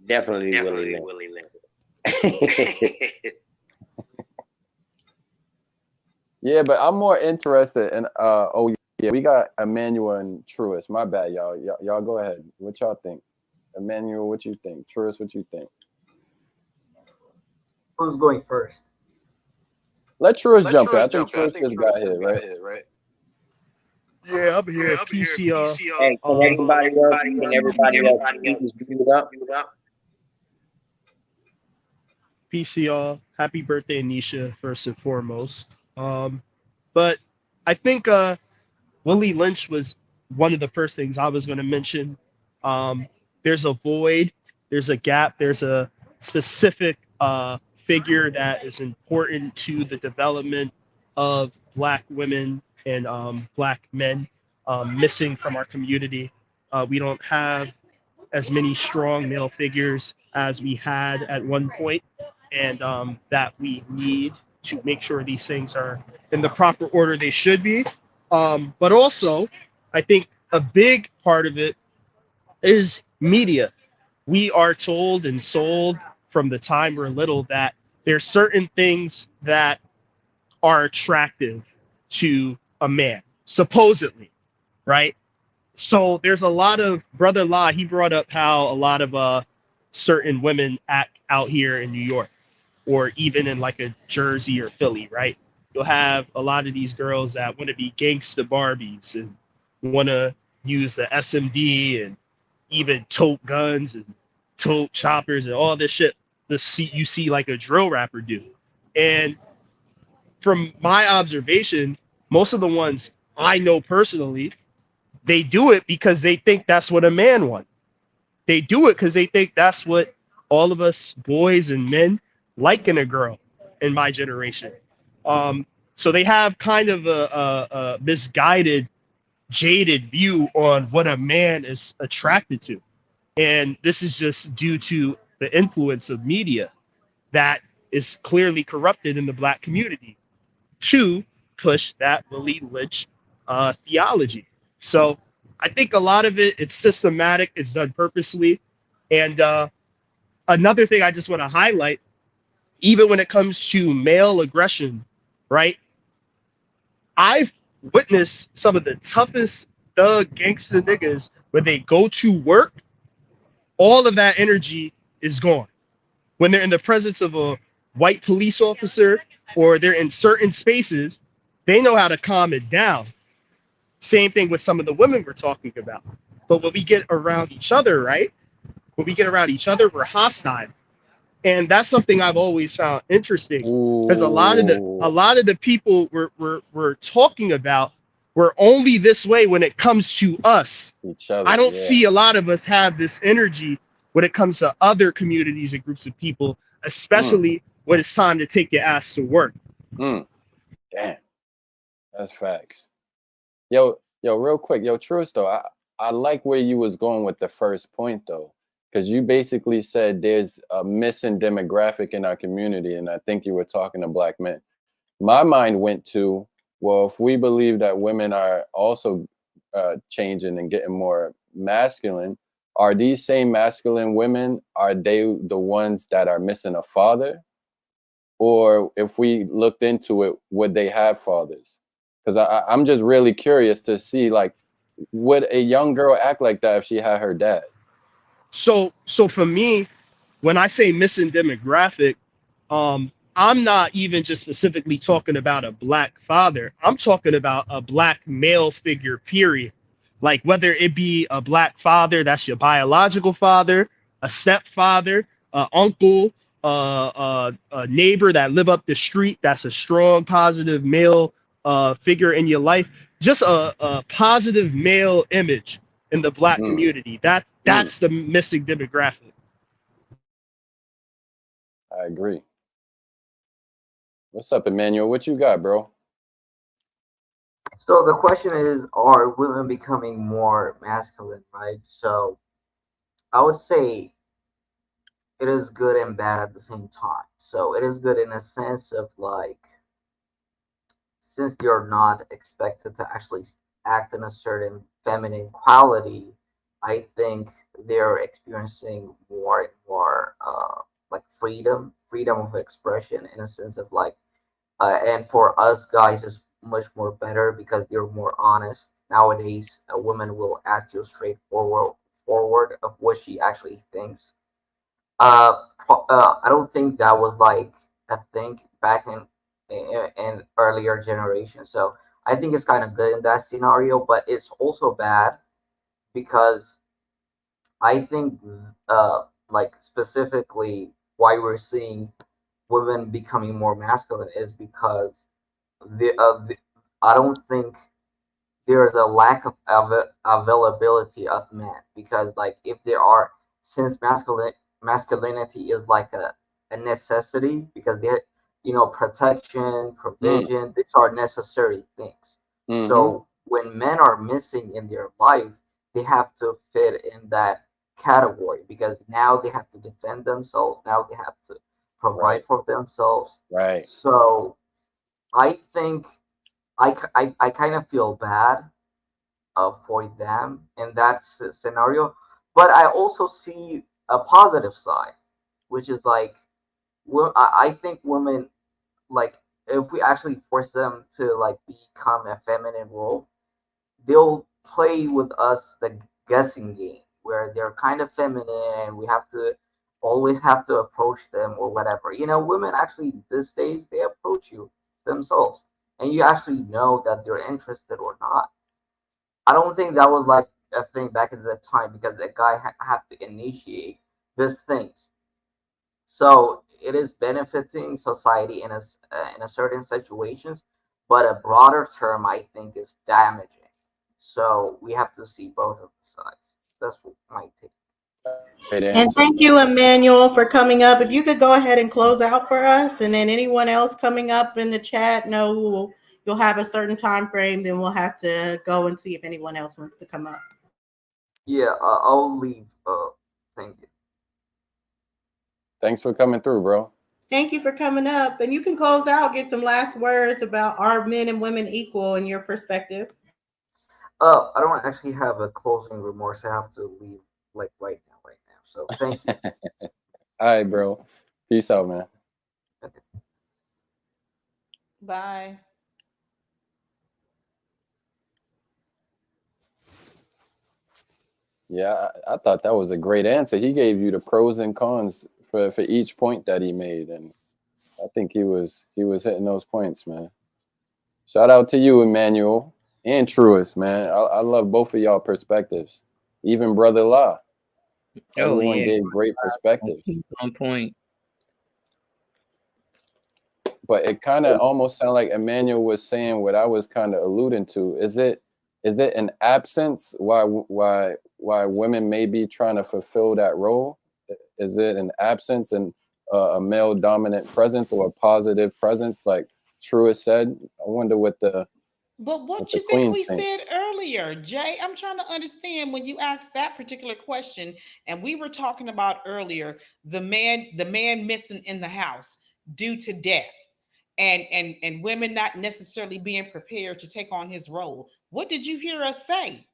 Definitely Willie Lynch. Yeah, but I'm more interested in we got Emmanuel and Truist. My bad, y'all. Y'all go ahead. What y'all think? Emmanuel, what you think? Truist, what you think? Who's going first? Let Truist jump in. I think Truist just got here, right? Yeah, I'm here. PCR. Hey, can everybody else please mute up? PCR. Happy birthday, Nisha, first and foremost. But I think Willie Lynch was one of the first things I was going to mention. There's a void, there's a gap, there's a specific figure that is important to the development of Black women and Black men missing from our community. We don't have as many strong male figures as we had at one point, and that we need to make sure these things are in the proper order they should be. But also, I think a big part of it is media. We are told and sold from the time we're little that there's certain things that are attractive to a man, supposedly, right? So there's a lot of, Brother La, he brought up how a lot of certain women act out here in New York, or even in like a Jersey or Philly, right? You'll have a lot of these girls that want to be gangsta Barbies and want to use the SMD and even tote guns and tote choppers and all this shit you see like a drill rapper do. And from my observation, most of the ones I know personally, they do it because they think that's what a man wants. They do it because they think that's what all of us boys and men like in a girl in my generation. So they have kind of a misguided, jaded view on what a man is attracted to. And this is just due to the influence of media that is clearly corrupted in the Black community to push that Willie Lynch theology. So I think a lot of it's systematic, it's done purposely. And another thing I just want to highlight, even when it comes to male aggression, right? I've witnessed some of the toughest thug gangster niggas when they go to work, all of that energy is gone. When they're in the presence of a white police officer or they're in certain spaces, they know how to calm it down. Same thing with some of the women we're talking about. But when we get around each other, right? When we get around each other, we're hostile. And that's something I've always found interesting, because a lot of the people we're talking about were only this way when it comes to us. Each other, I don't see a lot of us have this energy when it comes to other communities and groups of people, especially when it's time to take your ass to work. Damn, that's facts. Yo, real quick, Truist though, I like where you was going with the first point though, because you basically said there's a missing demographic in our community, and I think you were talking to Black men. My mind went to, well, if we believe that women are also changing and getting more masculine, are these same masculine women, are they the ones that are missing a father? Or if we looked into it, would they have fathers? Because I'm just really curious to see, like, would a young girl act like that if she had her dad? So for me, when I say missing demographic, I'm not even just specifically talking about a Black father. I'm talking about a Black male figure, period. Like whether it be a Black father, that's your biological father, a stepfather, a uncle, a neighbor that live up the street, that's a strong, positive male figure in your life. Just a positive male image in the Black community. That's the missing demographic. I agree. What's up, Emmanuel? What you got, bro? So the question is, are women becoming more masculine, right? So I would say it is good and bad at the same time. So it is good in a sense of like, since you're not expected to actually act in a certain feminine quality, I think they're experiencing more and more like freedom of expression in a sense of like, and for us guys, it's much more better because they're more honest. Nowadays, a woman will ask you forward of what she actually thinks. I don't think that was like a thing back in earlier generations. So I think it's kind of good in that scenario, but it's also bad because I think like specifically why we're seeing women becoming more masculine is because I don't think there's a lack of availability of men, because like if there are, since masculinity is like a necessity, because they, protection, provision, these are necessary things. So when men are missing in their life, they have to fit in that category because now they have to defend themselves, now they have to provide for themselves. Right. So I think I kind of feel bad for them in that scenario, but I also see a positive side, which is like, I think women, like, if we actually force them to like become a feminine role, they'll play with us the guessing game where they're kind of feminine. We have to always have to approach them or whatever. Women actually these days, they approach you themselves, and you actually know that they're interested or not. I don't think that was like a thing back in the time because a guy had to initiate these things. So it is benefiting society in a certain situations, but a broader term I think is damaging. So we have to see both of the sides. That's what my take. Great And answer. thank you, Emmanuel, for coming up. If you could go ahead and close out for us, and then anyone else coming up in the chat, you'll have a certain time frame. Then we'll have to go and see if anyone else wants to come up. Yeah, I'll leave. Thank you. Thanks for coming through, bro. Thank you for coming up, and you can close out. Get some last words about, are men and women equal in your perspective? I don't actually have a closing remarks. I have to leave like right now. So thank you. All right, bro. Peace out, man. Bye. Yeah, I thought that was a great answer. He gave you the pros and cons for each point that he made, and I think he was hitting those points, man. Shout out to you, Emmanuel and Truist, man. I love both of y'all perspectives. Even Brother La. Everyone gave great perspectives. On point. But it kind of almost sounded like Emmanuel was saying what I was kind of alluding to. Is it an absence why women may be trying to fulfill that role? Is it an absence and a male dominant presence or a positive presence, like Truist said? I wonder what the But what you think we said earlier? earlier, Jay, I'm trying to understand when you asked that particular question, and we were talking about earlier the man missing in the house due to death, and women not necessarily being prepared to take on his role. What did you hear us say?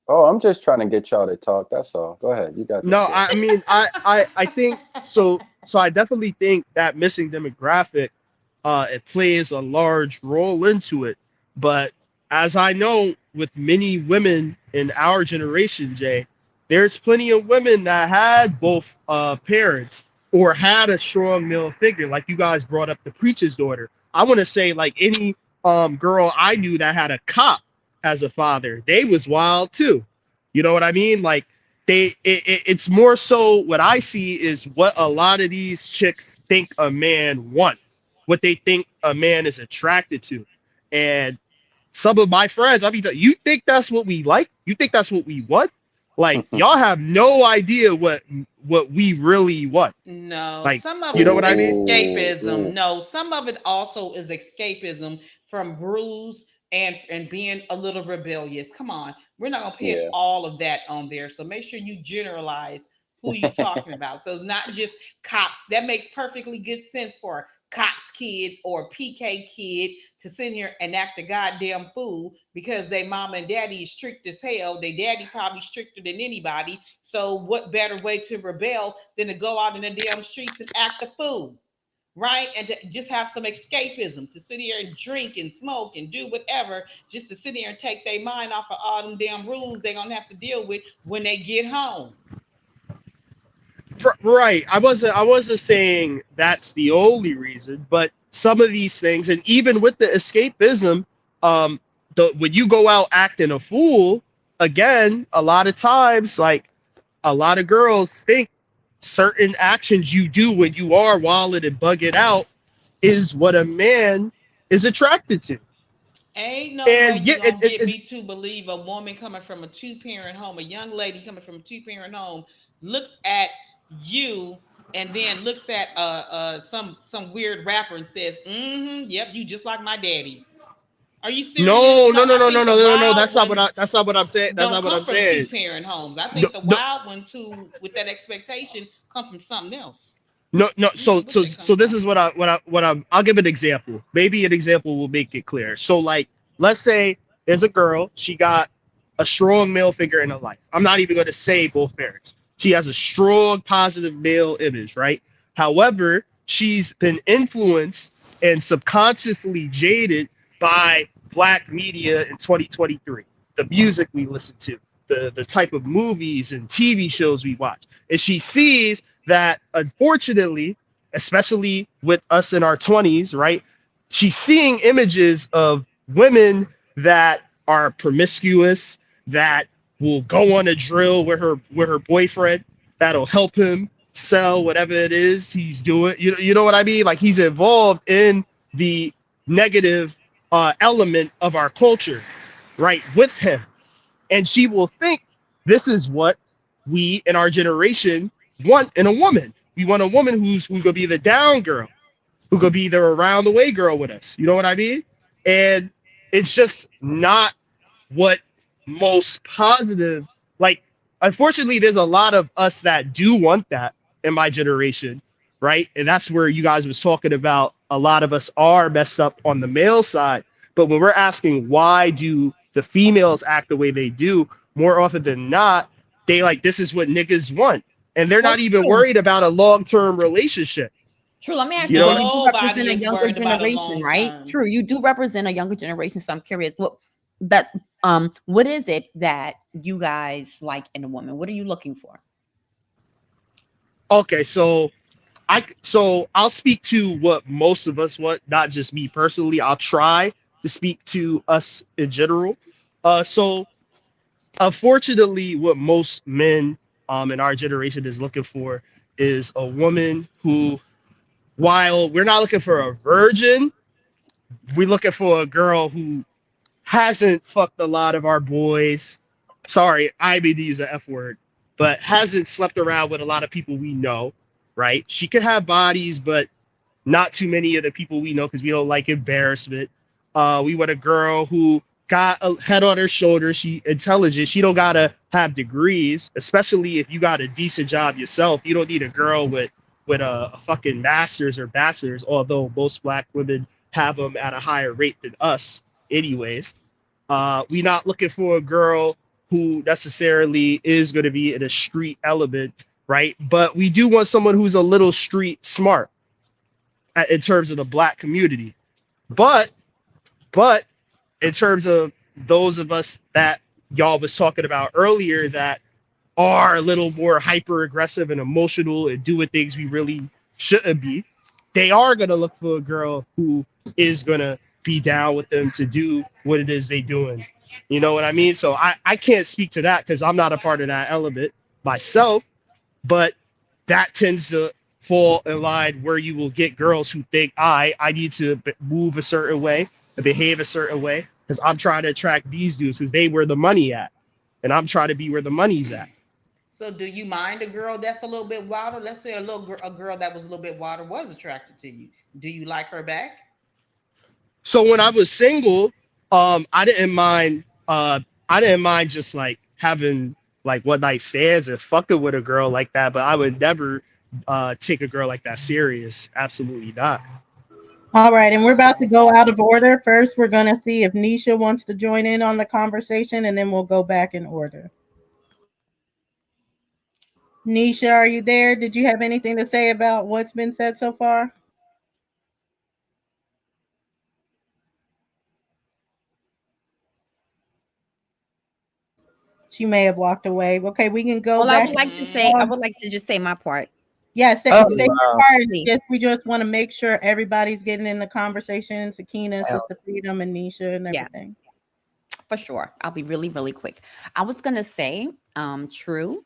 Oh, I'm just trying to get y'all to talk. That's all. Go ahead. You got the No, floor. I mean, I think so. So I definitely think that missing demographic, it plays a large role into it. But as I know, with many women in our generation, Jay, there's plenty of women that had both parents or had a strong male figure. Like you guys brought up the preacher's daughter. I want to say like any girl I knew that had a cop as a father, they was wild too. You know what I mean? Like it's more so what I see is what a lot of these chicks think a man wants, what they think a man is attracted to. And some of my friends, I mean, you think that's what we like? You think that's what we want? Like y'all have no idea what we really want. No, Like, some of you it know is what I mean? escapism. No, some of it also is escapism from bruise and being a little rebellious. Come on, we're not gonna pin Yeah. all of that on there. So make sure you generalize who you talking about. So it's not just cops. That makes perfectly good sense for cops kids or PK kid to sit here and act a goddamn fool because they mama and daddy is strict as hell. They daddy probably stricter than anybody. So what better way to rebel than to go out in the damn streets and act a fool? Right? And to just have some escapism, to sit here and drink and smoke and do whatever, just to sit here and take their mind off of all them damn rules they're gonna have to deal with when they get home. Right. I wasn't saying that's the only reason, but some of these things, and even with the escapism, when you go out acting a fool, again, a lot of times, like a lot of girls think certain actions you do when you are wilded and bugging out is what a man is attracted to. Ain't no And way yeah, you gonna get me to believe a woman coming from a two-parent home, a young lady coming from a two-parent home, looks at you and then looks at some weird rapper and says, yep, you just like my daddy. Are you serious? no, no, No, no, I no, no, think no, the no, no. wild ones That's not what I'm saying. That's don't not what come I'm from saying. two-parent homes. I No, think the no, wild ones who with that expectation come from something else. no, no. I don't know So, what so, they come so this from. is I'll give an example. Maybe an example will make it clear. So, like, let's say there's a girl. She got a strong male figure in her life. I'm not even going to say both parents. She has a strong positive male image, right? However, she's been influenced and subconsciously jaded by black media in 2023. The music we listen to, the type of movies and TV shows we watch. And she sees that, unfortunately, especially with us in our 20s, right? She's seeing images of women that are promiscuous, that will go on a drill with her boyfriend, that'll help him sell whatever it is he's doing. You know what I mean? Like he's involved in the negative element of our culture, right? With him. And she will think this is what we in our generation want in a woman. We want a woman who's gonna be the down girl, who could be the around the way girl with us. You know what I mean? And it's just not what most positive, like, unfortunately, there's a lot of us that do want that in my generation, right? And that's where you guys was talking about a lot of us are messed up on the male side. But when we're asking why do the females act the way they do, more often than not, they like this is what niggas want. And they're Well, not even true. worried about a long-term relationship. True. Let me ask You you, know, because you do represent Nobody a is younger worried about a generation, long right? term. True. You do represent a younger generation. So I'm curious, what is it that you guys like in a woman? What are you looking for? okay, so I'll speak to what most of us want, not just me personally. I'll try to speak to us in general. So unfortunately, what most men in our generation is looking for is a woman who, while we're not looking for a virgin, we're looking for a girl who hasn't fucked a lot of our boys. Sorry, I mean to use the F word, but hasn't slept around with a lot of people we know, right? She could have bodies, but not too many of the people we know because we don't like embarrassment. We want a girl who got a head on her shoulders. She intelligent. She don't gotta have degrees, especially if you got a decent job yourself. You don't need a girl with a fucking master's or bachelor's, although most black women have them at a higher rate than us anyways. We not looking for a girl who necessarily is going to be in a street element, right? But we do want someone who's a little street smart in terms of the black community. But in terms of those of us that y'all was talking about earlier that are a little more hyper aggressive and emotional and doing things we really shouldn't be, they are going to look for a girl who is going to be down with them to do what it is they doing. You know what I mean? So I can't speak to that because I'm not a part of that element myself, but that tends to fall in line where you will get girls who think I need to move a certain way and behave a certain way because I'm trying to attract these dudes because they where the money at, and I'm trying to be where the money's at. So do you mind a girl that's a little bit wilder? Let's say a girl that was a little bit wilder was attracted to you. Do you like her back? So when I was single, I didn't mind just like having like one night stands and fucking with a girl like that, but I would never take a girl like that serious. Absolutely not. All right, and we're about to go out of order. First, we're going to see if Nisha wants to join in on the conversation, and then we'll go back in order. Nisha, are you there? Did you have anything to say about what's been said so far? She may have walked away. Okay, we can go back. I would like to just say my part. Yes, Oh, say your wow. part. We just want to make sure everybody's getting in the conversation. Sakina, Sister Freedom, and Nisha and everything. For sure. I'll be really, really quick. I was gonna say, true.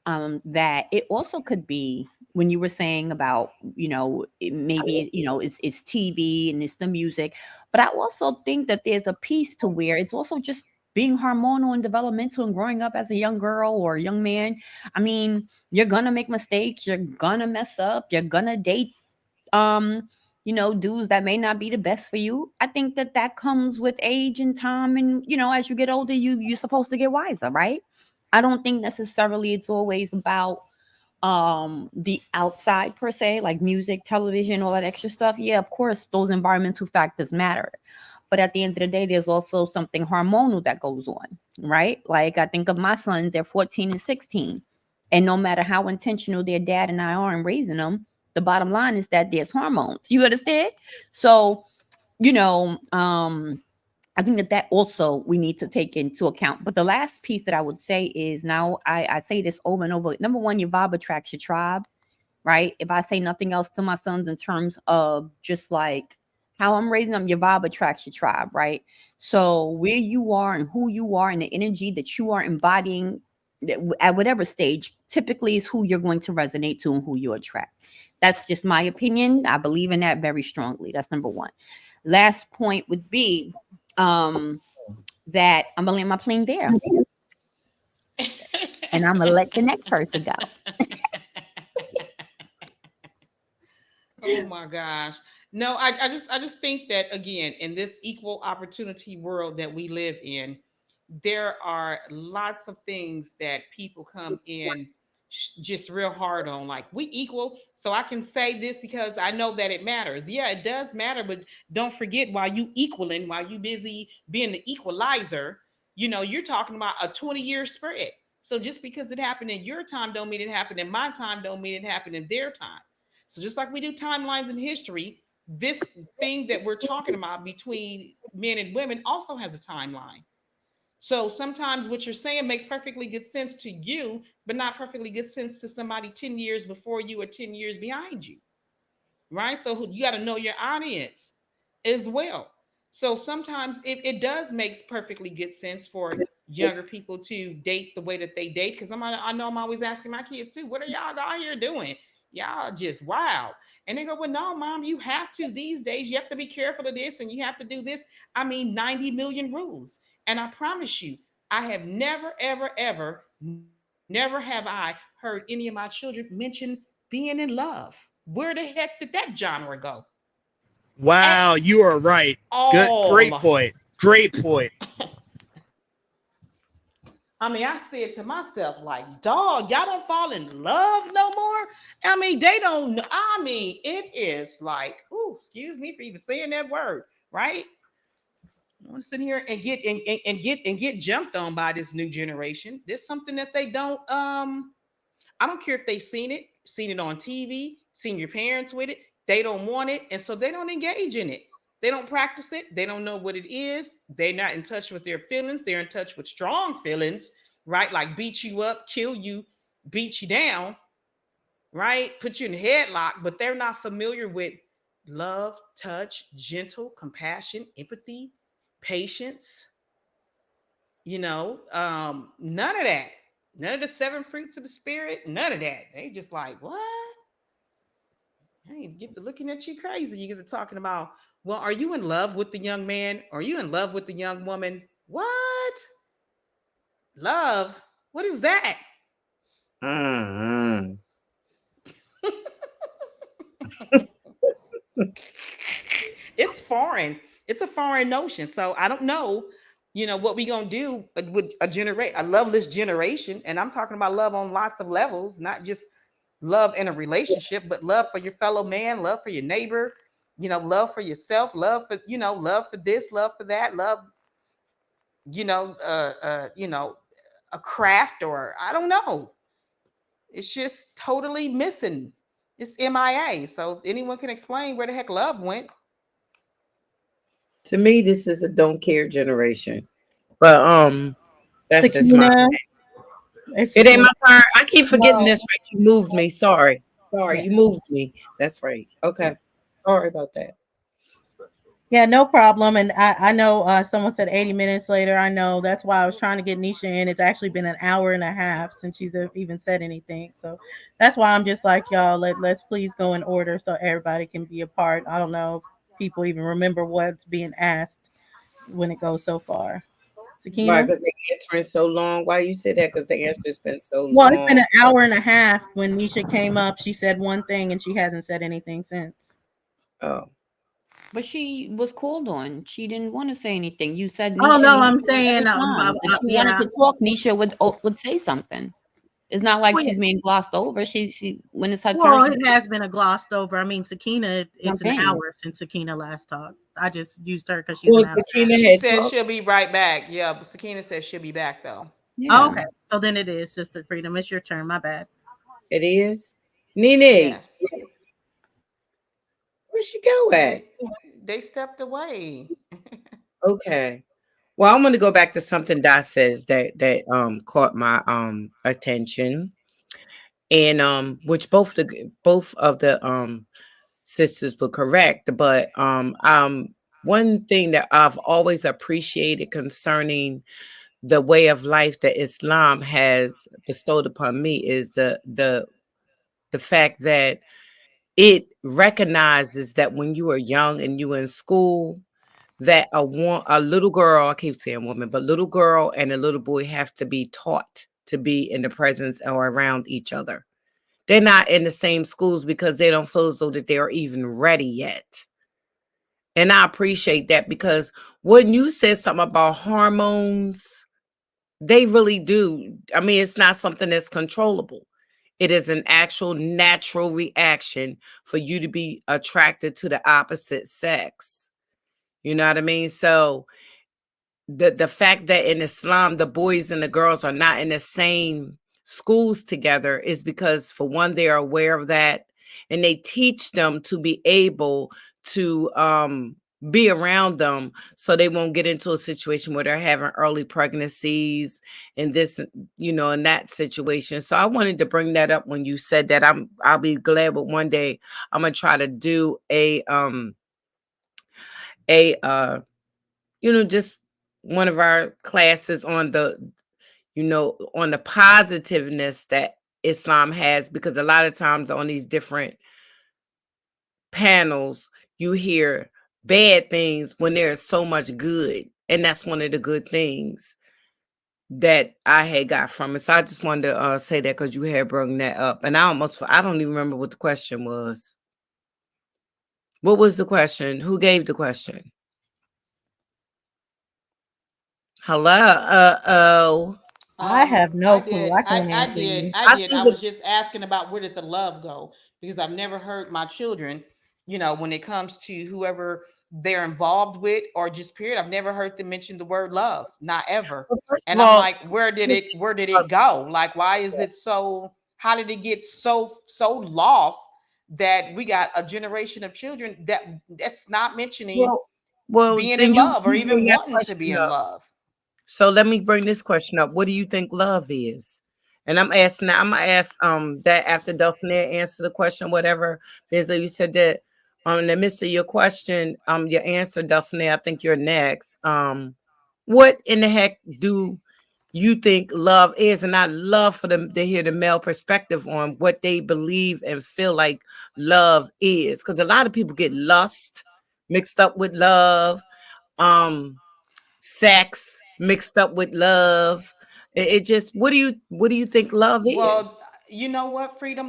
That it also could be when you were saying about, maybe it's TV and it's the music, but I also think that there's a piece to where it's also just being hormonal and developmental and growing up as a young girl or a young man. I mean, you're gonna make mistakes, you're gonna mess up, you're gonna date dudes that may not be the best for you. I think that comes with age and time, and as you get older, you're supposed to get wiser, right? I don't think necessarily it's always about the outside per se, like music, television, all that extra stuff. Yeah, of course, those environmental factors matter. But at the end of the day, there's also something hormonal that goes on, right? Like I think of my sons, they're 14 and 16. And no matter how intentional their dad and I are in raising them, the bottom line is that there's hormones. You understand? So, I think that also we need to take into account. But the last piece that I would say is, now I say this over and over. Number one, your vibe attracts your tribe, right? If I say nothing else to my sons in terms of just like how I'm raising them, your vibe attracts your tribe, right? So where you are and who you are and the energy that you are embodying at whatever stage typically is who you're going to resonate to and who you attract. That's just my opinion. I believe in that very strongly. That's number one. Last point would be that I'm gonna land my plane there, and I'm gonna let the next person go. Oh my gosh. No, I just think that again, in this equal opportunity world that we live in, there are lots of things that people come in just real hard on. Like, we equal, so I can say this because I know that it matters. Yeah, it does matter, but don't forget, while you busy being the equalizer, you're talking about a 20-year spread. So just because it happened in your time don't mean it happened in my time, don't mean it happened in their time. So just like we do timelines in history, this thing that we're talking about between men and women also has a timeline. So sometimes what you're saying makes perfectly good sense to you, but not perfectly good sense to somebody 10 years before you or 10 years behind you, right? So you got to know your audience as well. So sometimes it does make perfectly good sense for younger people to date the way that they date. Because I know I'm always asking my kids too, what are y'all out here doing? Y'all just wow. And they go, well, no, mom, you have to these days. You have to be careful of this and you have to do this. 90 million rules. And I promise you, I have never, ever, ever, never have I heard any of my children mention being in love. Where the heck did that genre go? Wow, you are right. Good, great point. Great point. I mean, I said to myself, like, dog, y'all don't fall in love no more. I mean, they don't. I mean, it is like, ooh, excuse me for even saying that word, right? I want to sit here and get jumped on by this new generation. There's something that they don't. I don't care if they've seen it on TV, seen your parents with it. They don't want it, and so they don't engage in it. They don't practice it. They don't know what it is. They're not in touch with their feelings. They're in touch with strong feelings, right? Like beat you up, kill you, beat you down, right? Put you in a headlock, but they're not familiar with love, touch, gentle, compassion, empathy, patience. None of that. None of the 7 fruits of the spirit. None of that. They just like, what? Hey, get to looking at you crazy. You get to talking about, well, are you in love with the young man? Are you in love with the young woman? What? Love? What is that? Mm-hmm. It's foreign. It's a foreign notion. So I don't know, what we gonna do with a loveless generation. And I'm talking about love on lots of levels, not just love in a relationship, but love for your fellow man, love for your neighbor, love for yourself, love for this, love for that, love, a craft, or I don't know. It's just totally missing. It's MIA. So if anyone can explain where the heck love went. To me, this is a don't care generation. But that's just my Sakina, it ain't my turn. I keep forgetting No. this. Right, you moved me. Sorry, Yeah. you moved me. That's right. Okay, sorry about that. Yeah, no problem. And I know someone said 80 minutes later. I know that's why I was trying to get Nisha in. It's actually been an hour and a half since she's even said anything. So that's why I'm just like, y'all, let's please go in order so everybody can be a part. I don't know if people even remember what's being asked when it goes so far. Why? Sakina? Because the answering so long. Why you say that? Because the answer's been so Well, long. it's been an hour and a half. When Nisha came up, she said one thing and she hasn't said anything since. Oh. But she was called on. She didn't want to say anything. You said Oh, Nisha. no, Nisha I'm saying, every time. If she wanted to talk, Nisha would say something. It's not like she's being glossed over. She when it's her Well, turn. it has been a glossed over. I mean, Sakina, it's an Okay. hour since Sakina last talked. I just used her because she's Well, an hour. Sakina She had said talked. she'll be right back. Yeah, but Sakina said she'll be back though. Oh, okay, so then it is Sister Freedom. It's your turn. My bad. It is. Nene, Yes. where'd she go at? They stepped away. Okay. Well, I'm going to go back to something Dot says that caught my attention, and which both of the sisters were correct, but one thing that I've always appreciated concerning the way of life that Islam has bestowed upon me is the fact that it recognizes that when you are young and you in school, that a little girl, I keep saying woman, but little girl and a little boy have to be taught to be in the presence or around each other. They're not in the same schools because they don't feel as though that they are even ready yet. And I appreciate that, because when you said something about hormones, they really do. I mean, it's not something that's controllable. It is an actual natural reaction for you to be attracted to the opposite sex. You know what I mean? So the fact that in Islam, the boys and the girls are not in the same schools together is because, for one, they are aware of that, and they teach them to be able to be around them so they won't get into a situation where they're having early pregnancies and this, in that situation. So I wanted to bring that up when you said that. I'll be glad, but one day I'm gonna try to do just one of our classes on on the positiveness that Islam has, because a lot of times on these different panels, you hear bad things when there's so much good. And that's one of the good things that I had got from it. So I just wanted to say that because you had brought that up. And I don't even remember what the question was. What was the question? Who gave the question? Hello. Oh. I have no clue. I I can't answer did. you. I I did. think I that was just asking about where did the love go? Because I've never heard my children, when it comes to whoever they're involved with or just period, I've never heard them mention the word love, not ever. well, first of And I'm all, like, where did it go? Like, why is it so, how did it get so lost that we got a generation of children that's not mentioning well, being then in you love or even bring that wanting to be question in up. love? So let me bring this question up. What do you think love is? And I'm asking. I'm gonna ask that after Dulcinea answer the question, whatever. Because you said that in the midst of your question, your answer, Dulcinea. I think you're next. What in the heck do you think love is? And I'd love for them to hear the male perspective on what they believe and feel like love is, because a lot of people get lust mixed up with love. Sex mixed up with love. It just, what do you think love Well, is? you know what, Freedom?